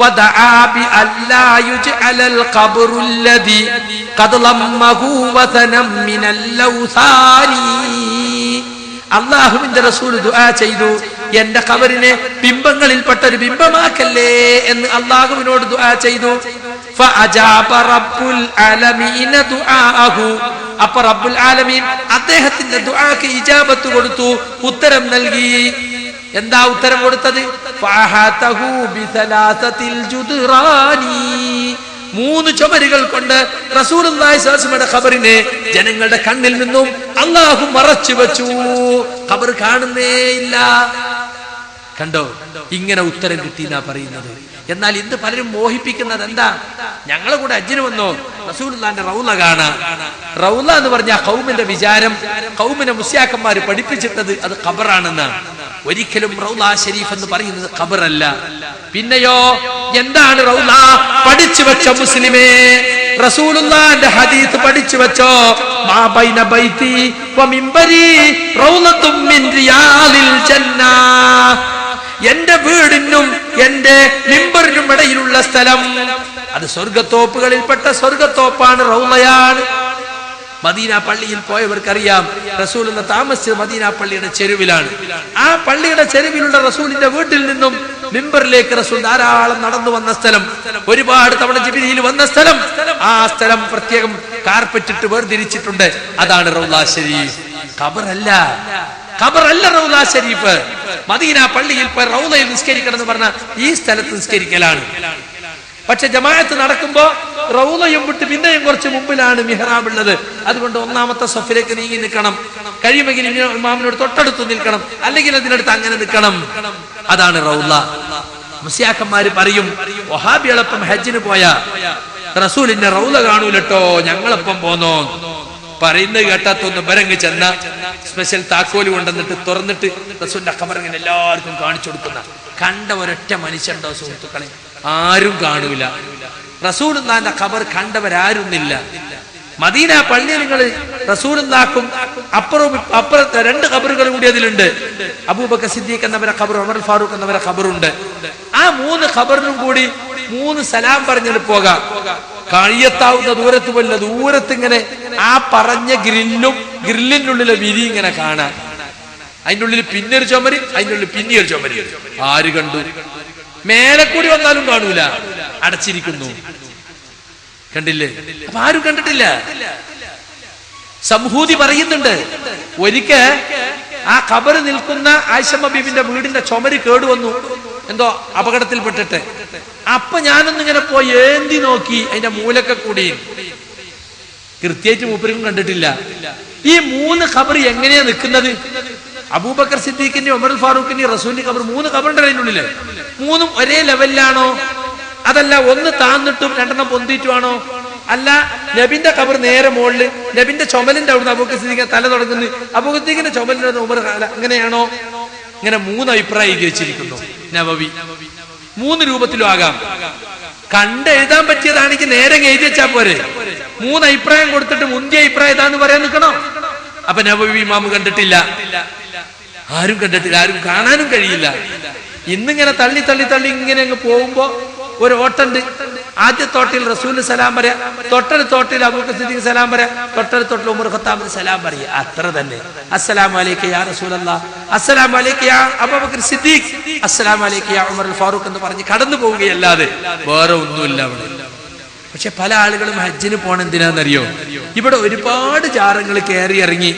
വദആ ബി അല്ലാ യുജ്അലൽ ഖബ്റുല്ലദി ഖദ് ലമ്മഹു വതനം മിനൽ ലൗസാനി. അല്ലാഹുവിന്റെ റസൂൽ ദുആ ചെയ്തു, എന്റെ ഖബറിനെ ബിംബങ്ങളിൽപ്പെട്ട ഒരു ബിംബമാക്കല്ലേ എന്ന് അല്ലാഹുവിനോട് ദുആ ചെയ്തു. ഫഅജാബ റബ്ബുൽ ആലമീന ദുആഅഹു. അപ്പോൾ റബ്ബുൽ ആലമീൻ അദ്ദേഹത്തിന്റെ ദുആക്ക് ഇജാബത്ത് കൊടുത്തു, ഉത്തരം നൽകി. എന്താ ഉത്തരം കൊടുത്തത്? ഫഅഹതഹു ബിസലാസത്തിൽ ജുദ്റാനി. 3 ചുമരുകൾ കൊണ്ട് റസൂലുള്ളാഹി സ്വല്ലല്ലാഹു അലൈഹി വസല്ലമയുടെ ഖബറിനെ ജനങ്ങളുടെ കണ്ണിൽ നിന്നും അല്ലാഹു മറച്ചു വെച്ചു. ഖബർ കാണുന്നേ ഇല്ല. കണ്ടോ, ഇങ്ങനെ ഉത്തരം കിട്ടി എന്നാ പറയുന്നത്. എന്നാൽ ഇന്ന് പലരും മോഹിപ്പിക്കുന്നത് എന്താ? ഞങ്ങളെ കൂടെ ഹജ്ജിന് വന്നോ, റസൂലുള്ളാഹിന്റെ റൗള കാണാ. റൗള എന്ന് പറഞ്ഞ ഖൗമിന്റെ വിചാരം, ഖൗമിനെ മുസ്ലിയാക്കന്മാര് പഠിപ്പിച്ചിട്ടത് അത് ഖബറാണെന്നാണ്. ഒരിക്കലും റൗള ശരീഫ് എന്ന് പറയുന്നത് ഖബറല്ല. പിന്നെയോ എന്താണ് റൗള? പഠിച്ചു വെച്ച മുസ്ലിമേ, റസൂലുള്ളാഹിന്റെ ഹദീസ് പഠിച്ചു വെച്ചോ. മാ ബൈന ബൈതി വ മിൻബരി റൗളത്തും മിൻ റിയാദിൽ ജന്ന. എന്റെ വീടിനും എന്റെ മിമ്പറിനും ഇടയിലുള്ള സ്ഥലം അത് സ്വർഗത്തോപ്പുകളിൽപ്പെട്ട സ്വർഗത്തോപ്പാണ്, റൗളയാണ്. മദീന പള്ളിയിൽ പോയവർക്കറിയാം, റസൂലുള്ള താമസിച്ചത് മദീന പള്ളിയുടെ ചെരുവിലാണ്. ആ പള്ളിയുടെ ചെരുവിലുള്ള റസൂലിന്റെ വീട്ടിൽ നിന്നും മിമ്പറിലേക്ക് റസൂൽ ധാരാളം നടന്നു വന്ന സ്ഥലം, ഒരുപാട് തവണ ജിബ്രീൽ വന്ന സ്ഥലം, ആ സ്ഥലം പ്രത്യേകം കാർപ്പറ്റിട്ട് വേർതിരിച്ചിട്ടുണ്ട്. അതാണ് റൗള ശരീഫ്, ഖബറല്ല. ഖബറല്ല റൗള ശരീഫ്. മദീന പള്ളിയിൽ പോയി റൗളയിൽ നിസ്കരിക്കണം എന്ന് പറഞ്ഞാൽ ഈ സ്ഥലത്ത് നിസ്കരിക്കലാണ്. പക്ഷെ ജമാഅത്ത് നടക്കുമ്പോ റൗളയും വിട്ട് പിന്നെയും കുറച്ച് മുമ്പിലാണ് മിഹ്റാബ് ഉള്ളത്. അതുകൊണ്ട് 1ാമത്തെ സഫിലേക്ക് നീങ്ങി നിൽക്കണം. കഴിയുമെങ്കിൽ ഇമാമിനോട് തൊട്ടടുത്ത് നിൽക്കണം, അല്ലെങ്കിൽ അതിനടുത്ത് അങ്ങനെ നിൽക്കണം. അതാണ് റൗള. മുസ്ലിയാക്കന്മാര് പറയും, വഹാബികളൊപ്പം ഹജ്ജിന് പോയ റസൂലിന്റെ റൗള കാണൂലട്ടോ, ഞങ്ങളൊപ്പം പോന്നോ. പറയുന്നത് കേട്ടാത്തൊന്ന് ബരങ്ങ് ചെന്ന സ്പെഷ്യൽ താക്കോല് കൊണ്ടുവന്നിട്ട് തുറന്നിട്ട് റസൂലിന്റെ ഖബർ ഇങ്ങനെ എല്ലാവർക്കും കാണിച്ചു കൊടുക്കുന്ന കണ്ട ഒരൊറ്റ മനുഷ്യണ്ടോ സുഹൃത്തുക്കളെ? ആരും കാണൂല. റസൂലുള്ളാഹിന്റെ ഖബർ കണ്ടവരാരുന്നില്ല. മദീന പള്ളി നിങ്ങൾ റസൂലുള്ളാഹിക്കും അപ്പുറത്ത് 2 ഖബറുകൾ കൂടി അതിലുണ്ട്. അബൂബക്കർ സിദ്ദീഖ് എന്നവരെ ഖബർ, ഉമർ ഫാറൂഖ് എന്നവരെ ഖബറുണ്ട്. ആ 3 ഖബറിനും കൂടി 3 സലാം പറഞ്ഞിട്ട് പോകാം. കഴിയത്താവുന്ന ദൂരത്ത് പോലില്ല, ദൂരത്ത് ഇങ്ങനെ ആ പറഞ്ഞ ഗ്രില്ലിനുള്ളിലെ വിരി ഇങ്ങനെ കാണാൻ. അതിൻ്റെ ഉള്ളിൽ പിന്നൊരു ചുമര്, അതിൻ്റെ ഉള്ളിൽ പിന്നെയൊരു ചുമര്. ആര് കണ്ടു? മേലെ കൂടി വന്നാലും കാണൂല, അടച്ചിരിക്കുന്നു. കണ്ടില്ലേ? അപ്പൊ ആരും കണ്ടിട്ടില്ല. സംഹൂതി പറയുന്നുണ്ട്, ഒരിക്കൽ ആ ഖബർ നിൽക്കുന്ന ആയിഷ ബീബിന്റെ വീടിന്റെ ചുമര് കേടുവന്നു, എന്തോ അപകടത്തിൽപ്പെട്ടിട്ട്. അപ്പൊ ഞാനൊന്നിങ്ങനെ പോയി ഏന്തി നോക്കി, അതിന്റെ മൂലൊക്കെ കൂടി. കൃത്യമായിട്ട് മൂപ്പരും കണ്ടിട്ടില്ല. ഈ 3 ഖബർ എങ്ങനെയാ നിൽക്കുന്നത്? അബൂബക്കർ സിദ്ദീഖിന്റെ, ഉമർ ഫാറൂഖിന്റെ, റസൂലിന്റെ ഖബർ 3 ഖബറുണ്ട് അതിനുള്ളില്. 3ഉം ഒരേ ലെവലിലാണോ? അതല്ല, ഒന്ന് താന്നിട്ടും 2 പൊന്തിയിട്ടുമാണോ? അല്ല, നബിന്റെ ഖബർ നേരെ മുകളില്, നബിന്റെ ചുമലിന്റെ അവിടുന്ന് അബൂബക്കർ സിദ്ദീഖ് തല തുടങ്ങുന്നു, അബൂബക്കർ സിദ്ദീഖിന്റെ ചുമലിന്റെ ഉമർ, അങ്ങനെയാണോ? ഇങ്ങനെ 3 അഭിപ്രായം എഴുതിയിരിക്കുന്നു നബവി. 3 രൂപത്തിലും ആകാം. കണ്ടെഴുതാൻ പറ്റിയതാണെങ്കിൽ നേരെ എഴുതി വെച്ചാ പോരെ. 3 അഭിപ്രായം കൊടുത്തിട്ട് മുന്തിയ അഭിപ്രായം ഇതാന്ന് പറയാൻ നിൽക്കണോ? അപ്പൊ നബവി ഇമാമ് കണ്ടിട്ടില്ല, ആരും കണ്ടിട്ടില്ല, ആരും കാണാനും കഴിയില്ല. ഇന്നിങ്ങനെ തള്ളി തള്ളി തള്ളി ഇങ്ങനെ അങ്ങ് പോകുമ്പോ ഒരു ഓട്ടുണ്ട്. ആദ്യ തോട്ടിൽ റസൂലിന് സലാം പറയാ, തൊട്ടടുത്ത തോട്ടിൽ അബൂബക്കർ സിദ്ദീഖ് സലാം പറയാ, തൊട്ടടുത്ത തോട്ടിൽ ഉമർ ഖത്താബിന് സലാം പറയാ. അത്ര തന്നെ. അസ്സലാമു അലൈക യാ റസൂലല്ലാഹ്, അസ്സലാമു അലൈക യാ അബൂബക്കർ സിദ്ദീഖ്, അസ്സലാമു അലൈക യാ ഉമർ ഫാറൂഖ് എന്ന് പറഞ്ഞ് കടന്നു പോവുകയല്ലാതെ വേറെ ഒന്നുമില്ല അവിടെ. പക്ഷെ പല ആളുകളും ഹജ്ജിന് പോണ എന്തിനാന്നറിയോ? ഇവിടെ ഒരുപാട് ജാറങ്ങൾ കയറി ഇറങ്ങി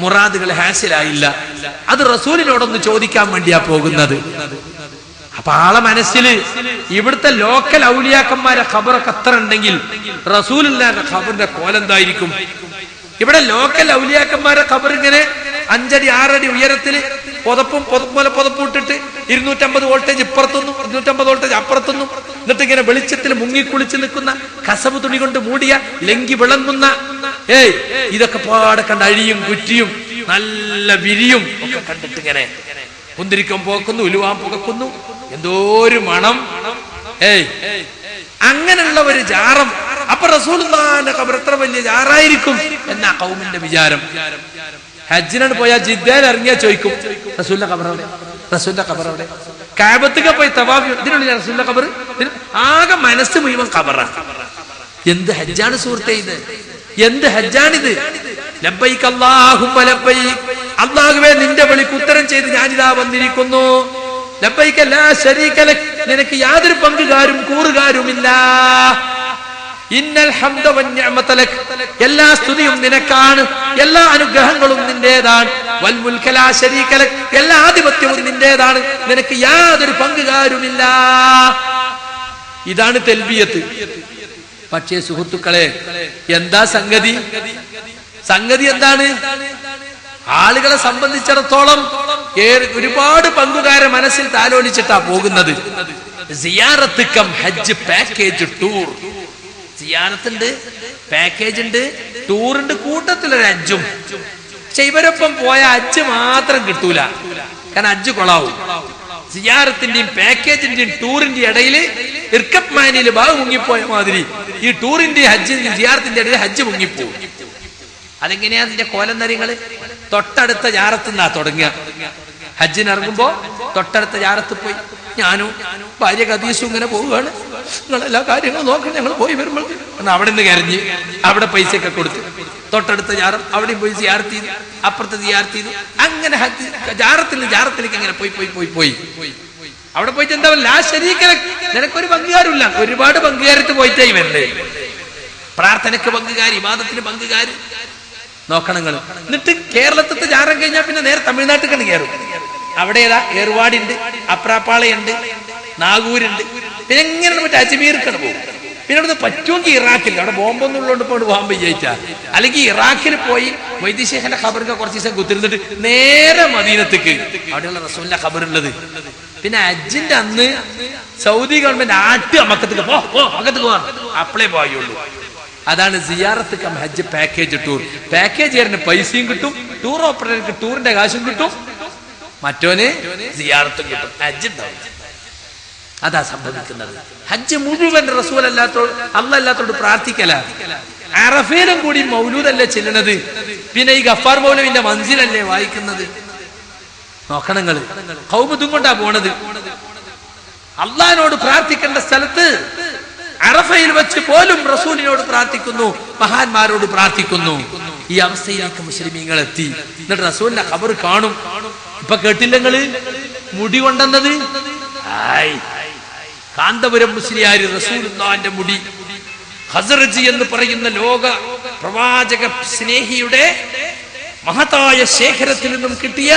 മുറാദുകൾ ഹാസിലായില്ല. അത് റസൂലിനോടൊന്ന് ചോദിക്കാൻ വേണ്ടിയാ പോകുന്നത്. അപ്പൊ ആളെ മനസ്സിൽ ഇവിടുത്തെ ലോക്കൽ ഔലിയാക്കന്മാരെ ഖബറൊക്കെ അത്ര ഉണ്ടെങ്കിൽ റസൂലുള്ളാഹിന്റെ ഖബറിന്റെ കോലെന്തായിരിക്കും? ഇവിടെ ലോക്കൽ ഔലിയാക്കന്മാരെ ഖബർ ഇങ്ങനെ 5 അടി 6 അടി ഉയരത്തിൽ പുതപ്പിട്ടിട്ട് 250 വോൾട്ടേജ് ഇപ്പുറത്തുനിന്നും 250 വോൾട്ടേജ് അപ്പുറത്തുനിന്നും, എന്നിട്ട് ഇങ്ങനെ വെളിച്ചത്തിൽ മുങ്ങിക്കുളിച്ച് നിൽക്കുന്ന കസവ് തുണി കൊണ്ട് മൂടിയ ലങ്കി വിളങ്ങുന്ന ഇതൊക്കെ പാടെ കണ്ട് അഴിയും കുറ്റിയും നല്ല വിരിയും ഒക്കെ കണ്ടിട്ട് ഇങ്ങനെ കുന്തിരിക്കം പോക്കുന്നു, ഉലുവാൻ പുകക്കുന്നു, എന്തോ ഒരു മണം. അങ്ങനെയുള്ള ഒരു ജാറം. അപ്പൊ റസൂലുള്ളാഹിന്റെ ഖബർ എത്ര വലിയ ജാറായിരിക്കും എന്നാ ഖൗമിന്റെ വിചാരം. ഹജ്ജിനാണ് പോയാൽ ജിദ്ദയിൽ ഇറങ്ങിയാ ചോദിക്കും റസൂലിന്റെ ഖബർ എവിടെ, റസൂലിന്റെ ഖബർ എവിടെ? കഅബത്തൊക്കെ പോയി തവാഫ്, ഇതിനുള്ള റസൂലിന്റെ ഖബർ. ആകെ മനസ്സ് മുഴുവൻ ഖബറാ. എന്ത് ഹജ്ജാണ് സുഹൃത്തേ ഇത്? എന്ത് ഹജ്ജാണിത്? ലബ്ബൈക അല്ലാഹുമ്മ ലബ്ബൈക, അല്ലാഹുവേ നിന്റെ വിളിക്ക് ഉത്തരം ചെയ്ത് ഞാനിതാ വന്നിരിക്കുന്നു. ലബ്ബൈക ലാ ശരീക ലക്, നിനക്ക് യാതൊരു പങ്കുകാരും കൂറുകാരുമില്ല. ഇന്നൽ ഹംദ വന്നിഅമത ലക്, എല്ലാ സ്തുതിയും നിനക്കാണ്, എല്ലാ അനുഗ്രഹങ്ങളും നിന്റേതാണ്. വൽ മുൽക ലാ ശരീക ലക്, എല്ലാ ആധിപത്യവും നിന്റേതാണ്, നിനക്ക് യാതൊരു പങ്കുകാരുമില്ല. ഇതാണ് തൽബിയത്ത്. പക്ഷേ സുഹൃത്തുക്കളെ, എന്താ സംഗതി? സംഗതി എന്താണ്? ആളുകളെ സംബന്ധിച്ചിടത്തോളം ഒരുപാട് പങ്കുകാരെ മനസ്സിൽ താലോലിച്ചിട്ടാ പോകുന്നത്. സിയാറത്ത് കം ഹജ്ജ് പാക്കേജ് ടൂർ. സിയാറത്തുണ്ട്, പാക്കേജ് ഉണ്ട്, ടൂറുണ്ട്, കൂട്ടത്തിലൊരു ഹജ്ജും. പക്ഷെ ഇവരൊപ്പം പോയ ഹജ്ജ് മാത്രം കിട്ടൂല. കാരണം ഹജ്ജ് കൊളാവും. സിയാറത്തിന്റെയും പാക്കേജിന്റെയും ടൂറിന്റെയും ഇടയിൽ ഇർക്കപ്പ് മാനിയിൽ ബാഗ് മുങ്ങിപ്പോയ മാതിരി ഈ ടൂറിന്റെയും ഹജ്ജിന്റെയും സിയാറത്തിന്റെ ഇടയിൽ ഹജ്ജ് മുങ്ങിപ്പോവും. അതെങ്ങനെയാ അതിന്റെ കോലന്നരികള്? തൊട്ടടുത്ത ജാറത്ത് നിന്നാ തുടങ്ങുക. ഹജ്ജിന് ഇറങ്ങുമ്പോ തൊട്ടടുത്ത ജാറത്ത് പോയി ഞാനും ഭാര്യ കദീസും ഇങ്ങനെ പോവുകയാണ്, നിങ്ങളെല്ലാ കാര്യങ്ങളും നോക്കണം, ഞങ്ങൾ പോയി വരുമ്പോൾ അവിടെ നിന്ന് കരഞ്ഞ് അവിടെ പൈസയൊക്കെ കൊടുത്ത് തൊട്ടടുത്ത ജാറം അവിടെയും പോയി സിയാറത്ത് ചെയ്തു, അപ്പുറത്ത് സിയാറത്ത് ചെയ്തു. അങ്ങനെ ജാറത്തിൽ നിന്ന് ജാറത്തിലേക്ക് അങ്ങനെ പോയി പോയി പോയി പോയി അവിടെ പോയിട്ട് എന്താ ലാ ശരീക ലക്, നിനക്കൊരു പങ്കുകാരില്ല. ഒരുപാട് പങ്കുകാരത്ത് പോയിട്ടായി വരണ്ടേ. പ്രാർത്ഥനയ്ക്ക് പങ്കുകാരി, ഇബാദത്തിന് പങ്കുകാരി. നോക്കണം നിങ്ങൾ. എന്നിട്ട് കേരളത്തിലത്തെ ജാറം കഴിഞ്ഞാൽ പിന്നെ നേരെ തമിഴ്നാട്ടിൽ കയറും. അവിടെ ഏതാ ഏർവാടിണ്ട്, അപ്രാപ്പാളയുണ്ട്, നാഗൂരുണ്ട്. പിന്നെ എങ്ങനെ മറ്റേ അജ്മീർക്കാണ് പോകും. പിന്നെ അവിടുന്ന് പറ്റുമെങ്കിൽ ഇറാഖിൽ, അവിടെ ബോംബൊന്നും ഉള്ളതുകൊണ്ട് ഇപ്പോൾ പോകാൻ വിജയിച്ചാ. അല്ലെങ്കിൽ ഇറാഖിൽ പോയി മൊയ്തീൻ ശേഖന്റെ ഖബറിന്റെ കുറച്ച് ദിവസം കുത്തിരുന്നിട്ട് നേരെ മദീനത്തേക്ക്, അവിടെയുള്ള റസൂലിന്റെ ഖബറുള്ളത്. പിന്നെ ഹജ്ജിന്റെ അന്ന് സൗദി ഗവൺമെന്റ് മക്കത്തേക്ക് പോകാൻ അപ്പളേ പോയുള്ളൂ. അതാണ് സിയാറത്ത് കം ഹജ്ജ് പാക്കേജ് ടൂർ. പാക്കേജുകാരന് പൈസയും കിട്ടും, ടൂർ ഓപ്പറേറ്റർക്ക് ടൂറിന്റെ കാശും കിട്ടും, മറ്റോന് സിയാറത്തും കിട്ടും, ഹജ്ജ് ഉണ്ടാവും. അതാ സംഭവിക്കുന്നത്. ഹജ്ജ് മുഴുവൻ റസൂൽ അല്ലാത്തോട് അല്ലാത്തോട് പ്രാർത്ഥിക്കല. അറഫയിലും കൂടി മൗലൂദല്ലേ ചെല്ലുന്നത്. പിന്നെ ഈ ഗഫാർ മൗലവിന്റെ മൻസിലല്ലേ വായിക്കുന്നത്. നോക്കണം നിങ്ങള്. ഖൗമുദും കൊണ്ടാ പോണത്. അള്ളാഹിനോട് പ്രാർത്ഥിക്കേണ്ട സ്ഥലത്ത് അറഫയിൽ വെച്ച് പോലും റസൂലിനോട് പ്രാർത്ഥിക്കുന്നു, മഹാന്മാരോട് പ്രാർത്ഥിക്കുന്നു. ഈ അവസ്ഥയിലേക്ക് മുസ്ലിമീങ്ങൾ എത്തി. എന്നിട്ട് റസൂലിന്റെ ഖബർ കാണും. ഇപ്പൊ കേട്ടില്ല നിങ്ങള് മുടി കൊണ്ടെന്നത്? കാന്തപുരം മുസ്ലിയാര് റസൂലുള്ളാഹിന്റെ മുടി ഖസറജി എന്ന് പറയുന്ന ലോക പ്രവാചക സ്നേഹിയുടെ മഹത്തായ ശേഖരത്തിൽ നിന്നും കിട്ടിയ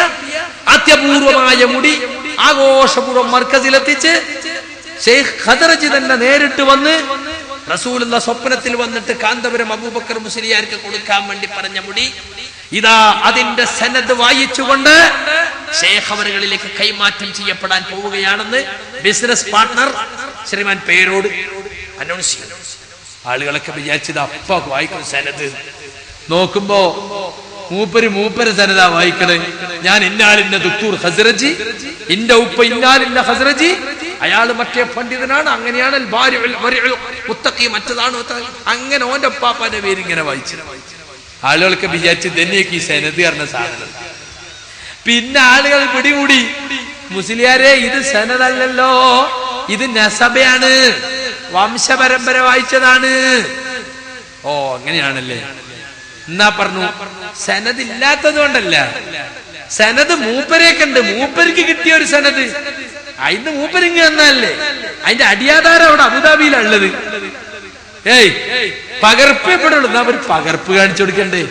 അത്യപൂർവമായ മുടി ആഘോഷപൂർവ്വം മർക്കസിലെത്തിച്ച് ഷെയ്ഖ് ഖദറജി തന്നെ നേരിട്ട് വന്ന് റസൂലുള്ള സ്വപ്നത്തിൽ വന്നിട്ട് കാന്തപുരം അബൂബക്കർ മുസ്ലിയാർക്ക് കൊടുക്കാൻ വേണ്ടി പറഞ്ഞ മുടി ഇതാ അതിന്റെ സനദ് വായിച്ചുകൊണ്ട് ഷെയ്ഖ് അവറുകളിലേക്ക് കൈമാറ്റം ചെയ്യപ്പെടാൻ പോവുകയാണെന്ന് ബിസിനസ് പാർട്ട്ണർ ശ്രീമാൻ പേരോട് അനൗൺസ് ചെയ്തു. ആളുകളൊക്കെ വിചാരിച്ചത് അപ്പ വായിക്കും സനദ്. നോക്കുമ്പോ മൂപ്പര് സനദാ വായിക്കണേ. ഞാൻ ഇന്നാലിന്റെ ദുത്തൂർ ഖസറജി, ഇന്റെ ഉപ്പ ഇന്നാലിന്റെ ഖസറജി, അയാൾ മറ്റേ പണ്ഡിതനാണ്, അങ്ങനെയാണ് മറ്റതാണ്, അങ്ങനെ ഓന്റെ ഉപ്പാപ്പാന്റെ പേര് ഇങ്ങനെ വായിച്ചു. ആളുകൾക്ക് വിചാരിച്ച് തന്നെയൊക്കെ ഈ സനദ് പറഞ്ഞ സാധനം. പിന്നെ ആളുകൾ പിടികൂടി, മുസ്ലിയാരെ ഇത് സനദല്ലല്ലോ, ഇത് നസബയാണ്, വംശപരമ്പര വായിച്ചതാണ്. ഓ അങ്ങനെയാണല്ലേ. എന്നാ പറഞ്ഞു സനത് ഇല്ലാത്തത് കൊണ്ടല്ല, സനത് മൂപ്പരേക്ക് ഉണ്ട്, മൂപ്പർക്ക് കിട്ടിയ ഒരു സനത് അതിന് മൂപ്പരിങ്ങ് തന്നല്ലേ. അതിന്റെ അടിയാധാരം അവിടെ അബുദാബിയിലുള്ളത്. പകർപ്പപ്പെടുള്ളൂ, എന്നാ ഒരു പകർപ്പ് കാണിച്ചു കൊടുക്കണ്ടേ.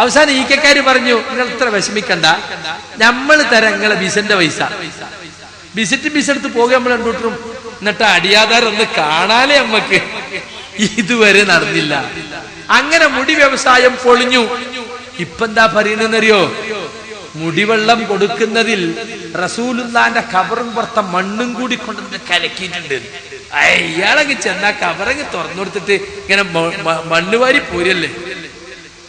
അവസാനം ഈക്കക്കാര് പറഞ്ഞു നിങ്ങൾ ഇത്ര വിഷമിക്കണ്ട, നമ്മൾ തരാം നിങ്ങളെ ബിസിന്റെ പൈസ. ബിസെടുത്ത് പോകുക നമ്മൾ രണ്ടൂട്ടരും. എന്നിട്ട് അടിയാധാരം ഒന്ന് കാണാനേ നമ്മക്ക് ഇതുവരെ നടന്നില്ല. അങ്ങനെ മുടി വ്യവസായം പൊളിഞ്ഞു. ഇപ്പൊ എന്താ പറയുന്നറിയോ? മുടിവെള്ളം കൊടുക്കുന്നതിൽ റസൂലുള്ളാന്റെ ഖബറും പുറത്തെ മണ്ണും കൂടി കൊണ്ടുവന്ന് കലക്കിയിട്ടുണ്ട്. ഇയാളങ്ങ് ചെന്നാ ഖബറങ്ങ് തുറന്നു കൊടുത്തിട്ട് ഇങ്ങനെ മണ്ണുവാരി പോരല്ലേ.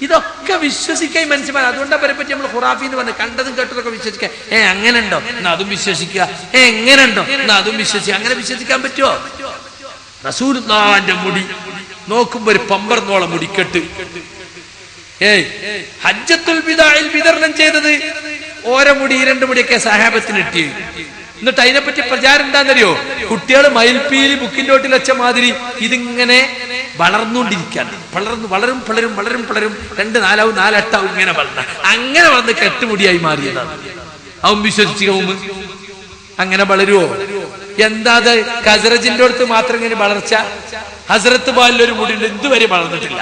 ഇതൊക്കെ വിശ്വസിക്കാൻ മനുഷ്യന്മാർ. അതുകൊണ്ടാ പറ്റി നമ്മൾ ഖുറാഫി എന്ന് പറഞ്ഞ് കണ്ടതും കേട്ടതൊക്കെ വിശ്വസിക്കുക. അങ്ങനെ ഉണ്ടോ എന്നാ അതും വിശ്വസിക്കുക, എങ്ങനെ ഉണ്ടോ എന്നാ അതും വിശ്വസിക്കുക. അങ്ങനെ വിശ്വസിക്കാൻ പറ്റുമോ? റസൂലുള്ളാന്റെ മുടി നോക്കുമ്പോ ഒരു പമ്പർന്നോളം മുടിക്കെട്ട്. ഹജ്ജത്തുൽ വിദാഇൽ വിതരണം ചെയ്തത് ഓരോ മുടി 2 മുടിയൊക്കെ സഹാബത്തിന് കിട്ടി. എന്നിട്ട് അതിനെപ്പറ്റി പ്രചാരം എന്താണെന്നറിയോ? കുട്ടികൾ മയിൽപ്പീലി ബുക്കിന്റെ ഓട്ടിൽ വെച്ച മാതിരി ഇതിങ്ങനെ വളർന്നുകൊണ്ടിരിക്കുകയാണ്. വളരും 2 4 4 8 ഇങ്ങനെ വളർന്ന, അങ്ങനെ വളർന്ന് കെട്ടുമുടിയായി മാറിയതാണ്. അവൻ വിശ്വസിച്ചു അങ്ങനെ വളരുവോ? എന്താ അത്? ഖസ്റജിന്റെ അടുത്ത് മാത്രം ഇങ്ങനെ വളർച്ച. ഹസ്രത്ത് ബാലിലൊരു മുടി ഉണ്ട്, ഇതുവരെ വളർന്നിട്ടില്ല.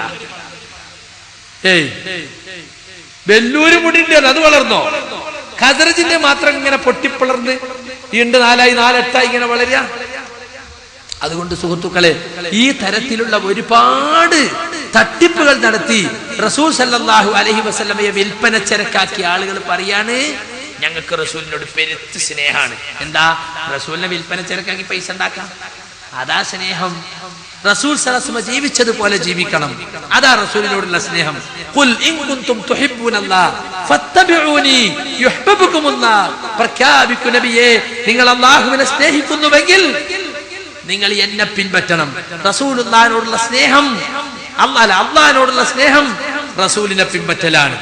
വെല്ലൂര് മുടിന്റെ അത് വളർന്നോ? ഖസ്റജിന്റെ മാത്രം ഇങ്ങനെ പൊട്ടിപ്പിളർന്ന് 2 4 4 8 ഇങ്ങനെ വളരുക. അതുകൊണ്ട് സുഹൃത്തുക്കളെ, ഈ തരത്തിലുള്ള ഒരുപാട് തട്ടിപ്പുകൾ നടത്തി റസൂൽ സല്ലല്ലാഹു അലൈഹി വസല്ലമയെ വിൽപ്പന ചരക്കാക്കിയ ആളുകൾ പറയാണ് ഞങ്ങൾക്ക് റസൂലിനോട് പെരുത്ത് സ്നേഹമാണ്. എന്താ? റസൂലിനെ വിൽപ്പന ചരക്കാക്കി പൈസ ഉണ്ടാക്കാം, അതാ സ്നേഹം. റസൂൽ സല്ലല്ലാഹു അലൈഹി വസല്ലം ജീവിച്ചതുപോലെ ജീവിക്കണം, അതാ റസൂലിനോടുള്ള സ്നേഹം. ഖുൽ ഇൻ കുൻതും തുഹിബ്ബൂനല്ലാഹ് ഫത്തബിഊനി യുഹ്ബബുകുമുല്ലാഹ്. പ്രഖ്യാപിക്കൂ നബിയേ, നിങ്ങൾ അല്ലാഹുവിനെ സ്നേഹിക്കുന്നുവെങ്കിൽ നിങ്ങൾ എന്നെ പിൻപറ്റണം. റസൂലുള്ളാഹിനോടുള്ള സ്നേഹം, അല്ലാഹുവിനോടുള്ള സ്നേഹം റസൂലിനെ പിൻപറ്റലാണ്.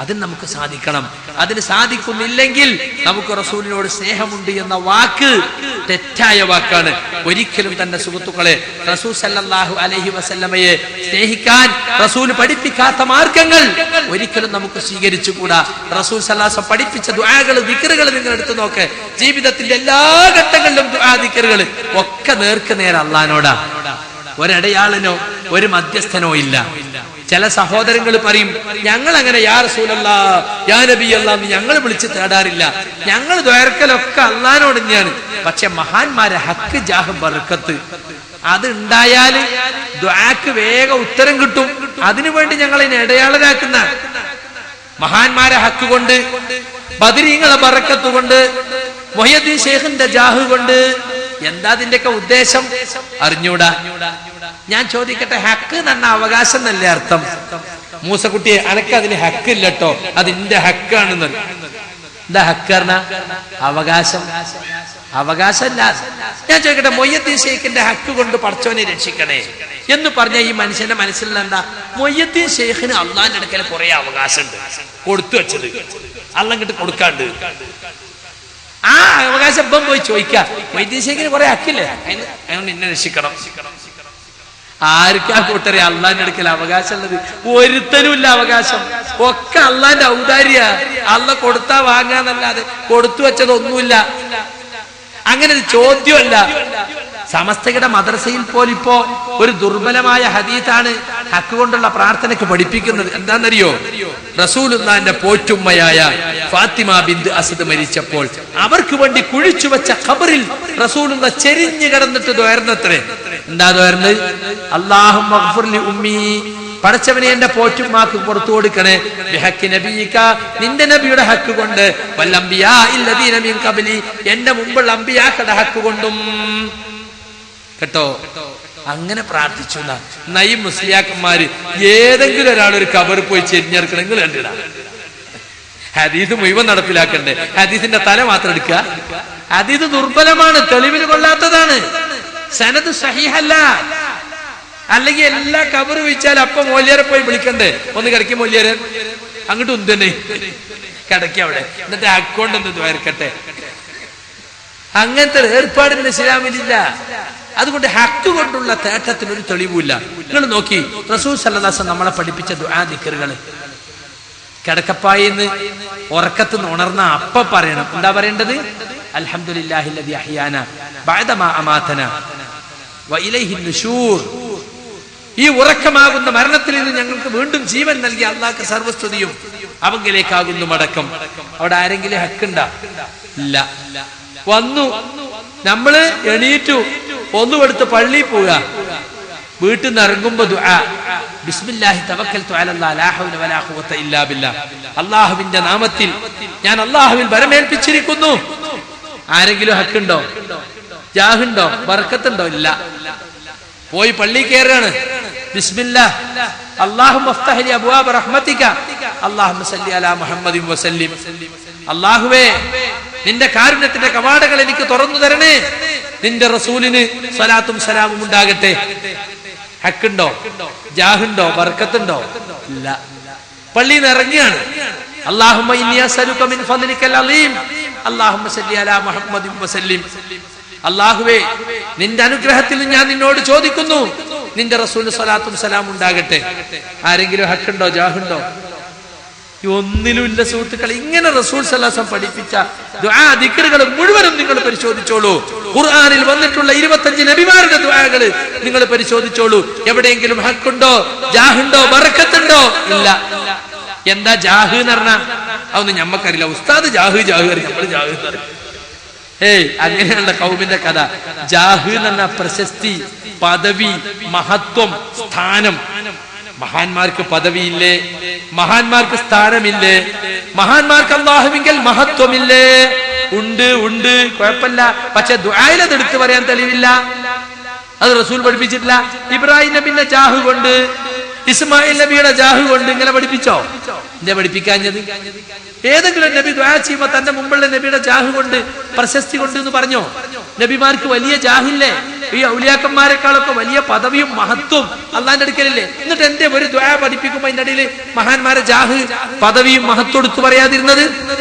അതിന് നമുക്ക് സാധിക്കണം. അതിന് സാധിക്കുന്നില്ലെങ്കിൽ നമുക്ക് റസൂലിനോട് സ്നേഹമുണ്ട് എന്ന വാക്ക് തെറ്റായ വാക്കാണ്. ഒരിക്കലും തന്നെ സുഹൃത്തുക്കളെ, റസൂൽ സല്ലല്ലാഹു അലൈഹി വസല്ലമയെ സ്നേഹിക്കാൻ റസൂൽ പഠിപ്പിക്കാത്ത മാർഗങ്ങൾ ഒരിക്കലും നമുക്ക് സ്വീകരിച്ചുകൂടാ. റസൂൽ സല്ലല്ലാഹു അലൈഹി വസല്ലം പഠിപ്പിച്ച ദുആകൾ, ദിക്റുകൾ നിങ്ങൾ എടുത്തു നോക്ക്. ജീവിതത്തിന്റെ എല്ലാ ഘട്ടങ്ങളിലും ദുആ, ദിക്റുകൾ ഒക്കെ നേർക്ക് നേരെ അല്ലാഹുവിനോടാ. ഒരടയാളനോ ഒരു മധ്യസ്ഥനോ ഇല്ല. ചില സഹോദരങ്ങൾ പറയും ഞങ്ങൾ അങ്ങനെ യാ റസൂലല്ലാഹ് യാ നബിയല്ലാഹ് എന്ന് ഞങ്ങൾ വിളിച്ച് തേടാറില്ല, ഞങ്ങൾ ദ്വാരക്കലൊക്കെ അല്ലാഹുവിനോട് തന്നെയാണ്. പക്ഷെ മഹാന്മാരെ ഹക്ക് ജാഹ് ബർക്കത്ത് അത് ഉണ്ടായാൽ ദുആക്ക് വേഗം ഉത്തരം കിട്ടും. അതിനുവേണ്ടി ഞങ്ങൾ ഇതിനെ ഇടയാളരാക്കുന്ന മഹാന്മാരെ ഹക്ക് കൊണ്ട്, ബദരീങ്ങളെ ബർക്കത്ത് കൊണ്ട്, മുഹയ്യദ്ദീൻ ശൈഖിന്റെ ജാഹ് കൊണ്ട്. എന്താ അതിന്റെയൊക്കെ ഉദ്ദേശം അറിഞ്ഞൂടാ. ഞാൻ ചോദിക്കട്ടെ, ഹക്ക് എന്ന അവകാശം എന്നല്ലേ അർത്ഥം? മൂസക്കുട്ടിയെ അനക്ക് അതിന് ഹക്ക് ഇല്ലട്ടോ, അതിന്റെ ഹക്കാണെന്ന്. എന്താ ഹക്ക് പറഞ്ഞ? അവകാശം. അവകാശമല്ല. ഞാൻ ചോദിക്കട്ടെ, മുഹയ്യദ്ദീൻ ശൈഖിന്റെ ഹക്ക് കൊണ്ട് പടച്ചോനെ രക്ഷിക്കണേ എന്ന് പറഞ്ഞ ഈ മനുഷ്യന്റെ മനസ്സിലുള്ള എന്താ? മുഹയ്യദ്ദീൻ ശൈഖിന് അള്ളാഹിന്റെ അടുക്കൽ കുറെ അവകാശമുണ്ട്, കൊടുത്തു വെച്ചത് അള്ളാഹ് ഇങ്ങോട്ട് കൊടുക്കാണ്ട്. ആ അവകാശം ഇപ്പം പോയി ചോദിക്കാം, മുഹയ്യദ്ദീൻ ശൈഖിന് കുറെ ഹക്കില്ലേ, അതിനോട് എന്നെ രക്ഷിക്കണം. ആർക്കാ കൂട്ടരെ അള്ളാന്റെ അടുക്കൽ അവകാശം ഉള്ളത്? ഒരുത്തനുമില്ല അവകാശം. ഒക്കെ അള്ളാന്റെ ഔദാര്യ. അള്ളാഹ് കൊടുത്താ വാങ്ങാന്നല്ലാതെ കൊടുത്തു വെച്ചതൊന്നുമില്ല. അങ്ങനെ ഒരു ചോദ്യമല്ല. സമസ്തയുടെ മദ്രസയിൽ പോലിപ്പോ ഒരു ദുർബലമായ ഹദീസാണ് ഹക്ക് കൊണ്ടുള്ള പ്രാർത്ഥനയ്ക്ക് പഠിപ്പിക്കുന്നത്. എന്താണെന്നറിയോ? റസൂലുള്ളാഹിന്റെ പോറ്റുമ്മയായ ഫാത്തിമ ബിന്ത് അസദ് മരിച്ചപ്പോൾ അവർക്ക് വേണ്ടി കുഴിച്ചു വെച്ച ഖബറിൽ റസൂലുള്ള ചെരിഞ്ഞു കിടന്നിട്ട് ദ്വാരന്നത്രേ. എന്താ ദ്വാരന്നത്? അല്ലാഹുമ്മ ഗ്ഫിർ ലി ഉമ്മി, പടച്ചവനെ എന്റെ പോറ്റുമ്മാക്ക് പുറത്തു കൊടുക്കണേ, ബിഹഖി നബിയിക, നിന്റെ നബിയുടെ ഹക്ക് കൊണ്ട്, വല്ലംബിയാ ഇല്ലദീന മിൻ ഖബ്ലി, എന്റെ മുമ്പുള്ള അമ്പിയാക്കളുടെ ഹക്ക് കൊണ്ടും. കേട്ടോ? അങ്ങനെ പ്രാർത്ഥിച്ചു. നയി മുസ്ലിയാക്കന്മാര് ഏതെങ്കിലും ഒരാൾ ഒരു കബർ പോയി ചെരിഞ്ഞെടുക്കണമെങ്കിൽ കണ്ടിടാ. ഹദീസ് മുഴുവൻ നടപ്പിലാക്കണ്ടേ? ഹദീസിന്റെ തല മാത്രം എടുക്കുക? ഹദീസ് ദുർബലമാണ്, തെളിവിന് കൊള്ളാത്തതാണ്, സനദ് സഹീഹല്ല. അല്ലെങ്കിൽ എല്ലാ കബർ വെച്ചാൽ അപ്പൊ മൊല്ലിയരെ പോയി വിളിക്കണ്ടേ? ഒന്ന് കിടക്കി മൊല്ലിയരെ അങ്ങോട്ട് ഉന്തന്നെ കിടക്കി അവിടെ, എന്നിട്ട് അക്കൗണ്ട് ഒന്ന് ദ്വാരക്കട്ടെ. അങ്ങനത്തെ ഏർപ്പാടിന് ഇസ്ലാമിലില്ല. അതുകൊണ്ട് ഹക്ക് കൊണ്ടുള്ള തേട്ടത്തിനൊരു തെളിവില്ല. നിങ്ങൾ നോക്കി റസൂൽ സല്ലല്ലാഹു അലൈഹി വസല്ലം നമ്മളെ പഠിപ്പിച്ച ദുആ ദിക്റുകൾ കിടക്കപ്പായിന്ന് ഉറക്കത്തുനിന്ന് ഉണർന്ന അപ്പ പറയണം. എന്താ പറയേണ്ടത്? അൽഹംദുലില്ലാഹില്ലദി അഹ്യാന ബഅദമാ അമാതന വഇലൈഹിൻ നുശൂർ. ഈ ഉറക്കമാകുന്ന മരണത്തിൽ നിന്ന് ഞങ്ങൾക്ക് വീണ്ടും ജീവൻ നൽകിയ അല്ലാഹുവിന്റെ സർവസ്തുതിയും അവങ്കിലേക്കാകുന്നു മടക്കം. അവിടെ ആരെങ്കിലും ഹക്കുണ്ടാ? ഇല്ല. വന്നു നമ്മള് എണീറ്റു, ഒന്നുകൊടുത്ത് പള്ളിയിൽ പോവുക, വീട്ടിൽ നിന്ന് ഇറങ്ങുമ്പോ ദുആ ബിസ്മില്ലാഹി തവക്കൽതു അലല്ലാഹി ലാ ഹൗല വലാ ഖുവത ഇല്ലാ ബില്ലാഹ്. അല്ലാഹുവിന്റെ നാമത്തിൽ ഞാൻ അല്ലാഹുവിൽ വരമേൽപ്പിച്ചിരിക്കുന്നു. ആരെങ്കിലും ഹക്കുണ്ടോ? ജാഹുണ്ടോ? ബർക്കത്തുണ്ടോ? ഇല്ല. പോയി പള്ളി കയറാണ്, ബിസ്മില്ലാഹ് അല്ലാഹുമ്മ അഫ്തഹ് ലി അബ്വാബ റഹ്മതിക അല്ലാഹുമ്മ സല്ലി അലാ മുഹമ്മദിൻ വസല്ലിം. അല്ലാഹുവേ, നിന്റെ കാരുണ്യത്തിന്റെ കവാടങ്ങൾ എനിക്ക് തുറന്നു തരണേ, നിന്റെ റസൂലിന് സ്വലാത്തും സലാമും ഉണ്ടാകട്ടെ. ഹക്കുണ്ടോ? ജാഹുണ്ടോ? ബർക്കത്തുണ്ടോ? ഇല്ല. പള്ളിയിൽ നിന്ന് ഇറങ്ങിയാണ്, അല്ലാഹുമ്മ ഇന്നി അസ്അലുക മിൻ ഫദ്ലിക്കൽ അലീം അല്ലാഹുമ്മ സല്ലി അലാ മുഹമ്മദിൻ വസല്ലിം. അല്ലാഹുവേ, നിന്റെ അനുഗ്രഹത്തിൽ ഞാൻ നിന്നോട് ചോദിക്കുന്നു, നിന്റെ റസൂലിന് സ്വലാത്തും സലാമും ഉണ്ടാകട്ടെ. ആരെങ്കിലും ഹക്കുണ്ടോ? ജാഹുണ്ടോ? ഒന്നിലുമില്ല സുഹൃത്തുക്കളെ. ഇങ്ങനെ റസൂൽ സല്ലല്ലാഹു അലൈഹി വസല്ലം പഠിപ്പിച്ച ദുആ ദിക്റുകൾ മുഴുവനും നിങ്ങൾ പരിശോധിച്ചോളൂ. ഖുർആനിൽ വന്നിട്ടുള്ള 25 നബിമാരുടെ ദുആകൾ നിങ്ങൾ പരിശോധിച്ചോളൂ. എവിടെയെങ്കിലും ഹക്കുണ്ടോ? ജാഹുണ്ടോ? ബർക്കത്തുണ്ടോ? ഇല്ല. എന്താ ജാഹ് എന്ന് പറഞ്ഞാ? അതൊന്നും ഞമ്മക്കറിയില്ല. ഉസ്താദ് ജാഹ് ജാഹ് അറിയാം, നമ്മൾ ജാഹ് എന്ന് പറയും. അങ്ങനെയുള്ള കൗമിന്റെ കഥ. ജാഹ് എന്ന് പറഞ്ഞ പ്രശസ്തി, പദവി, മഹത്വം, സ്ഥാനം. മഹാന്മാർക്ക് പദവിയില്ലേ? മഹാന്മാർക്ക് സ്ഥാനമില്ലേ? മഹാന്മാർക്ക് അല്ലാഹുവിങ്കൽ മഹത്വമില്ലേ? ഉണ്ട്, ഉണ്ട്, കുഴപ്പമില്ല. പക്ഷെ ദുആയിൽ അത് എടുത്തു പറയാൻ തെളിവില്ല. അത് റസൂൽ പഠിപ്പിച്ചിട്ടില്ല. ഇബ്രാഹിം നബിന്റെ ജാഹ് കൊണ്ട്, ഇസ്മായിൽ നബിയുടെ ജാഹ് കൊണ്ട് ഇങ്ങനെ പഠിപ്പിച്ചോ? എന്താ പഠിപ്പിക്കാഞ്ഞത്? ഏതെങ്കിലും നബി ദുആ ചെയ്യുമ്പോ തന്റെ മുമ്പുള്ള നബിയുടെ ജാഹ് കൊണ്ട്, പ്രശസ്തി കൊണ്ട് എന്ന് പറഞ്ഞോ? നബിമാർക്ക് വലിയ ജാഹില്ലേ? ഈ ഔലിയാക്കന്മാരെക്കാളൊക്കെ വലിയ പദവിയും മഹത്വം അള്ളാന്റെ അടുക്കലല്ലേ? എന്നിട്ട് എന്റെ ഒരു ദുആ പഠിപ്പിക്കുമ്പോ അതിന്റെ ഇടയിൽ മഹാന്മാരെ ജാഹ്, പദവിയും മഹത്വം എടുത്തു പറയാതിരുന്നത്?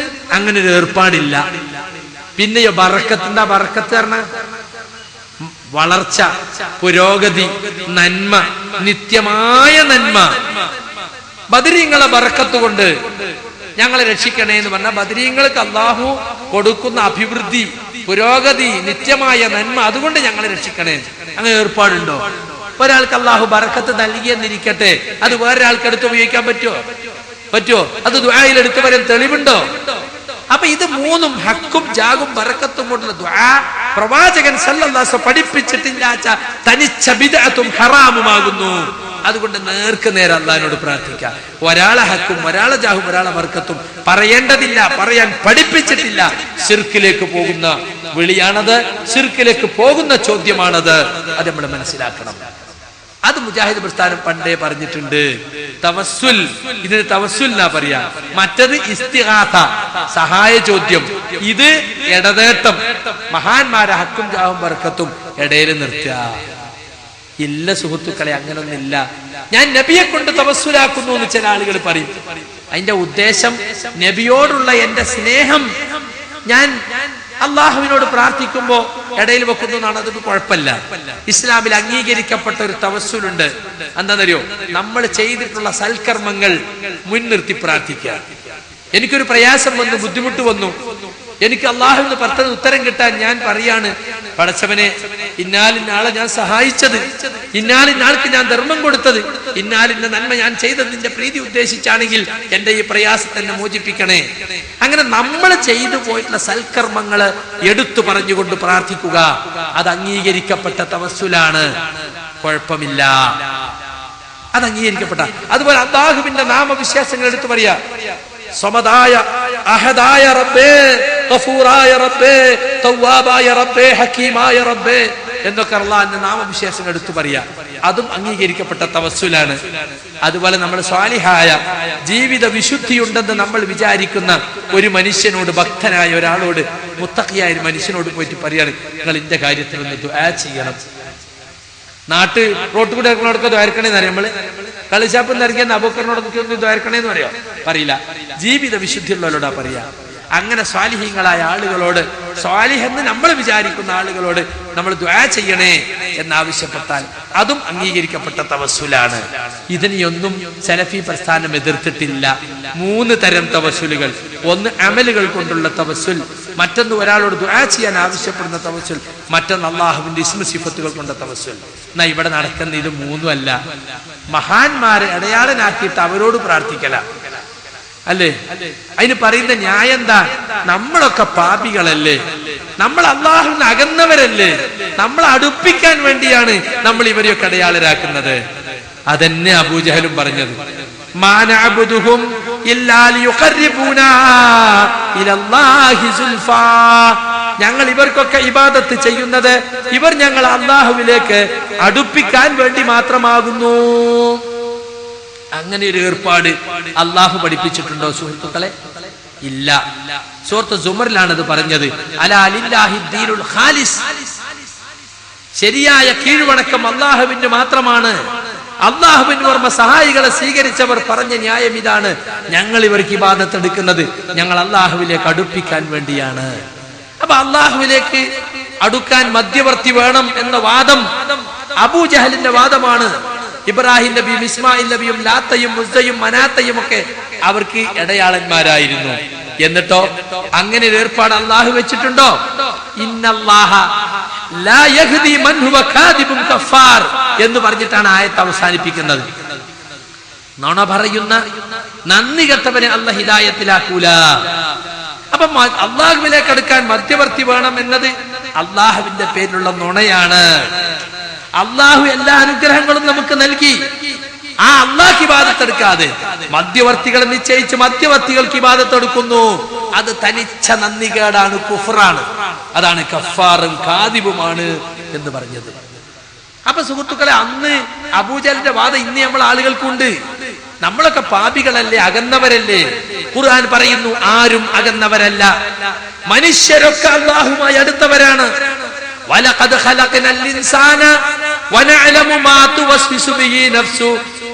അങ്ങനെ ഒരു ഏർപ്പാടില്ല. പിന്നെയോ ബറക്കത്ത്. എന്താ ബറക്കത്ത് പറഞ്ഞ? വളർച്ച, പുരോഗതി, നന്മ, നിത്യമായ നന്മ. ബദരീങ്ങളെ ബറക്കത്ത് കൊണ്ട് ഞങ്ങളെ രക്ഷിക്കണേ എന്ന് പറഞ്ഞാൽ ബദരീങ്ങൾക്ക് അല്ലാഹു കൊടുക്കുന്ന അഭിവൃദ്ധി, പുരോഗതി, നിത്യമായ നന്മ, അതുകൊണ്ട് ഞങ്ങളെ രക്ഷിക്കണേ. അങ്ങനെ ഏർപ്പാടുണ്ടോ? ഒരാൾക്ക് അല്ലാഹു ബറക്കത്ത് നൽകിയെന്നിരിക്കട്ടെ, അത് വേറൊരാൾക്ക് എടുത്ത് ഉപയോഗിക്കാൻ പറ്റുമോ? അത് ദുആയിൽ എടുത്തു വരാൻ തെളിവുണ്ടോ? അപ്പൊ ഇത് മൂന്നും ഹക്കും ജാഗും ബറക്കത്തും കൊണ്ടുള്ള ദുആ പ്രവാചകൻ സല്ലല്ലാഹു അലൈഹി വസല്ലം പഠിപ്പിച്ചിട്ടില്ലാത്ത തനിച്ച ബിദ്അത്തും ഹറാമുമാകുന്നു. അതുകൊണ്ട് നേർക്ക് നേരെ അല്ലാഹുവിനോട് പ്രാർത്ഥിക്കാം. ഒരാളെ ഹക്കും, ഒരാളെ ജാഹും, ഒരാളെ ബർക്കത്തും പറയേണ്ടതില്ല, പറയാൻ പഠിപ്പിച്ചിട്ടില്ല. ശിർക്കിലേക്ക് പോകുന്ന വിളിയാണത്, ശിർക്കിലേക്ക് പോകുന്ന ചോദ്യമാണത്. അത് നമ്മൾ മനസ്സിലാക്കണം. അത് മുജാഹിദ് പ്രസ്ഥാനം പണ്ടേ പറഞ്ഞിട്ടുണ്ട്. തവസ്സുൽ, ഇതിന് തവസ്സുൽ എന്നാ പറയാ. മറ്റത് ഇസ്തിഗാഥ, സഹായ ചോദ്യം. ഇത് ഇടനേട്ടം. മഹാന്മാരെ ഹക്കും ജാഹും ബർക്കത്തും ഇടയിൽ നിർത്തുക. ഇല്ല സുഹൃത്തുക്കളെ, അങ്ങനൊന്നില്ല. ഞാൻ നബിയെ കൊണ്ട് തവസ്സുലാക്കുന്നു എന്ന് ചില ആളുകൾ പറയും. അതിന്റെ ഉദ്ദേശം നബിയോടുള്ള എന്റെ സ്നേഹം ഞാൻ അള്ളാഹുവിനോട് പ്രാർത്ഥിക്കുമ്പോ ഇടയിൽ വെക്കുന്നു എന്നാണ്. അതൊരു കുഴപ്പമില്ല. ഇസ്ലാമിൽ അംഗീകരിക്കപ്പെട്ട ഒരു തവസ്സുലുണ്ട്. എന്താണെന്നറിയോ? നമ്മൾ ചെയ്തിട്ടുള്ള സൽക്കർമ്മങ്ങൾ മുൻനിർത്തി പ്രാർത്ഥിക്കുക. എനിക്കൊരു പ്രയാസം വന്നു, ബുദ്ധിമുട്ട് വന്നു, എനിക്ക് അള്ളാഹുവിന് പെട്ടെന്ന് ഉത്തരം കിട്ടാൻ ഞാൻ പറയാണ്, പടച്ചവനെ, ഇന്നാലിന്നാളെ ഞാൻ സഹായിച്ചത്, ഇന്നാലിന്നാൾക്ക് ഞാൻ ധർമ്മം കൊടുത്തത്, ഇന്നാലിന്ന നന്മ ഞാൻ ചെയ്തത് നിന്റെ പ്രീതി ഉദ്ദേശിച്ചാണെങ്കിൽ എന്റെ ഈ പ്രയാസത്തെ എന്നെ മോചിപ്പിക്കണേ. അങ്ങനെ നമ്മൾ ചെയ്തു പോയിട്ടുള്ള സൽക്കർമ്മങ്ങള് എടുത്തു പറഞ്ഞുകൊണ്ട് പ്രാർത്ഥിക്കുക. അത് അംഗീകരിക്കപ്പെട്ട തവസ്സുലാണ്, കുഴപ്പമില്ല. അത് അംഗീകരിക്കപ്പെട്ട. അതുപോലെ അല്ലാഹുവിന്റെ നാമവിശേഷങ്ങൾ എടുത്തു പറയാ. സമദായ, അഹദായ റബ്ബേ, ഗഫൂറായ റബ്ബേ, തവ്വാബായ റബ്ബേ, ഹക്കീമായ റബ്ബേ എന്നൊക്കെ അല്ലാഹുവിന്റെ നാമവിശേഷങ്ങൾ എടുത്തു പറയാ. അതും അംഗീകരിക്കപ്പെട്ട തവസ്സുലാണ്. അതുപോലെ നമ്മൾ സ്വാലിഹായ ജീവിത വിശുദ്ധിയുണ്ടെന്ന് നമ്മൾ വിചാരിക്കുന്ന ഒരു മനുഷ്യനോട്, ഭക്തനായ ഒരാളോട്, മുത്തഖിയായ ഒരു മനുഷ്യനോട് പോയിട്ട് പറയാണ്, നിങ്ങൾ ഇന്റെ കാര്യത്തിൽ ഒന്ന് ദുആ ചെയ്യണം. റോട്ട് കൂടെ ഇറക്കണോടൊക്കെ ദ്വാരക്കണേന്ന് അറിയാം. നമ്മള് കളിശാപ്പിൽ ഇറങ്ങിയ അബൂബക്കറിനോടൊക്കെ ഒന്ന് ദ്വാരക്കണേന്ന് പറയോ? പറയില്ല. ജീവിത വിശുദ്ധിയുള്ളവരോടാ പറയാ. അങ്ങനെ സ്വാലിഹീങ്ങളായ ആളുകളോട്, സ്വാലിഹെന്ന് നമ്മൾ വിചാരിക്കുന്ന ആളുകളോട് നമ്മൾ ദുആ ചെയ്യണേ എന്നാവശ്യപ്പെട്ടാൽ അതും അംഗീകരിക്കപ്പെട്ട തവസ്സുലാണ്. ഇതിനെയൊന്നും സലഫി പ്രസ്ഥാനം എതിർത്തിട്ടില്ല. 3 തരം തവസ്സുലുകൾ: ഒന്ന് അമലുകൾ കൊണ്ടുള്ള തവസ്സുൽ, മറ്റൊന്ന് ഒരാളോട് ദുആ ചെയ്യാൻ ആവശ്യപ്പെടുന്ന തവസ്സുൽ, മറ്റൊന്ന് അള്ളാഹുവിന്റെ ഇസ്മ സിഫത്തുകൾ കൊണ്ട തവസ്സുൽ. എന്നാ ഇവിടെ നടക്കുന്ന ഇത് 3 അല്ല. മഹാന്മാരെ അടയാളനാക്കിയിട്ട് അവരോട് പ്രാർത്ഥിക്കല അല്ലേ? അതിന് പറയുന്ന ന്യായം എന്താ? നമ്മളൊക്കെ പാപികളല്ലേ, നമ്മൾ അള്ളാഹുവിന് അകന്നവരല്ലേ, നമ്മൾ അടുപ്പിക്കാൻ വേണ്ടിയാണ് നമ്മൾ ഇവരെയൊക്കെ അടയാളരാക്കുന്നത്. അതന്നെ അബൂജഹലും പറഞ്ഞത്. മാ നഅബുദുഹും ഇല്ലാ ലിയുഖർരിബൂനാ ഇലല്ലാഹി സുൽഫാ. ഞങ്ങൾ ഇവർക്കൊക്കെ ഇബാദത്ത് ചെയ്യുന്നത് ഇവർ ഞങ്ങൾ അള്ളാഹുവിലേക്ക് അടുപ്പിക്കാൻ വേണ്ടി മാത്രമാകുന്നു. അങ്ങനെ ഒരു ഏർപ്പാട് അള്ളാഹു പഠിപ്പിച്ചിട്ടുണ്ടോ സുഹൃത്തുക്കളെ? ഇല്ല. സൂറത്ത് സുമറിലാണത് പറഞ്ഞത്. അലാ ലില്ലാഹി ദീനുൽ ഖാലിസ്. ശരിയായ കീഴ്വണക്കം അള്ളാഹുവിന് മാത്രമാണ്. അള്ളാഹുവിന് ഓർമ്മ സഹായികളെ സ്വീകരിച്ചവർ പറഞ്ഞ ന്യായം ഇതാണ്: ഞങ്ങൾ ഇവർക്ക് ഇബാദത്ത് എടുക്കുന്നത് ഞങ്ങൾ അള്ളാഹുവിലേക്ക് അടുപ്പിക്കാൻ വേണ്ടിയാണ്. അപ്പൊ അള്ളാഹുവിലേക്ക് അടുക്കാൻ മധ്യവർത്തി വേണം എന്ന വാദം അബൂജഹലിന്റെ വാദമാണ്. ഇബ്രാഹിം നബിയും ഇസ്മായിൽ നബിയും ലാത്തയും മുസ്സയും മനാത്തയും ഒക്കെ അവർക്ക് ഇടയാളന്മാരായിരുന്നു. എന്നിട്ടോ അങ്ങനെ ഒരു ഏർപ്പാട് അള്ളാഹു വെച്ചിട്ടുണ്ടോ? ഇന്നല്ലാഹ ലാ യഹ്ദി മൻ ഹുവ കാദിബുൻ കഫാർ എന്ന് പറഞ്ഞിട്ടാണ് ആയത്ത് അവസാനിപ്പിക്കുന്നത്. നുണ പറയുന്ന നന്ദി കെട്ടവനെ അല്ലാഹു ഹിദായത്തിലാക്കൂല. അപ്പൊ അള്ളാഹുവിലേക്ക് അടുക്കാൻ മധ്യവർത്തി വേണം എന്നത് അള്ളാഹുവിന്റെ പേരിലുള്ള നുണയാണ്. അള്ളാഹു എല്ലാ അനുഗ്രഹങ്ങളും നമുക്ക് നൽകി. ആ അള്ളാഹ് ഇബാദത്ത് എടുക്കാതെ മധ്യവർത്തികളെ നിശ്ചയിച്ച് മധ്യവർത്തികൾക്ക് ഇബാദത്ത് എടുക്കുന്നു. അത് തനിച്ച നന്ദികേടാണ്, കുഫ്റാണ്. അതാണ് കഫാറും കാദിബുമാണ് എന്ന് പറഞ്ഞത്. അപ്പൊ സുഹൃത്തുക്കളെ, അന്ന് അബൂജഹലിന്റെ വാദം ഇന്ന് നമ്മൾ ആളുകൾക്കുണ്ട്. നമ്മളൊക്കെ പാപികളല്ലേ, അകന്നവരല്ലേ? ഖുർആൻ പറയുന്നു ആരും അകന്നവരല്ല, മനുഷ്യരൊക്കെ അല്ലാഹുമായി അടുത്തവരാണ്. വലഖദ് ഖലഖനൽ ഇൻസാന വനഅലമു മാ തുവസ്വിസു ബിഹി നഫ്സു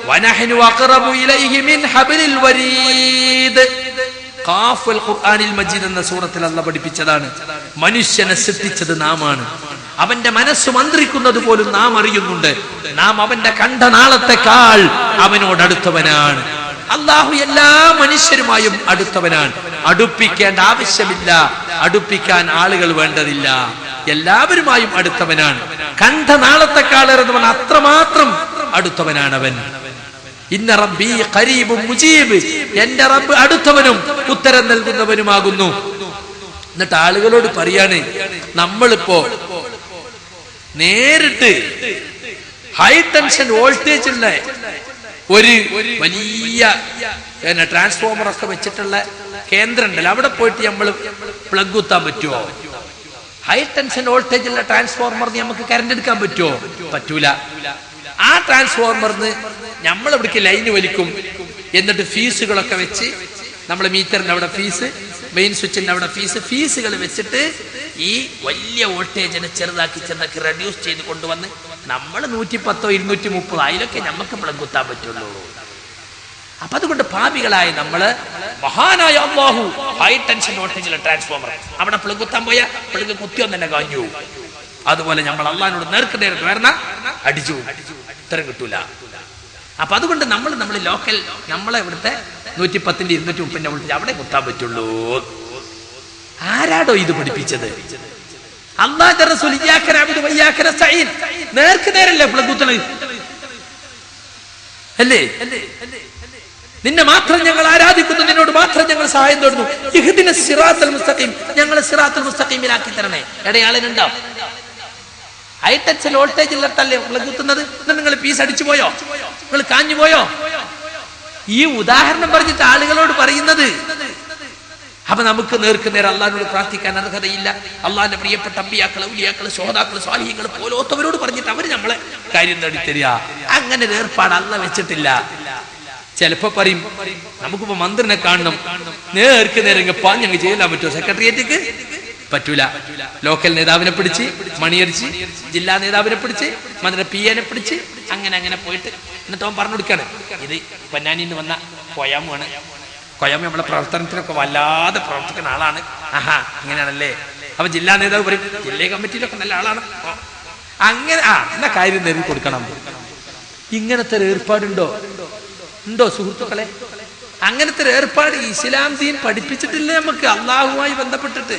വനഹ്നു അഖറബു ഇലൈഹി മിൻ ഹബ്ലിൽ വരീദ്. ഖാഫുൽ ഖുർആനിൽ മജീദ് എന്ന സൂറത്തിൽ അല്ലാഹു പഠിപ്പിച്ചതാണ്. മനുഷ്യനെ സൃഷ്ടിച്ചത് നാമാണ്. അവന്റെ മനസ്സ് മന്ത്രിക്കുന്നത് പോലും നാം അറിയുന്നുണ്ട്. നാം അവന്റെ കണ്ഠനാളത്തെക്കാൾ അവനോട് അടുത്തവനാണ്. അള്ളാഹു എല്ലാ മനുഷ്യരുമായും അടുത്തവനാണ്. അടുപ്പിക്കേണ്ട ആവശ്യമില്ല, അടുപ്പിക്കാൻ ആളുകൾ വേണ്ടതില്ല. എല്ലാവരുമായും അടുത്തവനാണ്. കണ്ഠനാളത്തെക്കാളേറുന്നവൻ അത്രമാത്രം അടുത്തവനാണ് അവൻ. ഇന്ന റബ്ബി ഖരീബും മുജീബ്. എന്റെ റബ്ബ് അടുത്തവനും ഉത്തരം നൽകുന്നവനുമാകുന്നു. എന്നിട്ട് ആളുകളോട് പറയാണ്, നമ്മളിപ്പോ നേരിട്ട് ഹൈ ടെൻഷൻ വോൾട്ടേജ് ഉള്ള ഒരു വലിയ ട്രാൻസ്ഫോമർ ഒക്കെ വെച്ചിട്ടുള്ള കേന്ദ്രം ഉണ്ടല്ലോ, അവിടെ പോയിട്ട് നമ്മൾ പ്ലഗ് കുത്താൻ പറ്റുമോ? ഹൈ ടെൻഷൻ വോൾട്ടേജ് ഉള്ള ട്രാൻസ്ഫോർമറിന് നമുക്ക് കറണ്ട് എടുക്കാൻ പറ്റുമോ? പറ്റൂല. ആ ട്രാൻസ്ഫോർമറിന് നമ്മൾ ഇവിടേക്ക് ലൈന് വലിക്കും. എന്നിട്ട് ഫീസുകളൊക്കെ വെച്ച് നമ്മൾ മീറ്ററിന്റെ അവിടെ ഫീസ്, മെയിൻ സ്വിച്ചിന്റെ അവിടെ ഫീസുകൾ വെച്ചിട്ട് ഈ വലിയ വോൾട്ടേജിനെ ചെറുതാക്കി ചെറുതാക്കി റെഡ്യൂസ് ചെയ്ത് കൊണ്ടുവന്ന് നമ്മൾ 110 230 അതിലൊക്കെ നമുക്ക് പ്ലഗ് കുത്താൻ പറ്റുള്ളൂ. അപ്പൊ അതുകൊണ്ട് പാപികളായ നമ്മള് മഹാനായ അല്ലാഹു ഹൈ ടെൻഷൻ വോൾട്ടേജിലെ ട്രാൻസ്ഫോമർ അവിടെ പ്ലഗ് കുത്താൻ പോയാൽ പ്ലഗ് കുത്തിയൊന്നും തന്നെ കാഞ്ഞു. അതുപോലെ നമ്മൾ അള്ളാഹിനോട് നേർക്ക് വരണ അടിച്ചു ഉത്തരം കിട്ടൂല. അപ്പൊ അതുകൊണ്ട് നമ്മൾ ലോക്കൽ നമ്മളെ ഇവിടുത്തെ 110 230 വോൾട്ടേജ് അവിടെ കുത്താൻ പറ്റുള്ളൂ. ആരാടോ ഇത് പഠിപ്പിച്ചത്? അല്ലാഹുവിന്റെ റസൂൽ ഇയ്യാക നഅബുദു വഇയ്യാക നസ്തഈൻ. നേർക്ക് നേരല്ലേ പ്ലഗ് കുത്തണത് അല്ലേ? നിന്നെ മാത്രം ഞങ്ങൾ ആരാധിക്കുന്നു, നിന്നോട് മാത്രം ഞങ്ങൾ സഹായം തേടുന്നു. ഇഹ്ദിന സിറാത്തൽ മുസ്തഖീം, ഞങ്ങളെ സിറാത്തുൽ മുസ്തഖീമിലാക്കി തരണേ. ഇടയാളനുണ്ടാവും. ഹൈ ടെൻഷൻ വോൾട്ടേജ് ഉള്ളിട്ടല്ലേ പ്ലഗ് കുത്തുന്നത്. നിങ്ങൾ പീസ് അടിച്ചു പോയോ? നിങ്ങൾ കാഞ്ഞു പോയോ? ഈ ഉദാഹരണം പറഞ്ഞിട്ട് ആളുകളോട് പറയുന്നത്. അപ്പൊ നമുക്ക് നേർക്ക് നേരെ അള്ളാഹിനോട് പ്രാർത്ഥിക്കാൻ അർഹതയില്ല. അള്ളാഹിന്റെ പ്രിയപ്പെട്ട അമ്പിയാക്കള്, ഔലിയാക്കള്, ശുഹദാക്കള്, സ്വാലിഹീങ്ങള് പോലോത്തവരോട് പറഞ്ഞിട്ട് അവര് നമ്മളെ കാര്യം നേടിത്തരിക. അങ്ങനെ ഏർപ്പാട് അള്ളാഹ് വെച്ചിട്ടില്ല. ചിലപ്പോ പറയും നമുക്കിപ്പോ മന്ത്രിനെ കാണണം, നേർക്ക് നേരെ പാഞ്ഞങ്ങ് ചെയ്യാൻ പറ്റുമോ? സെക്രട്ടേറിയറ്റിക്ക് പറ്റൂല. ലോക്കൽ നേതാവിനെ പിടിച്ച് മണിയടിച്ച്, ജില്ലാ നേതാവിനെ പിടിച്ച്, മന്ത്രി PA പിടിച്ച് അങ്ങനെ പോയിട്ട് എന്നിട്ട് അവൻ പറഞ്ഞു കൊടുക്കാണ്, ഇത് പൊന്നാനിന്ന് വന്ന പോയാമാണ്, കൊയ്യാമ നമ്മളെ പ്രവർത്തനത്തിനൊക്കെ വല്ലാതെ പ്രവർത്തിക്കുന്ന ആളാണ്. ആഹാ ഇങ്ങനെയാണല്ലേ. അപ്പൊ ജില്ലാ നേതാവ് പറയും ജില്ലാ കമ്മിറ്റിയിലൊക്കെ നല്ല ആളാണ്. അങ്ങനെ എന്നാ കാര്യം നേടി കൊടുക്കണം. ഇങ്ങനത്തെ ഒരു ഏർപ്പാടുണ്ടോ? ഉണ്ടോ സുഹൃത്തുക്കളെ? അങ്ങനത്തെ ഒരു ഏർപ്പാട് ഇസ്ലാം ദീൻ പഠിപ്പിച്ചിട്ടില്ലേ നമുക്ക്? അള്ളാഹുമായി ബന്ധപ്പെട്ടിട്ട്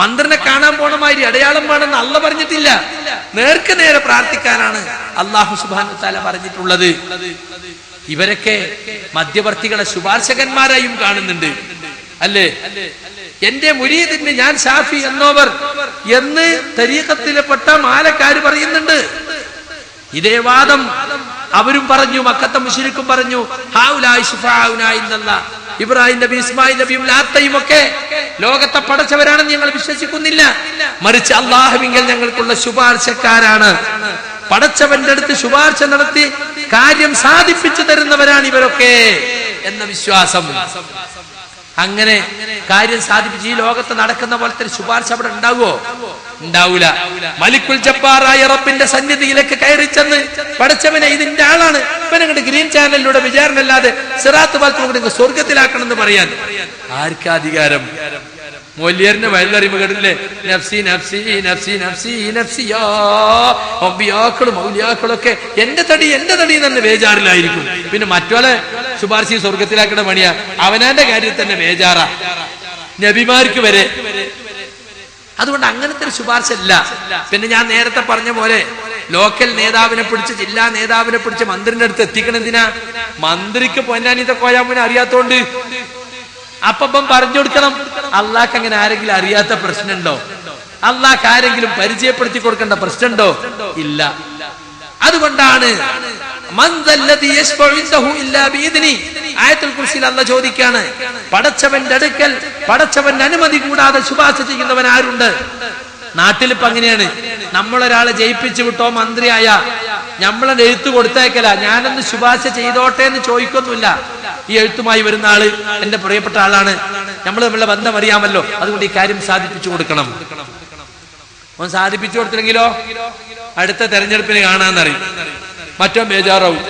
മന്ത്രിനെ കാണാൻ പോണമാതിരി അടയാളം വേണമെന്ന് അള്ള പറഞ്ഞിട്ടില്ല. നേർക്ക് നേരെ പ്രാർത്ഥിക്കാനാണ് അള്ളാഹു സുബ്ഹാനഹു വ തആല പറഞ്ഞിട്ടുള്ളത്. ഇവരൊക്കെ മധ്യവർത്തികളെ ശുപാർശകന്മാരായും കാണുന്നുണ്ട് അല്ലേ? എന്റെ മുരീദിന് ഞാൻ ഷാഫി എന്നോവർ എന്ന് തരീഖത്തിൽപ്പെട്ട മാലക്കാര് പറയുന്നുണ്ട്. ഇതേ വാദം അവരും പറഞ്ഞു, മക്കത്തെ മുശ്രിക്കും പറഞ്ഞു. ഹൗലായി ശുഫാഉനാ ഇന്നല്ലാഹ്. ഇബ്രാഹിം നബി, ഇസ്മായിൽ നബിയും ലാത്തയും ഒക്കെ ലോകത്തെ പടച്ചവരാണെന്ന് ഞങ്ങൾ വിശ്വസിക്കുന്നില്ല. മറിച്ച് അള്ളാഹുവിങ്കൽ ഞങ്ങൾക്കുള്ള ശുപാർശക്കാരാണ്. പടച്ചവന്റെ അടുത്ത് ശുപാർശ നടത്തി കാര്യം സാധിപ്പിച്ചു തരുന്നവരാണ് ഇവരൊക്കെ എന്ന വിശ്വാസം. അങ്ങനെ കാര്യം സാധിപ്പിച്ച് ഈ ലോകത്ത് നടക്കുന്ന പോലത്തെ ശുപാർശ അവിടെ ഉണ്ടാവുമോ? ഉണ്ടാവൂല. മലിക്കുൽ ജബ്ബാറായ റബ്ബിന്റെ സന്നിധിയിലേക്ക് കയറി ചെന്ന് പടച്ചവനെ ഇതിന്റെ ആളാണ് ഇവനങ്ങോട്ട് ഗ്രീൻ ചാനലിലൂടെ വിചാരണ അല്ലാതെ സിറാത്ത് പാലത്തിലൂടെ സ്വർഗത്തിലാക്കണം എന്ന് പറയാൻ ആർക്കാ അധികാരം? മൊല്ലിയറിന്റെ വയലറിയുമ്പോ കേട്ടില്ലേ, നഫ്സി നഫ്സി നഫ്സി നഫ്സി നഫ്സിയാ. അമ്പിയാക്കളും ഔലിയാക്കളൊക്കെ എന്റെ തടി തന്നെ ബേജാറിലായിരിക്കും. പിന്നെ മറ്റോളെ ശുപാർശ സ്വർഗത്തിലാക്കണ പണിയാ. അവനാന്റെ കാര്യത്തിൽ തന്നെ ബേജാറാ, നബിമാർക്ക് വരെ. അതുകൊണ്ട് അങ്ങനത്തെ ഒരു ശുപാർശ ഇല്ല. പിന്നെ ഞാൻ നേരത്തെ പറഞ്ഞ പോലെ ലോക്കൽ നേതാവിനെ പിടിച്ച്, ജില്ലാ നേതാവിനെ പിടിച്ച് മന്ത്രിന്റെ അടുത്ത് എത്തിക്കണം. എന്തിനാ? മന്ത്രിക്ക് പൊന്നാനിത്തെ കോയാമോനെ അറിയാത്തോണ്ട് അപ്പം പറഞ്ഞു കൊടുക്കണം. അള്ളാഹ്ക്ക് അങ്ങനെ ആരെങ്കിലും അറിയാത്ത പ്രശ്നമുണ്ടോ? അള്ളാഹ്ക്ക് ആരെങ്കിലും പരിചയപ്പെടുത്തി കൊടുക്കേണ്ട പ്രശ്നമുണ്ടോ? ഇല്ല. അതുകൊണ്ടാണ് ആയത്തുൽ കുർസിയിൽ അല്ലാഹ് ചോദിക്കാണ്, പടച്ചവന്റെ അടുക്കൽ പടച്ചവന്റെ അനുമതി കൂടാതെ ശുപാർശ ചെയ്യുന്നവൻ ആരുണ്ട്? നാട്ടിലിപ്പോ അങ്ങനെയാണ്. നമ്മളൊരാളെ ജയിപ്പിച്ചു വിട്ടോ മന്ത്രിയായ നമ്മളെ എഴുത്ത് കൊടുത്തേക്കല, ഞാനൊന്ന് ശുപാർശ ചെയ്തോട്ടെ എന്ന് ചോദിക്കൊന്നുമില്ല. ഈ എഴുത്തുമായി വരുന്ന ആള് എന്റെ പ്രിയപ്പെട്ട ആളാണ്, നമ്മൾ തമ്മിലുള്ള ബന്ധം അറിയാമല്ലോ, അതുകൊണ്ട് ഈ കാര്യം സാധിപ്പിച്ചു കൊടുക്കണം. അവൻ സാധിപ്പിച്ചു കൊടുത്തില്ലെങ്കിലോ അടുത്ത തെരഞ്ഞെടുപ്പിന് കാണാന്നറിയും, മറ്റോ ബേജാറാവും.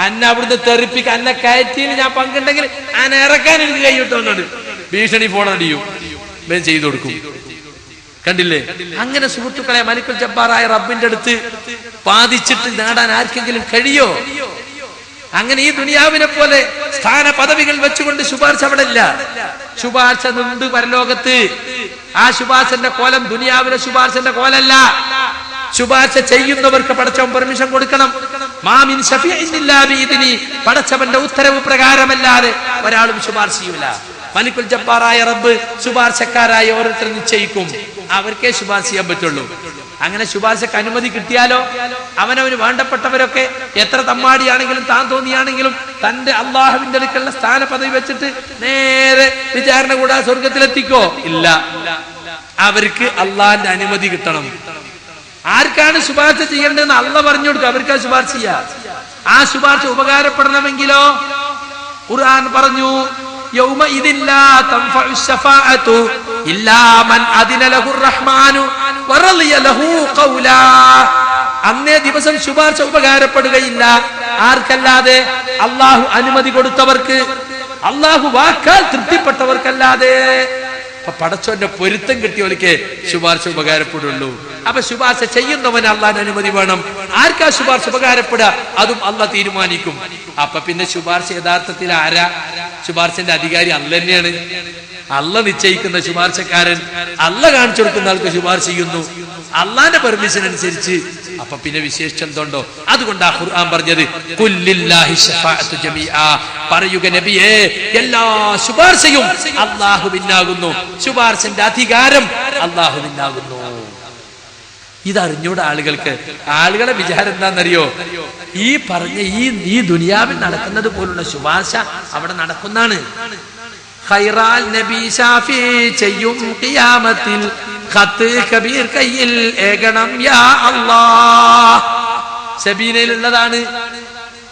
അന്നെ അവിടുന്ന് തെറിപ്പിക്കാൻ, അന്നെ കയറ്റിയിൽ ഞാൻ പങ്കുണ്ടെങ്കിൽ അന്നെ ഇറക്കാൻ എനിക്ക് കൈവിട്ടോന്നുണ്ട് ഭീഷണി ഫോണടിയും ചെയ്തു കൊടുക്കും. കണ്ടില്ലേ? അങ്ങനെ സുഹൃത്തുക്കളെ, മലിക്കുൽ ജബ്ബാറായ റബ്ബിന്റെ അടുത്ത് ബാധിച്ചിട്ട് നേടാൻ ആർക്കെങ്കിലും കഴിയോ? അങ്ങനെ ഈ ദുനിയാവിനെ പോലെ സ്ഥാന പദവികൾ വെച്ചുകൊണ്ട് ശുപാർശ അവിടെ ഇല്ല. ശുപാർശ ഉണ്ട് പരലോകത്ത്. ആ ശുപാർശന്റെ കോലം ദുനിയാവിലെ ശുപാർശന്റെ കോലല്ല. ശുപാർശ ചെയ്യുന്നവർക്ക് പടച്ചവൻ പെർമിഷൻ കൊടുക്കണം. മാമിൻ ശഫീഇൻ ഇല്ലാ ബിഇദ്നി, പടച്ചവന്റെ ഉത്തരവ് പ്രകാരമല്ലാതെ ഒരാളും ശുപാർശ ചെയ്യൂല. മലിക്കുൽ ജബ്ബാറായ റബ്ബ് ശുപാർശക്കാരായ ഓരോരുത്തർ നിശ്ചയിക്കും, അവർക്കേ ശുപാർശ ചെയ്യാൻ പറ്റുള്ളൂ. അങ്ങനെ ശുപാർശക്ക് അനുമതി കിട്ടിയാലോ അവനവന് വേണ്ടപ്പെട്ടവരൊക്കെ എത്ര തമ്മാടിയാണെങ്കിലും താൻ തോന്നിയാണെങ്കിലും തന്റെ അള്ളാഹുവിന്റെ അടുക്കലുള്ള സ്ഥാന പദവി വെച്ചിട്ട് നേരെ വിചാരണ കൂടാതെ സ്വർഗത്തിലെത്തിക്കോ? ഇല്ല. അവർക്ക് അള്ളാഹിന്റെ അനുമതി കിട്ടണം. ആർക്കാണ് ശുപാർശ ചെയ്യേണ്ടതെന്ന് അള്ളാഹ് പറഞ്ഞു കൊടുക്കുക, അവർക്കാ ശുപാർശ ചെയ്യാം. ആ ശുപാർശ ഉപകാരപ്പെടണമെങ്കിലോ ഖുർആൻ പറഞ്ഞു, അന്നേ ദിവസം ശുപാർശ ഉപകാരപ്പെടുകയില്ല. ആർക്കല്ലാതെ? അള്ളാഹു അനുമതി കൊടുത്തവർക്ക്, അള്ളാഹു വാക്കാൽ തൃപ്തിപ്പെട്ടവർക്കല്ലാതെ. പടച്ചോന്റെ പൊരുത്തം കിട്ടിയവർക്ക് ശുപാർശ ഉപകാരപ്പെടുള്ളൂ. അപ്പൊ ശുപാർശ ചെയ്യുന്നവന് അള്ളാഹിന്റെ അനുമതി വേണം. ആർക്കാ ശുപാർശ ഉപകാരപ്പെടുക അതും അള്ളാഹ് തീരുമാനിക്കും. അപ്പൊ പിന്നെ ശുപാർശ യഥാർത്ഥത്തിൽ ആരാ? ശുപാർശന്റെ അധികാരി അള്ളാഹ് തന്നെയാണ്. അള്ളാഹ് നിശ്ചയിക്കുന്ന ശുപാർശക്കാരൻ, അള്ളാഹ് കാണിച്ചു കൊടുക്കുന്ന ആൾക്ക് ശുപാർശ ചെയ്യുന്നു അള്ളാഹിന്റെ പെർമിഷൻ അനുസരിച്ച്. അപ്പൊ പിന്നെ വിശേഷിച്ച് എന്തുണ്ടോ? അതുകൊണ്ടാ ഖുർആൻ പറഞ്ഞത് ഖുല്ലില്ലാഹി ശഫാഅത്തു ജമീആ, പറയുക നബിയേ എല്ലാ ശുപാർശയും അല്ലാഹുവിനാകുന്നു. ശുപാർശന്റെ അധികാരം അല്ലാഹുവിനാകുന്നു. ഇതറിഞ്ഞൂടെ ആളുകൾക്ക്. ആളുകളെ വിചാരം എന്താണെന്നറിയോ? ഈ പറഞ്ഞ ഈ ദുനിയാവിൽ നടക്കുന്നത് പോലുള്ള ശുപാർശ അവിടെ നടക്കുന്നതാണ്. ഖൈറാൽ നബി ഷാഫി ചെയ്യും ഖിയാമത്തിൽ ഖത്ത് കബീർ കയ്യിൽ ഏകണം യാ അല്ലാഹ്. സബീനയിലുള്ളതാണ്.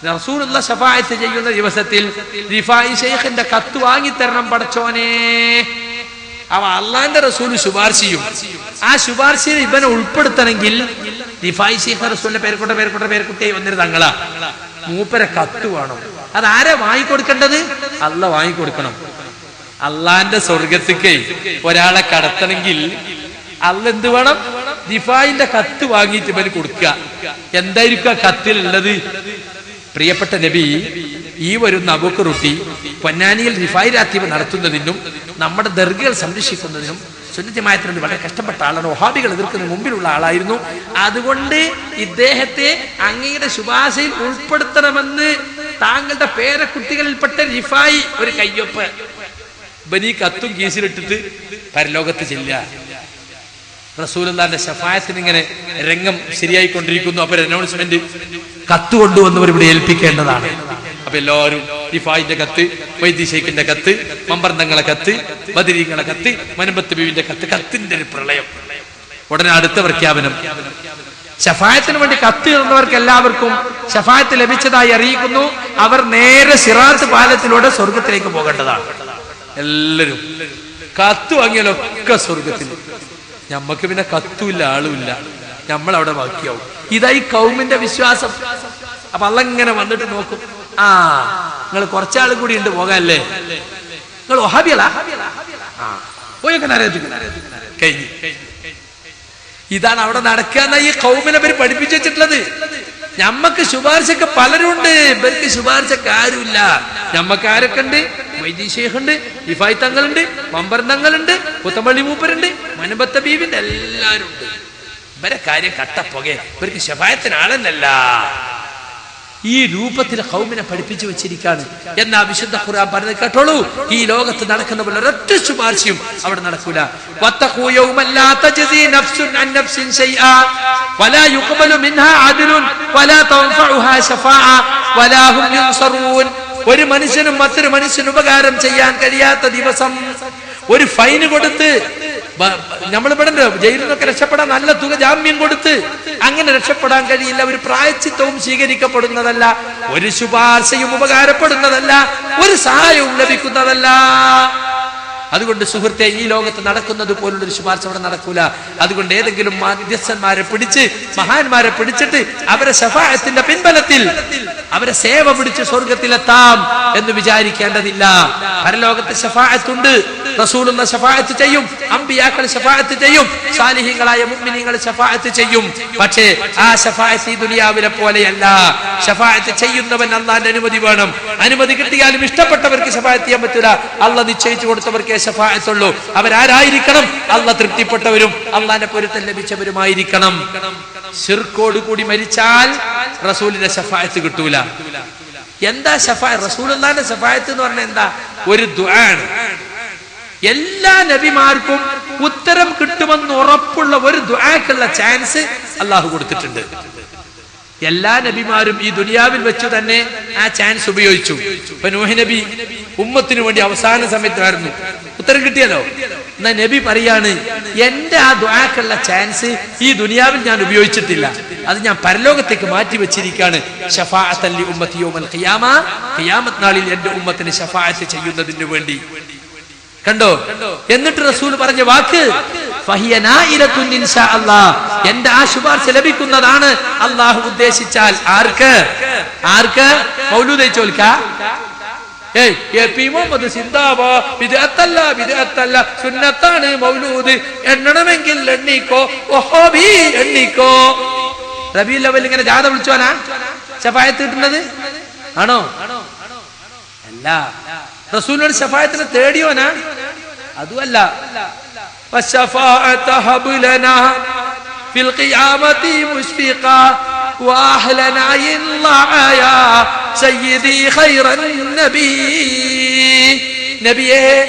റസൂലുള്ള ശഫാഅത്ത് ചെയ്യുന്ന ദിവസത്തിൽ റിഫായി ശൈഖിന്റെ കത്ത് വാങ്ങിത്തരണം പടച്ചോനെ. അവ അള്ളാന്റെ റസൂൽ ശുപാർശ ചെയ്യും. ആ ശുപാർശയിൽ ഇവനെ ഉൾപ്പെടുത്തണമെങ്കിൽ റിഫായി ശൈഖ് റസൂലിന്റെ പേരക്കുട്ടിയായി വന്നിരുന്ന തങ്ങളാ, മൂപ്പരെ കത്ത് വേണം. അതാരാ വാങ്ങിക്കൊടുക്കേണ്ടത്? അള്ളാഹ് വാങ്ങിക്കൊടുക്കണം. അള്ളാന്റെ സ്വർഗത്തേക്ക് ഒരാളെ കടത്തണമെങ്കിൽ അള്ളാഹ് എന്ത് വേണം? റിഫായിന്റെ കത്ത് വാങ്ങിയിട്ട് ഇവന് കൊടുക്കുക. എന്തായിരിക്കും ആ കത്തിലുള്ളത്? പ്രിയപ്പെട്ട നബി, ഈ വരുന്ന അബൂക്കറുട്ടി പൊന്നാനിയിൽ റിഫായി രാത്തീബ് നടത്തുന്നതിനും നമ്മുടെ ദർഗകൾ സംരക്ഷിക്കുന്നതിനും സുന്നത്ത് ജമാഅത്തിന് വളരെ കഷ്ടപ്പെട്ട ആളാണ്. വഹാബികൾ എതിർക്കുന്നതിന് മുമ്പിലുള്ള ആളായിരുന്നു. അതുകൊണ്ട് ഇദ്ദേഹത്തെ അങ്ങയുടെ ശുപാർശയിൽ ഉൾപ്പെടുത്തണമെന്ന് താങ്കളുടെ പേരക്കുട്ടികളിൽപ്പെട്ട റിഫായി ഒരു കയ്യൊപ്പ് ബനി കത്തും കീസിലിട്ടിട്ട് പരലോകത്ത് ചെല്ലുക. റസൂലുള്ളാഹിന്റെ ശഫാഅത്തിന് ഇങ്ങനെ രംഗം ശരിയായിക്കൊണ്ടിരിക്കുന്നു. അപ്പൊ അനൗൺസ്മെന്റ് കത്ത് കൊണ്ടുവന്നവർ ഇവിടെ ഏൽപ്പിക്കേണ്ടതാണ്. അപ്പൊ എല്ലാവരും റിഫായിന്റെ കത്ത്, വൈദ്യശേഖിന്റെ കത്ത്, മമ്പർന്നങ്ങളെ കത്ത്, ബദരീങ്ങളെ കത്ത്, മനമ്പത്ത് ബീവിന്റെ കത്ത്, കത്തിന്റെ ഒരു പ്രളയം. ഉടനെ അടുത്ത പ്രഖ്യാപനം, ശഫായത്തിന് വേണ്ടി കത്ത് ഇടുന്നവർക്ക് എല്ലാവർക്കും ശഫായത്ത് ലഭിച്ചതായി അറിയിക്കുന്നു. അവർ നേരെ സിറാത്ത് പാലത്തിലൂടെ സ്വർഗത്തിലേക്ക് പോകേണ്ടതാണ്. എല്ലാവരും കത്ത് വാങ്ങിയാലൊക്കെ സ്വർഗത്തിൽ. ഞമ്മക്ക് പിന്നെ കത്തുമില്ല, ആളുമില്ല, നമ്മൾ അവിടെ ബാക്കിയാവും. ഇതായി കൗമിന്റെ വിശ്വാസം. അപ്പൊ അള്ളങ്ങനെ വന്നിട്ട് നോക്കും, ആ നിങ്ങൾ കുറച്ചാൾ കൂടി ഉണ്ട് പോകാല്ലേ, നിങ്ങൾ വഹാബികളാ, പോയൊക്കെ കഴിഞ്ഞു. ഇതാണ് അവിടെ നടക്കുക. ഈ കൗമിനെ പേര് പഠിപ്പിച്ചു വെച്ചിട്ടുള്ളത്. ഞമ്മക്ക് ശുപാർശക്ക് പലരുണ്ട്, ഇവർക്ക് ശുപാർശക്ക് ആരുമില്ല. ഞമ്മക്ക് ആരൊക്കെ ഉണ്ട്? വൈദ്യശേഖുണ്ട്, ഇഫായ് തങ്ങളുണ്ട്, മമ്പർന്നങ്ങളുണ്ട്, പുത്തമ്പള്ളി മൂപ്പരുണ്ട്, മനമ്പത്ത ബീവിന്റെ എല്ലാരും ഉണ്ട്. ഇവരെ കാര്യം കട്ടപ്പുകെ, ഇവർക്ക് ശഫായത്തിന് ആളെന്നല്ല. ഈ രൂപത്തിൽ ഖൗമിനെ പഠിപ്പിച്ചു വെച്ചിരിക്കാണ്. എന്നാ വിശുദ്ധ ഖുർആൻ പറഞ്ഞത് കേട്ടോളൂ, ഈ ലോകത്ത് നടക്കുന്ന പോലെ ഒരൊറ്റ ശുപാർശയും അവിടെ നടക്കൂല. വത്തഖൂ യൗമൻ ലാ തജ്സി നഫ്സുൻ അൻ നഫ്സിൻ ശൈആ വലാ യുഖ്ബലു മിൻഹാ അദ്ലുൻ വലാ തൻഫഉഹാ ശഫാഅ വലാ ഹും യുൻസറൂൻ. ഒരു മനുഷ്യനും മറ്റൊരു മനുഷ്യന് ഉപകാരം ചെയ്യാൻ കഴിയാത്ത ദിവസം. ഒരു ഫൈന് കൊടുത്ത് നമ്മളിവിടെ ജയിലിൽ നിന്നൊക്കെ രക്ഷപ്പെടാൻ നല്ല തുക ജാമ്യം കൊടുത്ത് അങ്ങനെ രക്ഷപ്പെടാൻ കഴിയില്ല. ഒരു പ്രായശ്ചിത്തവും സ്വീകരിക്കപ്പെടുന്നതല്ല, ഒരു ശുപാർശയും ഉപകാരപ്പെടുന്നതല്ല, ഒരു സഹായവും ലഭിക്കുന്നതല്ല. അതുകൊണ്ട് സുഹൃത്തെ, ഈ ലോകത്ത് നടക്കുന്നത് പോലുള്ളൊരു ശുപാർശ അവിടെ നടക്കൂല. അതുകൊണ്ട് ഏതെങ്കിലും മധ്യസ്ഥന്മാരെ പിടിച്ച്, മഹാന്മാരെ പിടിച്ചിട്ട് അവരെ ശഫാഅത്തിന്റെ പിൻബലത്തിൽ അവരെ സേവ പിടിച്ച് സ്വർഗത്തിലെത്താം എന്ന് വിചാരിക്കേണ്ടതില്ല. പരലോകത്തെ ശഫാഅത്തുണ്ട്. റസൂലുള്ള ശഫാഅത്ത് ചെയ്യും, അമ്പിയാക്കൾ ശഫാഅത്ത് ചെയ്യും, സാലിഹീങ്ങളായ മുഅ്മിനീങ്ങൾ ശഫാഅത്ത് ചെയ്യും. പക്ഷേ ആ ശഫാഅത്ത് ഈ ദുനിയാവിലെ പോലെയല്ല. ശഫാഅത്ത് ചെയ്യുന്നവൻ അല്ലാഹുവിന്റെ അനുമതി വേണം. അനുമതി കിട്ടിയാലും ഇഷ്ടപ്പെട്ടവർക്ക് ശഫാഅത്ത് ചെയ്യാൻ പറ്റില്ല. അല്ലാഹ് നിശ്ചയിച്ചു കൊടുത്തവർക്ക് ശഫാഅത്തുള്ളൂ. അവരാരായിരിക്കണം? അല്ലാഹ് തൃപ്തിപ്പെട്ടവരും അല്ലാഹുവിന്റെ പൊരുത്തം ലഭിച്ചവരുമായിരിക്കണം. ശിർക്കോട് കൂടി മരിച്ചാൽ റസൂലിന്റെ ശഫാഅത്ത് കിട്ടൂല. എന്താ ശഫാഅത്ത്? റസൂലുള്ളാഹിന്റെ ശഫാഅത്ത് എന്ന് പറഞ്ഞാൽ എന്താ? ഒരു ദുആണ്. എല്ലാ നബിമാർക്കും ഉത്തരം കിട്ടുമെന്ന് ഉറപ്പുള്ള ഒരു ദുആക്കുള്ള ചാൻസ് അല്ലാഹു കൊടുത്തിട്ടുണ്ട്. എല്ലാ നബിമാരും ഈ ദുനിയാവിൽ വെച്ച് തന്നെ ആ ചാൻസ് ഉപയോഗിച്ചു. ഇപ്പൊ നൂഹ് നബി ഉമ്മത്തിന് വേണ്ടി അവസാന സമയത്തായിരുന്നു, ഉത്തരം കിട്ടിയല്ലോ. എന്നാ നബി പറയാണ്, എന്റെ ആ ദുആക്കുള്ള ചാൻസ് ഈ ദുനിയാവിൽ ഞാൻ ഉപയോഗിച്ചിട്ടില്ല, അത് ഞാൻ പരലോകത്തേക്ക് മാറ്റി വെച്ചിരിക്കുകയാണ്. ശഫാഅത്തൻ ലി ഉമ്മത്തി യൗമൽ ഖിയാമ, ഖിയാമത്ത് നാളിൽ എന്റെ ഉമ്മത്തിന് ശഫാഅത്ത് ചെയ്യുന്നതിന് വേണ്ടി. കണ്ടോ? എന്നിട്ട് റസൂൽ പറഞ്ഞ വാക്ക്, ഫഹിയ നായിലത്തുൻ ഇൻഷാ അല്ലാഹ്, എന്റെ ആ ശുപാർശ ലഭിക്കുന്നതാണ് അല്ലാഹു ഉദ്ദേശിച്ചാൽ. ആർക്ക്? ആർക്ക്? മൗലൂദ് ചോൽക്ക. മുഹമ്മദ് സിന്ദാബാ, ബിദ്അത്തല്ല, ബിദ്അത്തല്ല, സുന്നത്താണ് മൗലൂദ്. എണ്ണണമെങ്കിൽ എണ്ണിക്കോ, വഹാബി എണ്ണിക്കോ. റബീഉൽ അവ്വൽ ഇങ്ങനെ ജാഥ വിളിച്ചോനാ ശഫാഅത്ത് കിട്ടുന്നത്? ആണോ? അല്ല. റസൂലിന്റെ ശഫാഅത്തിനെ തേടിയോനാ? അതുമല്ല. വശഫാഅത ഹബ്ലനാ ഫിൽ ഖിയാമത്തി മുശ്ഫിഖാ വഅഹ്ലനാ ഇല്ലാ സയ്യിദി ഖൈറൻ നബി. നബിയേ,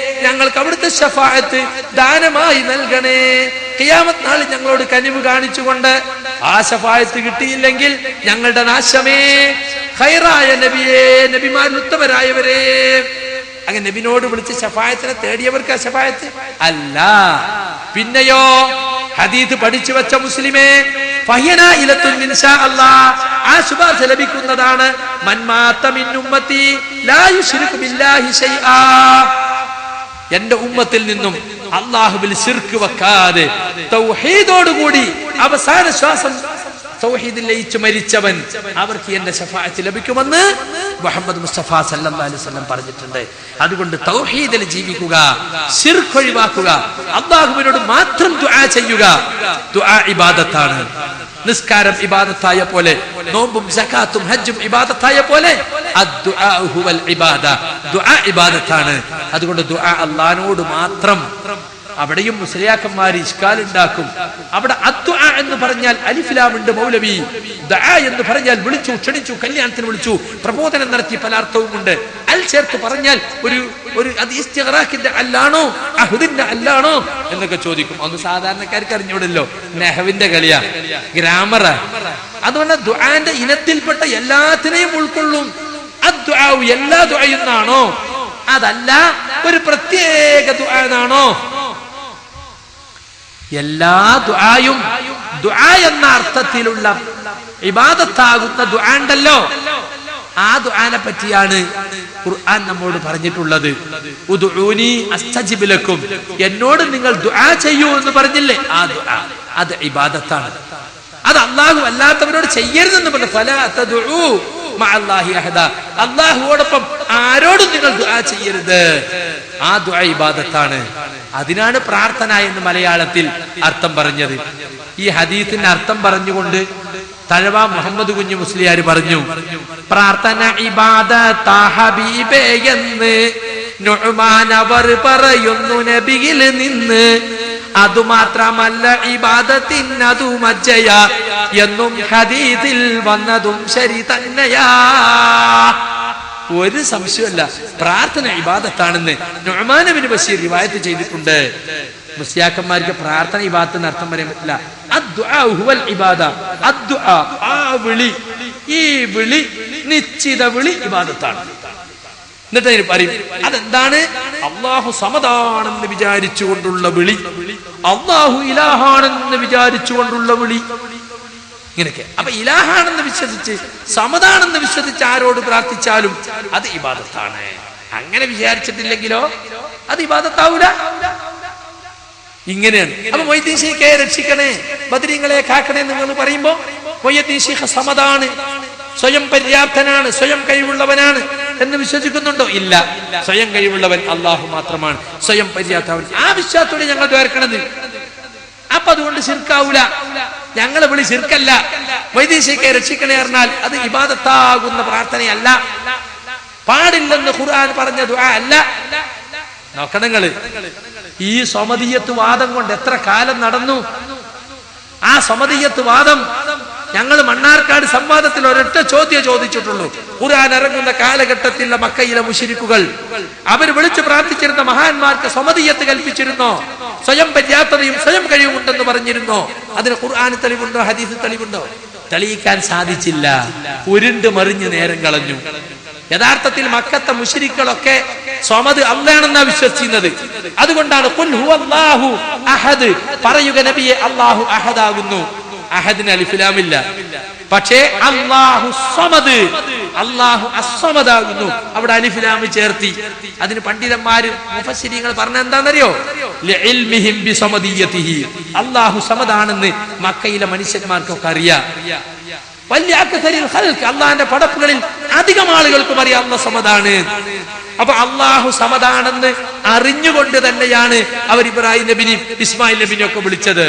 ഞങ്ങൾക്ക് അവിടുത്തെ ശഫാഅത്ത് ദാനമായി നൽകണേ. ഖിയാമത്ത് നാളിൽ ഞങ്ങളോട് കനിവ് കാണിച്ചുകൊണ്ട് ആ ശഫാഅത്ത് കിട്ടിയില്ലെങ്കിൽ ഞങ്ങളുടെ നാശമേ. ഖൈറായ നബിയേ, നബിമാരിൽ ഉത്തമരായവരെ. അങ്ങനെ നബിനോട് വിളിച്ച് ശഫാഅത്തിനെ തേടിയവർക്ക് ശഫാഅത്ത് അല്ല. പിന്നെയോ ഹദീസ് പഠിച്ചു വെച്ച മുസ്ലിമേ, ഫഹിയനായിലത്തുൻ ഇൻഷാ അല്ലാഹ്, ആ ശുപാർശ ലഭിക്കുന്നതാണ്. മൻ മാത മിൻ ഉമ്മത്തി ലാ യുശ്രികു ബില്ലാഹി ശൈആ, എന്റെ ഉമ്മത്തിൽ നിന്നും അല്ലാഹുവിൽ ശിർക്ക് വെക്കാതെ തൗഹീദോട് കൂടി അവസാന ശ്വാസം തൗഹീദിൽ ലയിച്ചു മരിച്ചവൻ അവർക്ക് എന്റെ ശഫാഅത്ത് ലഭിക്കുമെന്ന് മുഹമ്മദ് മുസ്തഫ സല്ലല്ലാഹു അലൈഹി വസല്ലം പറഞ്ഞിട്ടുണ്ട്. അതുകൊണ്ട് തൗഹീദിൽ ജീവിക്കുക, ശിർക്ക് ഒഴിവാക്കുക, അല്ലാഹുവിനോട് മാത്രം ദുആ ചെയ്യുക. ദുആ ഇബാദത്താണ്. നിസ്കാരം ഇബാദത്തായ പോലെ, നോമ്പും സകാത്തും ഹജ്ജും ഇബാദത്തായ പോലെ അദ്ദുആ ഹുവൽ ഇബാദ. ദുആ ഇബാദത്താണ്. അതുകൊണ്ട് ദുആ അല്ലാഹുവോട് മാത്രം. അവിടെയും മുസ്ലിയാക്കന്മാർ ഇഷ്കാലുണ്ടാക്കും. അവിടെ അദ്ദുആ എന്ന് പറഞ്ഞാൽ അലിഫ് ലാം ഉണ്ട് മൗലവി, ദുആ എന്ന് പറഞ്ഞാൽ വിളിച്ചു, ക്ഷണിച്ചു, കല്യാണത്തിന് വിളിച്ചു, പ്രബോധനം നടത്തി, പല അർത്ഥവുമുണ്ട്. അൽ ചേർത്ത് പറഞ്ഞാൽ ഒരു അത് ഇസ്തിഗ്റാഖിന്റെ അല്ലാണോ അഹ്ദിന്റെ അല്ലാണോ എന്നൊക്കെ ചോദിക്കും. ഒന്ന് സാധാരണക്കാർക്ക് അറിഞ്ഞൂടല്ലോ, നെഹവിന്റെ കളിയാ, ഗ്രാമറാ. അതുകൊണ്ട് ദുആന്റെ ഇനത്തിൽപ്പെട്ട എല്ലാത്തിനെയും ഉൾക്കൊള്ളും. അദ്ദുആ എല്ലാ ദുആയുന്നാണോ? അതല്ല, ഒരു പ്രത്യേക ദുആ എന്നാണോ? എല്ലാ ദുആയും ദുആ എന്ന അർത്ഥത്തിലുള്ള ഇബാദത്താകുന്ന ദുആ ഉണ്ടല്ലോ, ആ ദുആനെ പറ്റിയാണ് ഖുർആൻ നമ്മോട് പറഞ്ഞിട്ടുള്ളത്. ഉദ്ഉനി അസ്തജിബ് ലക്കും, എന്നോട് നിങ്ങൾ ദുആ ചെയ്യൂ എന്ന് പറഞ്ഞില്ലേ, ആ ദുആ അത് ഇബാദത്താണ്. അത് അല്ലാഹു അല്ലാത്തവരോട് ചെയ്യരുതെന്ന് പറഞ്ഞു. ഫലാ തദ്ഉ മഅല്ലാഹി അഹദ, അല്ലാഹുവോടൊപ്പം ആരോടും നിങ്ങൾ ദുആ ചെയ്യരുത്. ആ ദുആ ഇബാദത്താണ്. അതിനാണ് പ്രാർത്ഥന എന്ന് മലയാളത്തിൽ അർത്ഥം പറഞ്ഞത്. ഈ ഹദീസിന്റെ അർത്ഥം പറഞ്ഞുകൊണ്ട് തഴവ മുഹമ്മദ് കുഞ്ഞു മുസ്ലിയാർ പറഞ്ഞു, പ്രാർത്ഥന ഇബാദത്താ ഹബീബേ എന്ന് നുഅ്മാൻ അവർ പറയുന്നു നബിയിൽ നിന്ന്. അതുമാത്രമല്ല ഇബാദത്തിനതു മജ്ജയ എന്നും ഹദീസിൽ വന്നതും ശരി തന്നെയാ. ഒരു സംശയമല്ല, പ്രാർത്ഥന ഇബാദത്താണെന്ന് നുഅ്മാൻ ഇബ്നു ബശീർ റിവായത്ത് ചെയ്തിട്ടുണ്ട്. മുസ്ലിയാക്കന്മാർക്ക് പ്രാർത്ഥന ഇബാദത്തിന് അർത്ഥം പറയാൻ പറ്റില്ല. അദ്ദുആ ഹുവൽ ഇബാദ. അദ്ദുആ, ആ വിളി, ഈ വിളി, നിശ്ചിത വിളി ഇബാദത്താണ്. എന്നിട്ട് അതിന് പറയും അതെന്താണ്? അല്ലാഹു സമദാണെന്ന് വിചാരിച്ചുകൊണ്ടുള്ള വിളി, അല്ലാഹു ഇലാഹാണെന്ന് വിചാരിച്ചുകൊണ്ടുള്ള വിളി, ഇങ്ങനെയൊക്കെ. അപ്പൊ ഇലാഹാണെന്ന് വിശ്വസിച്ച്, സമദാണെന്ന് വിശ്വസിച്ച് ആരോട് പ്രാർത്ഥിച്ചാലും അത് ഇബാദത്താണ്. അങ്ങനെ വിചാരിച്ചിട്ടില്ലെങ്കിലോ അത് ഇബാദത്താവൂല. ഇങ്ങനെയാണ്. അപ്പൊ മൊയ്തീൻ ശൈഖയെ രക്ഷിക്കണേ, ബദരീങ്ങളെ കാക്കണേ നിങ്ങൾ പറയുമ്പോ മൊയ്തീൻ ശൈഖ് സമദാണ്, സ്വയം പര്യാപ്തനാണ്, സ്വയം കഴിവുള്ളവനാണ് എന്ന് വിശ്വസിക്കുന്നുണ്ടോ? ഇല്ല. സ്വയം കഴിവുള്ളവൻ അല്ലാഹു മാത്രമാണ്, സ്വയം പര്യാപ്തവൻ. ആ വിശ്വാസത്തോടെ ഞങ്ങൾ ദ്വാരക്കണത്. അപ്പൊ അതുകൊണ്ട് ശിർക്കാവൂല. ഞങ്ങളെ വിളി ശിർക്കല്ല. മൊയ്തീൻ ശൈഖയെ രക്ഷിക്കണേ പറഞ്ഞാൽ അത് ഇബാദത്താകുന്ന പ്രാർത്ഥനയല്ല, പാടില്ലെന്ന് ഖുർആൻ പറഞ്ഞ ദുആ അല്ല. നോക്കണങ്ങള്, ഈ സമദിയത്ത് വാദം കൊണ്ട് എത്ര കാലം നടന്നു. ആ സമദിയത്ത് വാദം ഞങ്ങൾ മണ്ണാർക്കാട് സംവാദത്തിൽ ഒരൊറ്റ ചോദ്യം ചോദിച്ചിട്ടുള്ളൂ. ഖുർആൻ ഇറങ്ങുന്ന കാലഘട്ടത്തിലുള്ള മക്കയിലെ മുശ്രിക്കുകൾ അവർ വിളിച്ചു പ്രാർത്ഥിച്ചിരുന്ന മഹാന്മാർക്ക് സമദിയത്ത് കൽപ്പിച്ചിരുന്നോ? സ്വയം പര്യാപ്തതയും സ്വയം കഴിവുമുണ്ടെന്ന് പറഞ്ഞിരുന്നോ? അതിന് ഖുർആൻ തെളിവുണ്ടോ? ഹദീസ് തെളിവുണ്ടോ? തെളിയിക്കാൻ സാധിച്ചില്ല. ഉരുണ്ട് മറിഞ്ഞ് നേരം കളഞ്ഞു. യഥാർത്ഥത്തിൽ മക്കത്തെ മുശ്രിക്കുകളൊക്കെ സ്വമദ് അല്ലാഹ്ണെന്നാ വിശ്വസിക്കുന്നത്. അതുകൊണ്ടാണ് ഖുൽ ഹുവല്ലാഹു അഹദ്, പറയുക നബിയെ അല്ലാഹു അഹദാകുന്നു. അഹദിന് അലിഫ് ലാം ഇല്ല. പക്ഷേ അല്ലാഹു സ്വമദ്, അല്ലാഹു അസ്സമദാകുന്നു. അവിടെ അലിഫ് ലാം ചേർത്തി. അതിന് പണ്ഡിതന്മാര് മുഫസ്സിരീങ്ങൾ പറഞ്ഞ എന്താണെന്നറിയോ? ലിഇൽമിഹിം ബിസമദിയതിഹി, അല്ലാഹു സമദാണെന്ന് മക്കയിലെ മനുഷ്യന്മാർക്കൊക്കെ അറിയാം. അള്ളാന്റെ പടപ്പുകളിൽ അധികം ആളുകൾക്കും അറിയാം അല്ലാഹു സമദാണ്. അപ്പൊ അള്ളാഹു സമദാണെന്ന് അറിഞ്ഞുകൊണ്ട് തന്നെയാണ് അവർ ഇബ്രാഹിം നബിനെയും ഇസ്മായിൽ നബിനെയും ഒക്കെ വിളിച്ചത്.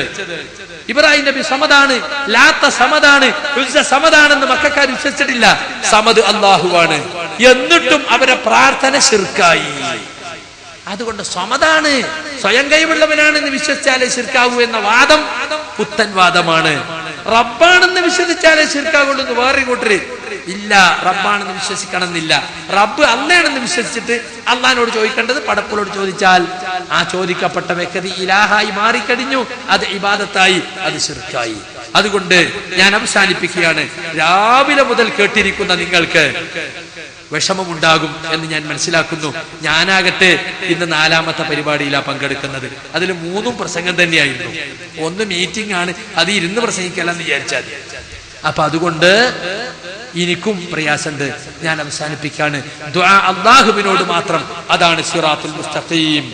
ഇബ്രാഹിം നബി സമദാണ്, ലാത്ത സമദാണ്, ഉസ്സ സമദാണെന്ന് മക്കക്കാർ വിശ്വസിച്ചിട്ടില്ല. സമദ് അള്ളാഹുവാണ്. എന്നിട്ടും അവരെ പ്രാർത്ഥന ശിർക്കായി. അതുകൊണ്ട് സമദാണ്, സ്വയം കഴിവുള്ളവനാണെന്ന് വിശ്വസിച്ചാലേ ശിർക്കാവൂ എന്ന വാദം പുത്തൻ വാദമാണ്. റബ്ബാണെന്ന് വിശ്വസിച്ചാലേ ശിർക്കാവുള്ളൂ എന്ന് വേറെ കൂട്ടര് ഇല്ല. റബ്ബാണെന്ന് വിശ്വസിക്കണമെന്നില്ല. റബ്ബ് അല്ലാണെന്ന് വിശ്വസിച്ചിട്ട് അള്ളാഹിനോട് ചോദിക്കേണ്ടത് പടപ്പുകളോട് ചോദിച്ചാൽ ആ ചോദിക്കപ്പെട്ട വ്യക്തി ഇലാഹായി മാറിക്കഴിഞ്ഞു, അത് ഇബാദത്തായി, അത് ശിർക്കായി. അതുകൊണ്ട് ഞാൻ അവസാനിപ്പിക്കുകയാണ്. രാവിലെ മുതൽ കേട്ടിരിക്കുന്ന നിങ്ങൾക്ക് വിഷമമുണ്ടാകും എന്ന് ഞാൻ മനസ്സിലാക്കുന്നു. ഞാനാകട്ടെ ഇന്ന് 4ാമത്തെ പരിപാടിയിലാണ് പങ്കെടുക്കുന്നത്. അതിൽ 3 പ്രസംഗം തന്നെയായിരുന്നു. 1 മീറ്റിംഗ് ആണ്, അത് ഇരുന്ന് പ്രസംഗിക്കല്ലെന്ന് വിചാരിച്ചാൽ. അപ്പൊ അതുകൊണ്ട് എനിക്കും പ്രയാസമുണ്ട്. ഞാൻ അവസാനിപ്പിക്കാണ്. ദുആ അല്ലാഹുവിനോട് മാത്രം, അതാണ് സിറാത്തുൽ മുസ്തഖീം.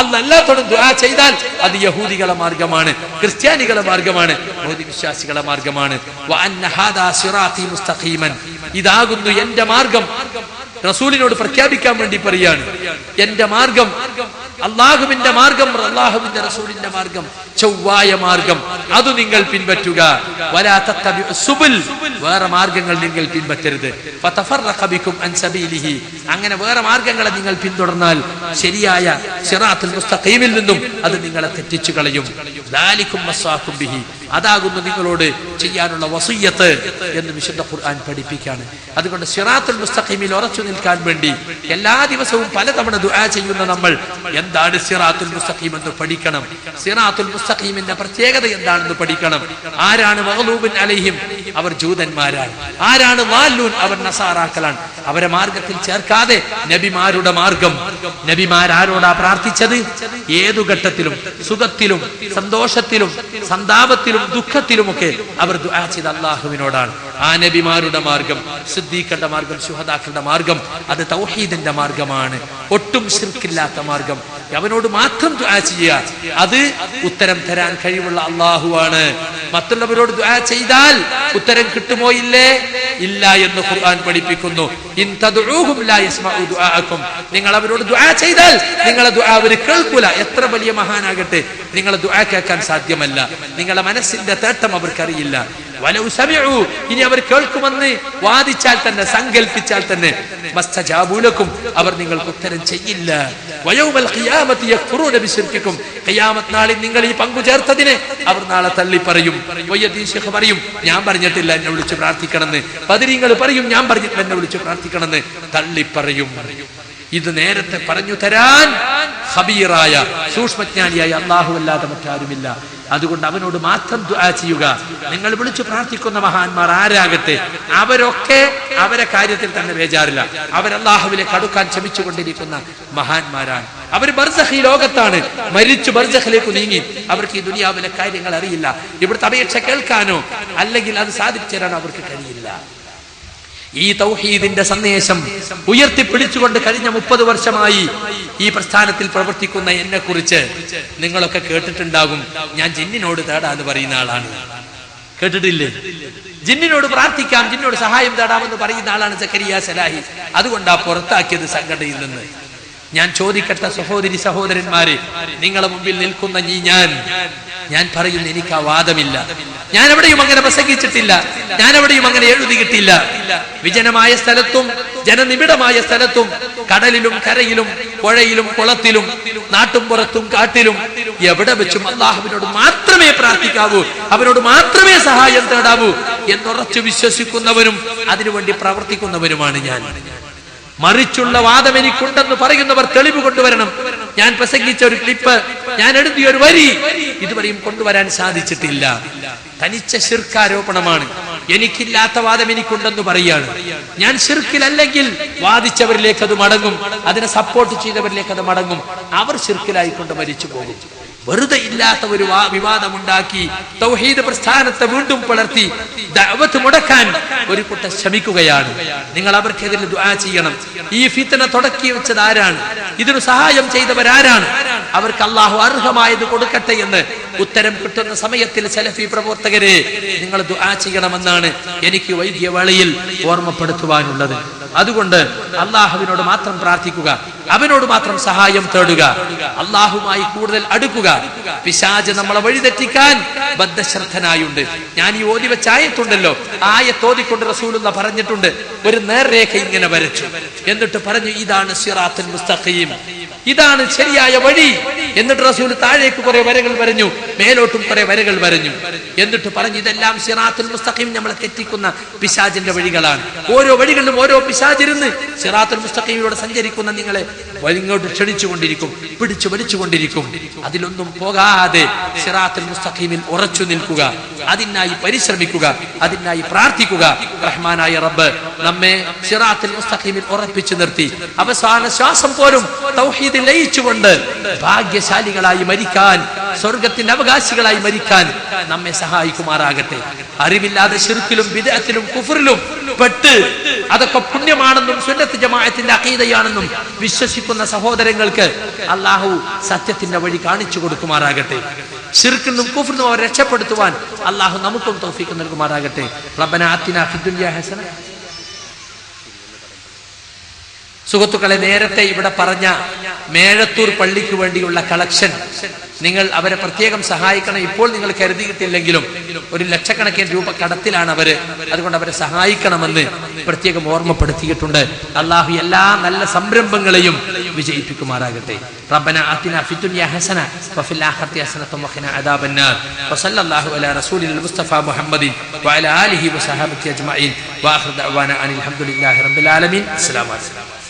അല്ലാത്തോടും ദുആ ചെയ്താൽ അത് യഹൂദികളുടെ മാർഗമാണ്, ക്രിസ്ത്യാനികളുടെ മാർഗമാണ്, യഹൂദി വിശ്വാസികളുടെ മാർഗമാണ്. വഅന്ന ഹാദാ സിറാത്തി മുസ്തഖീമൻ, ഇതാകുന്നു എന്റെ മാർഗം. റസൂലിനോട് പ്രഖ്യാപിക്കാൻ വേണ്ടി പറയാണ്, എന്റെ മാർഗം, അള്ളാഹുവിന്റെ മാർഗം, അള്ളാഹുവിന്റെ റസൂലിന്റെ മാർഗം, ചൊവ്വായ മാർഗം, അത് നിങ്ങൾ പിൻപറ്റുക. വലാ തത്തബിഉ സുബുൽ, വേറെ മാർഗങ്ങൾ നിങ്ങൾ പിൻപറ്റരുത്. ഫതഫറഖ ബികും അൻ സബീലിഹി, അങ്ങനെ വേറെ മാർഗങ്ങളെ നിങ്ങൾ പിന്തുടർന്നാൽ ശരിയായ സിറാത്തുൽ മുസ്തഖീമിൽ നിന്നും അത് നിങ്ങളെ തെറ്റിച്ചു കളയും. ദാലികും വസ്വാകും ബിഹി, അതാകുന്നു നിങ്ങളോട് ചെയ്യാനുള്ള വസിയ്യത്ത് എന്ന് വിശുദ്ധ ഖുർആൻ പഠിപ്പിക്കുകയാണ്. അതുകൊണ്ട് സിറാത്തുൽ മുസ്തഖീമിൽ ഉറച്ചു നിൽക്കാൻ വേണ്ടി എല്ലാ ദിവസവും പലതവണ ദുആ ചെയ്യുന്ന നമ്മൾ എന്താണ് സിറാത്തുൽ മുസ്തഖീം എന്ന് പഠിക്കണം. സിറാത്തുൽ മുസ്തഖീമിന്റെ പ്രത്യേകത എന്താണെന്ന് പഠിക്കണം. ആരാണ് മഗ്ലൂബുൻ അലൈഹിം, അവർ ജൂതന്മാരാണ്. ആരാണ് ളാല്ലൂൻ, അവർ നസാറാക്കളാണ്. അവരെ മാർഗത്തിൽ ചേർക്കാതെ നബിമാരുടെ മാർഗം, നബിമാരാരോടാ പ്രാർത്ഥിച്ചത്? ഏതു ഘട്ടത്തിലും, സുഖത്തിലും സന്തോഷത്തിലും സന്താപത്തിലും ദുഃഖത്തിലുമൊക്കെ അവർ ദുആ ചെയ്ത അല്ലാഹുവിനോടാണ്. ആ നബിമാരുടെ മാർഗം, സിദ്ദീഖുകളുടെ മാർഗം, ശുഹദാക്കളുടെ മാർഗം, അത് തൗഹീദിന്റെ മാർഗമാണ്, ഒട്ടും ശിർക്കില്ലാത്ത മാർഗം. അവനോട് മാത്രം ദുആ ചെയ്യുക, അത് ഉത്തരം തരാൻ കഴിവുള്ള അല്ലാഹുവാണ്. മറ്റുള്ളവരോട് ദുആ ചെയ്താൽ ഉത്തരം കിട്ടുമോ ഇല്ലേ? ഇല്ല എന്ന് ഖുർആൻ പഠിപ്പിക്കുന്നു. ഇൻ തദ്ഉഹും ലാ യസ്മഉ ദുആഅക്കും, നിങ്ങൾ അവരോട് ദുആ ചെയ്താൽ നിങ്ങളെ ദുആ അവർ കേൾക്കൂല. എത്ര വലിയ മഹാനാകട്ടെ, നിങ്ങളെ ദുആ കേൾക്കാൻ സാധ്യമല്ല. നിങ്ങളുടെ മനസ്സിന്റെ തേട്ടം അവർക്കറിയില്ല. വലൗ സമിഉ, ഇനി അവർ കേൾക്കുമെന്ന് വാദിച്ചാൽ തന്നെ, സങ്കൽപ്പിച്ചാൽ തന്നെ, മസ്തജാബു ലക്കും, അവർ നിങ്ങൾക്ക് ഉത്തരം ചെയ്യില്ല. വയൗമൽ ഖിയാമത്തി യക്ഫുറൂന ബിശിർക്കിക്കും, ഖിയാമത്ത് നാളിൽ നിങ്ങൾ ഈ പങ്കു ചേർത്തതിനെ അവർ നാളെ തള്ളി പറയും. വയ്യദീൻ ശൈഖ് പറയും, ഞാൻ പറഞ്ഞിട്ടില്ല എന്നെ വിളിച്ച് പ്രാർത്ഥിക്കണമെന്ന്. ബദരീങ്ങൾ പറയും, ഞാൻ പറഞ്ഞിട്ടില്ല എന്നെ വിളിച്ച് പ്രാർത്ഥിക്കണമെന്ന്. തള്ളി പറയും. ഇത് നേരത്തെ പറഞ്ഞു തരാൻ ഖബീറായ, സൂക്ഷ്മജ്ഞാനിയായ അല്ലാഹു അല്ലാതെ മറ്റാരുമില്ല. അതുകൊണ്ട് അവനോട് മാത്രം ദുആ ചെയ്യുക. നിങ്ങൾ വിളിച്ചു പ്രാർത്ഥിക്കുന്ന മഹാന്മാർ ആരാകട്ടെ, അവരൊക്കെ അവരെ കാര്യത്തിൽ തന്നെ ബേജാറില്ല. അവർ അല്ലാഹുവിലേക്ക് അടുക്കാൻ ശ്രമിച്ചുകൊണ്ടിരിക്കുന്ന മഹാന്മാരാണ്. അവർ ബർസഖി ലോകത്താണ്, മരിച്ചു ബർസഖിലേക്ക് നീങ്ങി. അവർക്ക് ഈ ദുനിയാവിലെ കാര്യങ്ങൾ അറിയില്ല. ഇവിടുത്തെ അപേക്ഷ കേൾക്കാനോ അല്ലെങ്കിൽ അത് സാധിച്ചു തരാനോ അവർക്ക് കഴിയില്ല. ഈ തൗഹീദിന്റെ സന്ദേശം ഉയർത്തിപ്പിടിച്ചുകൊണ്ട് കഴിഞ്ഞ 30 വർഷമായി ഈ പ്രസ്ഥാനത്തിൽ പ്രവർത്തിക്കുന്ന എന്നെ കുറിച്ച് നിങ്ങളൊക്കെ കേട്ടിട്ടുണ്ടാകും. ഞാൻ ജിന്നിനോട് തേടാന്ന് പറയുന്ന ആളാണ്. കേട്ടിട്ടില്ലേ? ജിന്നിനോട് പ്രാർത്ഥിക്കാം, ജിന്നോട് സഹായം തേടാമെന്ന് പറയുന്ന ആളാണ് സക്കരിയ സലാഹി. അതുകൊണ്ടാ പുറത്താക്കിയത് സംഘടനയിൽ നിന്ന്. ഞാൻ ചോദിക്കട്ടെ സഹോദരി സഹോദരന്മാരെ, നിങ്ങളെ മുമ്പിൽ നിൽക്കുന്ന ഞാൻ പറയുന്നു, എനിക്ക് ആ വാദമില്ല. ഞാൻ എവിടെയും അങ്ങനെ പ്രസംഗിച്ചിട്ടില്ല, ഞാൻ എവിടെയും അങ്ങനെ എഴുതിയിട്ടില്ല. വിജനമായ സ്ഥലത്തും ജനനിബിഡമായ സ്ഥലത്തും, കടലിലും കരയിലും പുഴയിലും കുളത്തിലും നാട്ടും പുറത്തും കാട്ടിലും എവിടെ വെച്ചും അല്ലാഹുവിനോട് മാത്രമേ പ്രാർത്ഥിക്കാവൂ, അവനോട് മാത്രമേ സഹായം തേടാവൂ എന്നുറച്ചു വിശ്വസിക്കുന്നവരും അതിനുവേണ്ടി പ്രവർത്തിക്കുന്നവരുമാണ് ഞാൻ. മറിച്ചുള്ള വാദം എനിക്കുണ്ടെന്ന് പറയുന്നവർ തെളിവ് കൊണ്ടുവരണം. ഞാൻ പ്രസംഗിച്ച ഒരു ക്ലിപ്പ്, ഞാൻ എഴുതിയ ഒരു വരി ഇതുവരെയും കൊണ്ടുവരാൻ സാധിച്ചിട്ടില്ല. തനിച്ച ശിർക്കാരോപണമാണ്. എനിക്കില്ലാത്ത വാദം എനിക്കുണ്ടെന്ന് പറയാണ്. ഞാൻ ശിർക്കിലല്ലെങ്കിൽ വാദിച്ചവരിലേക്ക് അത് മടങ്ങും, അതിനെ സപ്പോർട്ട് ചെയ്തവരിലേക്ക് അത് മടങ്ങും. അവർ ശിർക്കിലായിക്കൊണ്ട് മരിച്ചു പോകും. വെറുതെ ഇല്ലാത്ത ഒരു വിവാദമുണ്ടാക്കി തൗഹീദ് പ്രസ്ഥാനത്തെ വീണ്ടും പുലർത്തി ദഅവത്ത് മുടക്കാൻ ഒരു കൂട്ടം ശ്രമിക്കുകയാണ്. നിങ്ങൾ അവർക്കെതിരെ ദുആ ചെയ്യണം. ഈ ഫിത്ന തുടക്കി വെച്ചത് ആരാണ്? ഇതിനു സഹായം ചെയ്തവരാരാണ്? അവർക്ക് അല്ലാഹു അർഹമായത് കൊടുക്കട്ടെ എന്ന് ഉത്തരം കിട്ടുന്ന സമയത്തിൽ സലഫി പ്രവർത്തകരെ നിങ്ങൾ ദുആ ചെയ്യണമെന്നാണ് എനിക്ക് വൈദ്യ വേളയിൽ ഓർമ്മപ്പെടുത്തുവാനുള്ളത്. അതുകൊണ്ട് അല്ലാഹുവിനോട് മാത്രം പ്രാർത്ഥിക്കുക, അവനോട് മാത്രം സഹായം തേടുക, അല്ലാഹുമായി കൂടുതൽ അടുക്കുക. പിശാച് നമ്മളെ വഴിതെറ്റിക്കാൻ ബദ്ധശ്രദ്ധനായുണ്ട്. ഞാൻ ഈ ഓതി വെച്ച ആയത്തുണ്ടല്ലോ, ആയത്തോതിക്കൊണ്ട് റസൂലുള്ളാഹി പറഞ്ഞിട്ടുണ്ട്, ഒരു നേർരേഖ ഇങ്ങനെ വരച്ചു. എന്നിട്ട് പറഞ്ഞു, ഇതാണ് സിറാത്തുൽ മുസ്തഖീം, ഇതാണ് ശരിയായ വഴി. എന്നിട്ട് റസൂൽ താഴേക്ക് കുറെ വരകൾ വരഞ്ഞു, മേലോട്ടും കുറെ വരകൾ വരഞ്ഞു. എന്നിട്ട് പറഞ്ഞു, ഇതെല്ലാം സിറാത്തുൽ മുസ്തഖീം, നമ്മളെ തെറ്റിക്കുന്ന പിശാചിന്റെ വഴികളാണ്. ഓരോ വഴികളിലും ഓരോ പിശാചിരുന്ന് സിറാത്തുൽ മുസ്തഖീമിലൂടെ സഞ്ചരിക്കുന്ന നിങ്ങളെ ഇങ്ങോട്ട് ക്ഷണിച്ചുകൊണ്ടിരിക്കും, പിടിച്ചു വലിച്ചുകൊണ്ടിരിക്കും. അതിലൊന്നും പോകാതെ സിറാത്തുൽ മുസ്തഖീമിൽ ഉറച്ചു നിൽക്കുക, അതിനായി പരിശ്രമിക്കുക, അതിനായി പ്രാർത്ഥിക്കുക. റഹ്മാനായ റബ്ബ് നമ്മെ സിറാത്തുൽ മുസ്തഖീമിൽ ഉറപ്പിച്ചു നിർത്തി അവസാന ശ്വാസം പോലും തൗഹീദ് തൗഹീദിൽ ലയിച്ചുകൊണ്ട് ഭാഗ്യശാലികളായി മരിക്കാൻ, സ്വർഗത്തിന്റെ അവകാശികളായി മരിക്കാൻ നമ്മെ സഹായിക്കുമാറാകട്ടെ. അറിവില്ലാതെ ശിർക്കിലും ബിദ്അത്തിലും കുഫറിലും പെട്ട് അതൊക്കെ പുണ്യമാണെന്നും സുന്നത്ത് ജമാഅത്തിന്റെ അഖീദയാണെന്നും വിശ്വസിക്കുന്ന സഹോദരങ്ങൾക്ക് അല്ലാഹു സത്യത്തിന്റെ വഴി കാണിച്ചു കൊടുക്കുമാറാകട്ടെ. ശിർക്കിനും കുഫറിനും അവരെ രക്ഷപ്പെടുത്തുവാൻ അല്ലാഹു നമുക്കും തൗഫീഖ് നൽകുമാറാകട്ടെ. റബ്ബനാ ആതിനാ ഫിദ്ദുനിയാ ഹസന. സുഹൃത്തുക്കളെ, നേരത്തെ ഇവിടെ പറഞ്ഞ മേഴത്തൂർ പള്ളിക്ക് വേണ്ടിയുള്ള കളക്ഷൻ നിങ്ങൾ അവരെ പ്രത്യേകം സഹായിക്കണം. ഇപ്പോൾ നിങ്ങൾ കരുതിയിട്ടില്ലെങ്കിലും 1 ലക്ഷക്കണക്കിന് രൂപ കടത്തിലാണ് അവര്. അതുകൊണ്ട് അവരെ സഹായിക്കണമെന്ന് പ്രത്യേകം ഓർമ്മപ്പെടുത്തിയിട്ടുണ്ട്. അല്ലാഹു എല്ലാ നല്ല സംരംഭങ്ങളെയും വിജയിപ്പിക്കുമാറാകട്ടെ. റബ്ബനാ ആതിനാ ഫിദ്ദുനിയാ ഹസന വഫിൽ ആഖിറതി ഹസനത വഖിനാ അദാബന്നാർ. വസല്ലല്ലാഹു അലാ റസൂലിൽ മുസ്തഫ മുഹമ്മദിൻ വഅലാ ആലിഹി വസഹബിഹി അജ്മഈൻ. വആഖിറു ദഅവാനാ അനിൽ ഹംദുലില്ലാഹി റബ്ബിൽ ആലമീൻ. അസ്സലാമു അലൈക്കും.